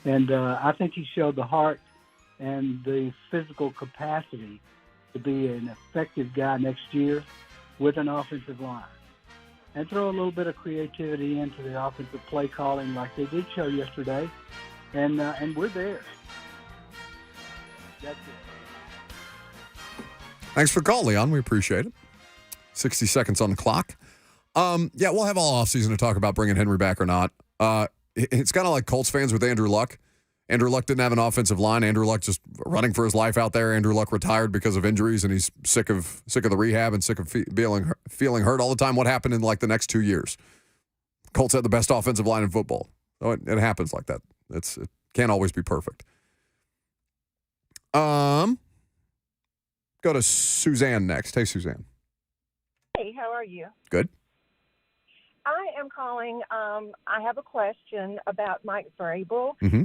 And I think he showed the heart and the physical capacity to be an effective guy next year with an offensive line. And throw a little bit of creativity into the offensive play calling like they did show yesterday. And we're there. That's it. Thanks for the call, Leon. We appreciate it. 60 seconds on the clock. Yeah, we'll have all offseason to talk about bringing Henry back or not. It's kind of like Colts fans with Andrew Luck. Andrew Luck didn't have an offensive line. Andrew Luck just running for his life out there. Andrew Luck retired because of injuries, and he's sick of the rehab and sick of feeling hurt all the time. What happened in like the next 2 years? Colts had the best offensive line in football. So it happens like that. It can't always be perfect. Go to Suzanne next. Hey, Suzanne. Hey, how are you? Good. I am calling. I have a question about Mike Vrabel. Mm-hmm.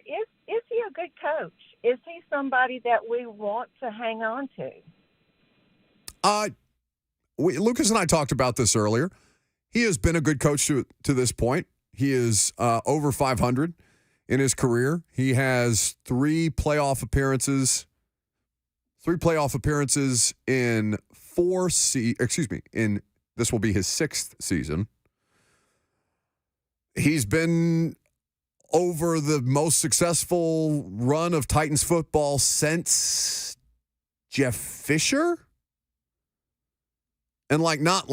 Is he a good coach? Is he somebody that we want to hang on to? Lucas and I talked about this earlier. He has been a good coach to this point. He is over 500 in his career. He has 3 playoff appearances. 3 playoff appearances in this will be his 6th season. He's been over the most successful run of Titans football since Jeff Fisher. And not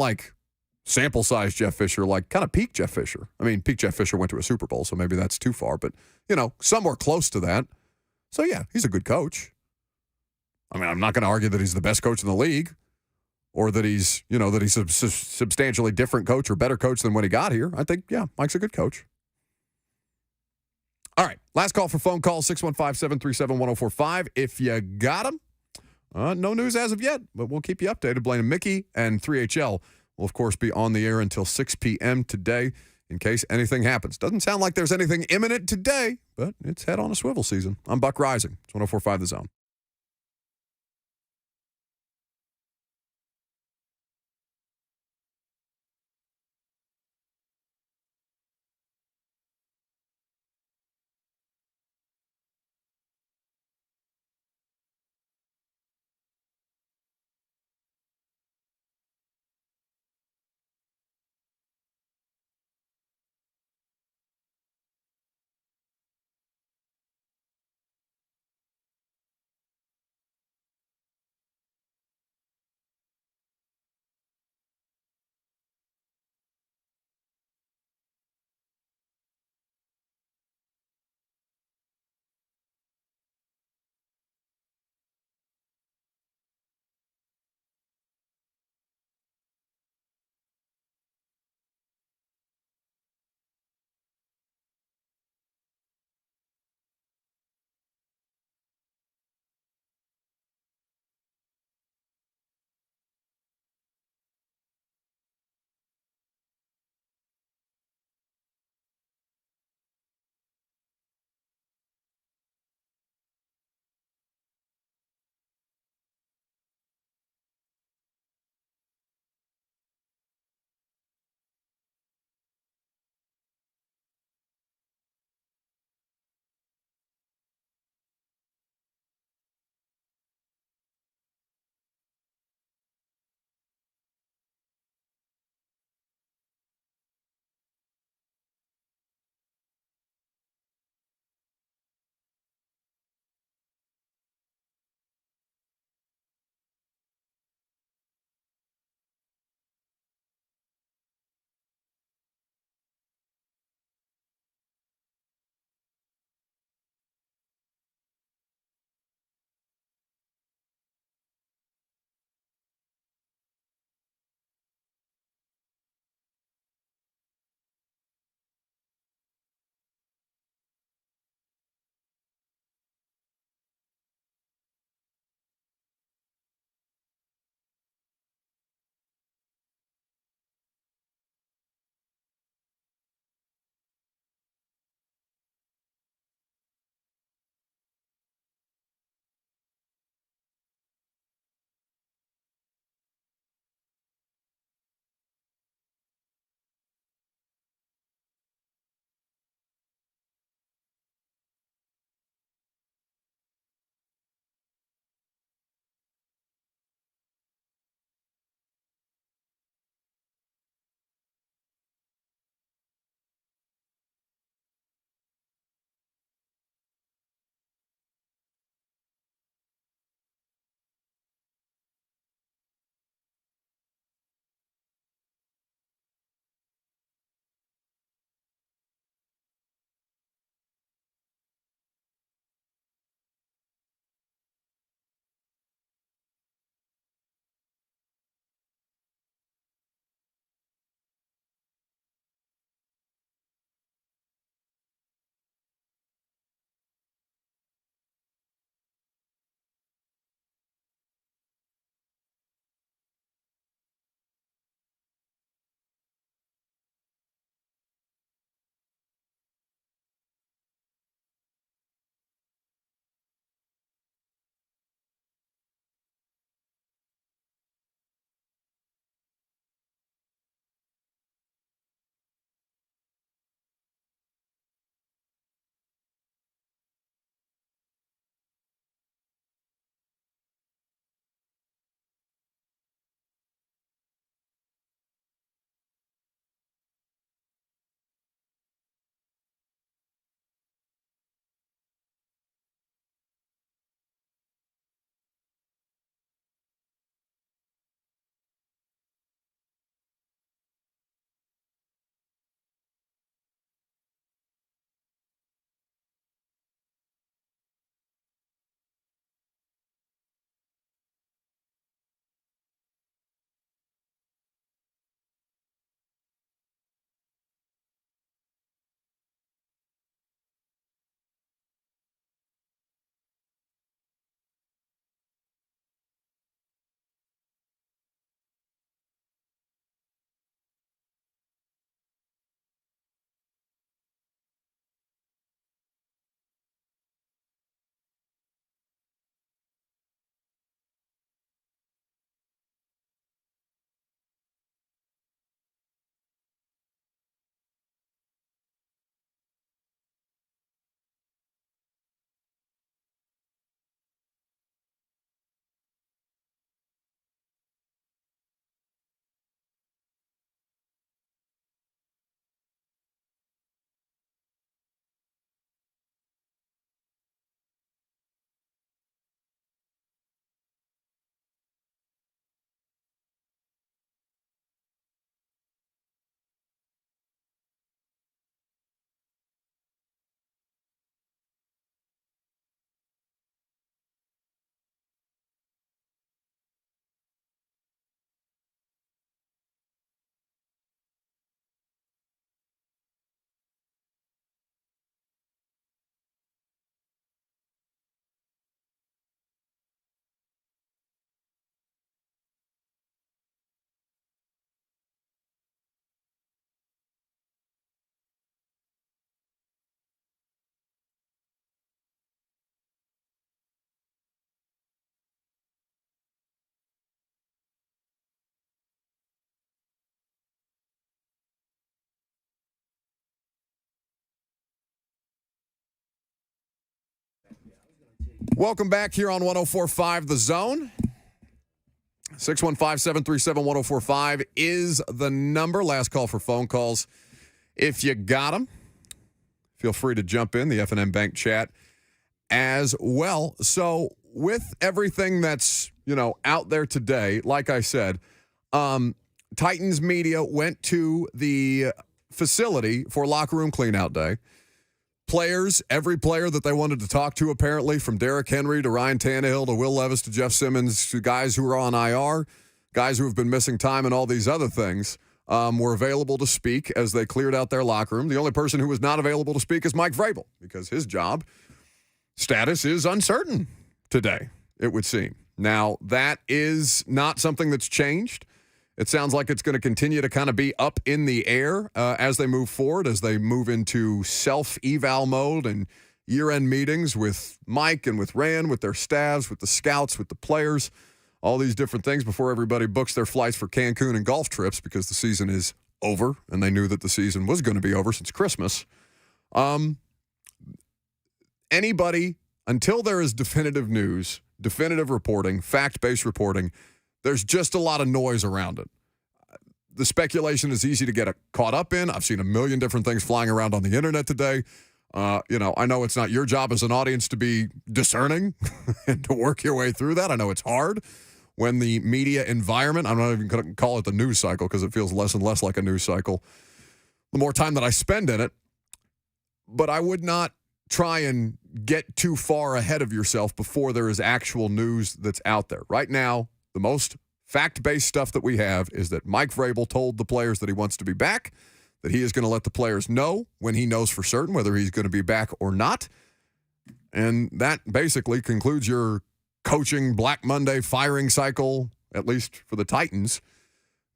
sample size Jeff Fisher, like kind of peak Jeff Fisher. I mean, peak Jeff Fisher went to a Super Bowl, so maybe that's too far, but, somewhere close to that. So, yeah, he's a good coach. I mean, I'm not going to argue that he's the best coach in the league or that he's a substantially different coach or better coach than when he got here. I think, yeah, Mike's a good coach. All right, last call for phone call, 615-737-1045. If you got him, no news as of yet, but we'll keep you updated. Blaine and Mickey and 3HL will, of course, be on the air until 6 p.m. today in case anything happens. Doesn't sound like there's anything imminent today, but it's head on a swivel season. I'm Buck Rising. It's 104.5 The Zone. Welcome back here on 104.5 The Zone. 615-737-1045 is the number. Last call for phone calls. If you got them, feel free to jump in the F&M Bank chat as well. So with everything that's, out there today, like I said, Titans media went to the facility for locker room cleanout day. Players, every player that they wanted to talk to, apparently, from Derrick Henry to Ryan Tannehill to Will Levis to Jeff Simmons, to guys who are on IR, guys who have been missing time and all these other things, were available to speak as they cleared out their locker room. The only person who was not available to speak is Mike Vrabel, because his job status is uncertain today, it would seem. Now, that is not something that's changed. It sounds like it's going to continue to kind of be up in the air as they move forward, as they move into self-eval mode and year-end meetings with Mike and with Rand, with their staffs, with the scouts, with the players, all these different things before everybody books their flights for Cancun and golf trips because the season is over, and they knew that the season was going to be over since Christmas. Anybody, until there is definitive news, definitive reporting, fact-based reporting, there's just a lot of noise around it. The speculation is easy to get caught up in. I've seen a million different things flying around on the internet today. I know it's not your job as an audience to be discerning and to work your way through that. I know it's hard when the media environment, I'm not even going to call it the news cycle because it feels less and less like a news cycle, the more time that I spend in it. But I would not try and get too far ahead of yourself before there is actual news that's out there. Right now, the most fact-based stuff that we have is that Mike Vrabel told the players that he wants to be back, that he is going to let the players know when he knows for certain whether he's going to be back or not. And that basically concludes your coaching Black Monday firing cycle, at least for the Titans,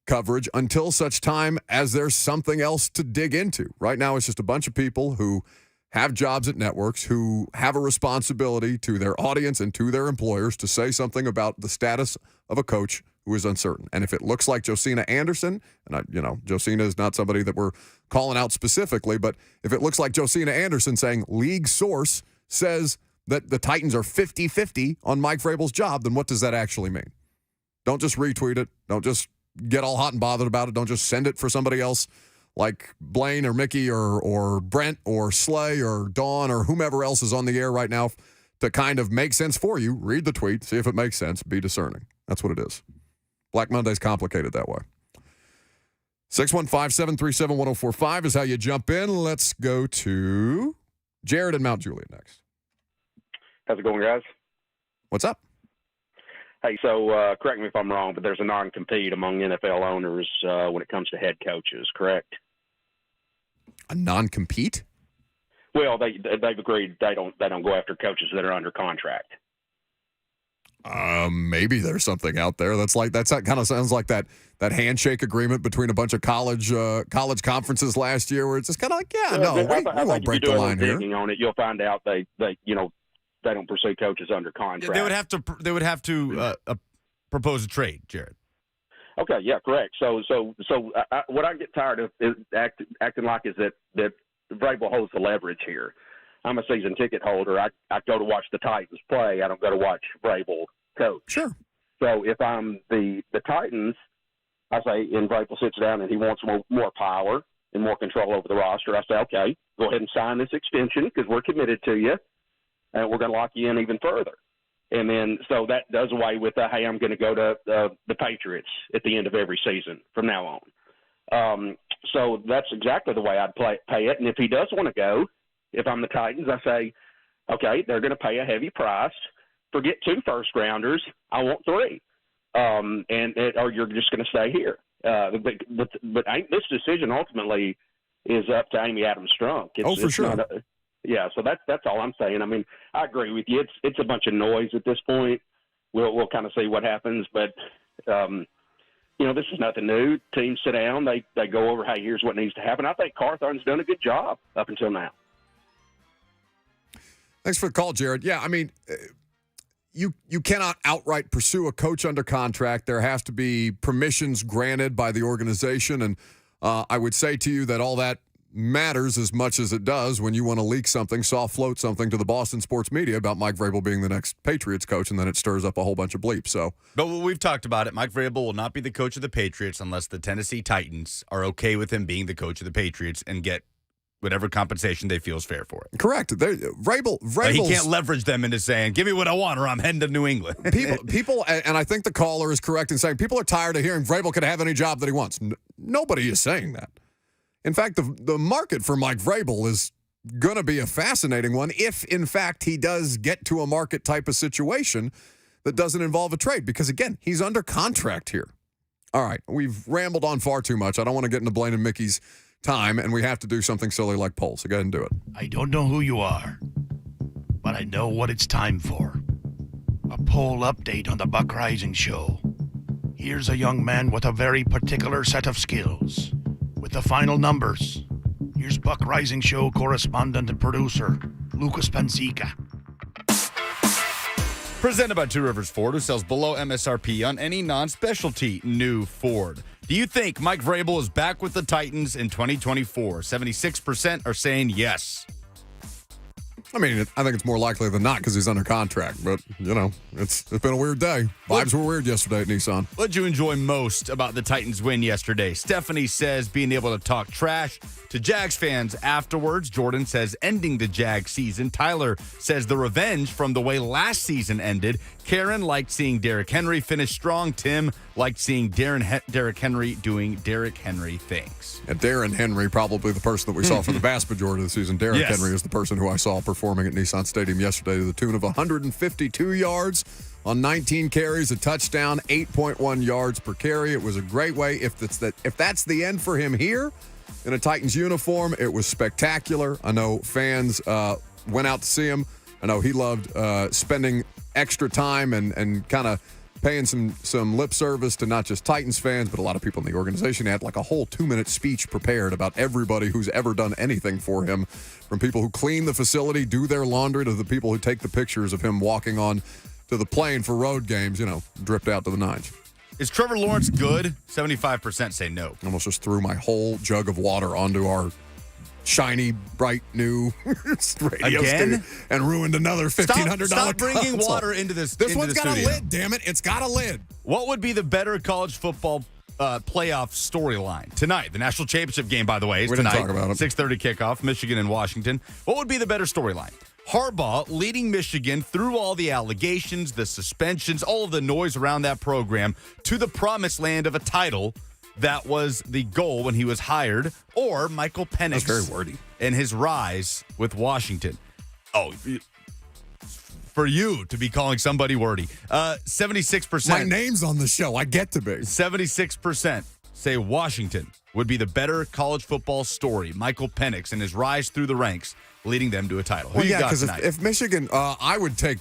coverage until such time as there's something else to dig into. Right now, it's just a bunch of people who have jobs at networks, who have a responsibility to their audience and to their employers to say something about the status of a coach who is uncertain. And if it looks like Josina Anderson, and Josina is not somebody that we're calling out specifically, but if it looks like Josina Anderson saying league source says that the Titans are 50-50 on Mike Vrabel's job, then what does that actually mean? Don't just retweet it. Don't just get all hot and bothered about it. Don't just send it for somebody else like Blaine or Mickey or Brent or Slay or Dawn or whomever else is on the air right now to kind of make sense for you. Read the tweet, see if it makes sense, be discerning. That's what it is. Black Monday's complicated that way. 615-737-1045 is how you jump in. Let's go to Jared in Mount Juliet next. How's it going, guys? What's up? Hey, so correct me if I'm wrong, but there's a non-compete among NFL owners when it comes to head coaches, correct? A non-compete? Well, they've agreed they don't go after coaches that are under contract. Maybe there's something out there that kind of sounds like that handshake agreement between a bunch of college conferences last year, where it's just kind of like, we won't break the line here. On it, you'll find out they don't pursue coaches under contract. They would have to propose a trade, Jared. Okay, yeah, correct. So what I get tired of is acting like is that Vrabel holds the leverage here. I'm a season ticket holder. I go to watch the Titans play. I don't go to watch Vrabel coach. Sure. So if I'm the Titans, I say, and Vrabel sits down and he wants more power and more control over the roster, I say, okay, go ahead and sign this extension because we're committed to you, and we're going to lock you in even further. And then so that does away with, hey, I'm going to go to the Patriots at the end of every season from now on. So that's exactly the way I'd pay it. And if he does want to go, if I'm the Titans, I say, okay, they're going to pay a heavy price. Forget 2 first-rounders. I want 3. Or you're just going to stay here. But this decision ultimately is up to Amy Adams-Strunk. For sure. So that's all I'm saying. I mean, I agree with you. It's a bunch of noise at this point. We'll kind of see what happens. But, this is nothing new. Teams sit down. They go over, hey, here's what needs to happen. I think Carthon's done a good job up until now. Thanks for the call, Jared. Yeah, I mean, you cannot outright pursue a coach under contract. There has to be permissions granted by the organization. And I would say to you that all that matters as much as it does when you want to leak something, soft float something to the Boston sports media about Mike Vrabel being the next Patriots coach, and then it stirs up a whole bunch of bleep. So, but we've talked about it. Mike Vrabel will not be the coach of the Patriots unless the Tennessee Titans are okay with him being the coach of the Patriots and get whatever compensation they feel is fair for it. Correct. Vrabel, he can't leverage them into saying, give me what I want or I'm heading to New England. people, and I think the caller is correct in saying people are tired of hearing Vrabel could have any job that he wants. Nobody is saying that. In fact, the market for Mike Vrabel is going to be a fascinating one if, in fact, he does get to a market type of situation that doesn't involve a trade. Because, again, he's under contract here. All right, we've rambled on far too much. I don't want to get into Blaine and Mickey's time, and we have to do something silly like polls. So go ahead and do it. I don't know who you are, but I know what it's time for. A poll update on the Buck Rising Show. Here's a young man with a very particular set of skills. With the final numbers, here's Buck Rising Show correspondent and producer, Lucas Panzica. Presented by Two Rivers Ford, who sells below MSRP on any non-specialty new Ford. Do you think Mike Vrabel is back with the Titans in 2024? 76% are saying yes. I mean, I think it's more likely than not because he's under contract. But, you know, it's been a weird day. Vibes were weird yesterday at Nissan. What did you enjoy most about the Titans' win yesterday? Stephanie says being able to talk trash to Jags fans afterwards. Jordan says ending the Jags season. Tyler says the revenge from the way last season ended. Karen liked seeing Derrick Henry finish strong. Tim liked seeing Derrick Henry doing Derrick Henry things. And Darren Henry, probably the person that we saw for the vast majority of the season. Derrick Henry is the person who I saw performing at Nissan Stadium yesterday to the tune of 152 yards on 19 carries, a touchdown, 8.1 yards per carry. It was a great way. If that's the end for him here in a Titans uniform, it was spectacular. I know fans went out to see him. I know he loved spending extra time and kind of paying some lip service to not just Titans fans, but a lot of people in the organization. He had like a whole 2-minute speech prepared about everybody who's ever done anything for him, from people who clean the facility, do their laundry, to the people who take the pictures of him walking on to the plane for road games, you know, dripped out to the nines. Is Trevor Lawrence good? 75% say no. Almost just threw my whole jug of water onto our shiny, bright, new radio studio and ruined another $1,500. Stop bringing water into this. This one's got a lid, damn it. It's got a lid. What would be the better college football playoff storyline tonight? The national championship game, by the way, is tonight. We didn't talk about it. 6:30 kickoff, Michigan and Washington. What would be the better storyline? Harbaugh leading Michigan through all the allegations, the suspensions, all of the noise around that program to the promised land of a title. That was the goal when he was hired. Or Michael Penix. That's very wordy. In his rise with Washington. Oh, for you to be calling somebody wordy. 76%. My name's on the show. I get to be. 76% say Washington would be the better college football story. Michael Penix and his rise through the ranks, leading them to a title. Who Well, you yeah, got because tonight? if Michigan, I would take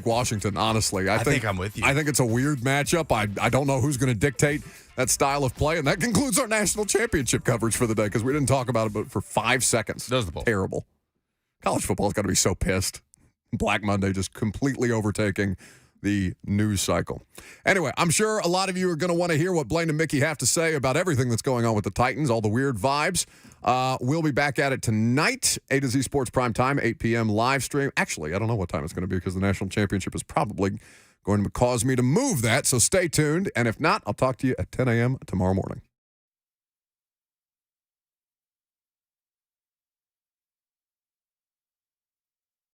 Washington. Honestly, I think I'm with you. I think it's a weird matchup. I don't know who's going to dictate that style of play, and that concludes our national championship coverage for the day because we didn't talk about it but for 5 seconds. That was the ball. Terrible. College football's got to be so pissed. Black Monday just completely overtaking the news cycle. Anyway, I'm sure a lot of you are going to want to hear what Blaine and Mickey have to say about everything that's going on with the Titans, all the weird vibes. We'll be back at it tonight, A to Z Sports Prime Time, 8 p.m. live stream. Actually, I don't know what time it's going to be because the national championship is probably going to cause me to move that, so stay tuned. And if not, I'll talk to you at 10 a.m. tomorrow morning.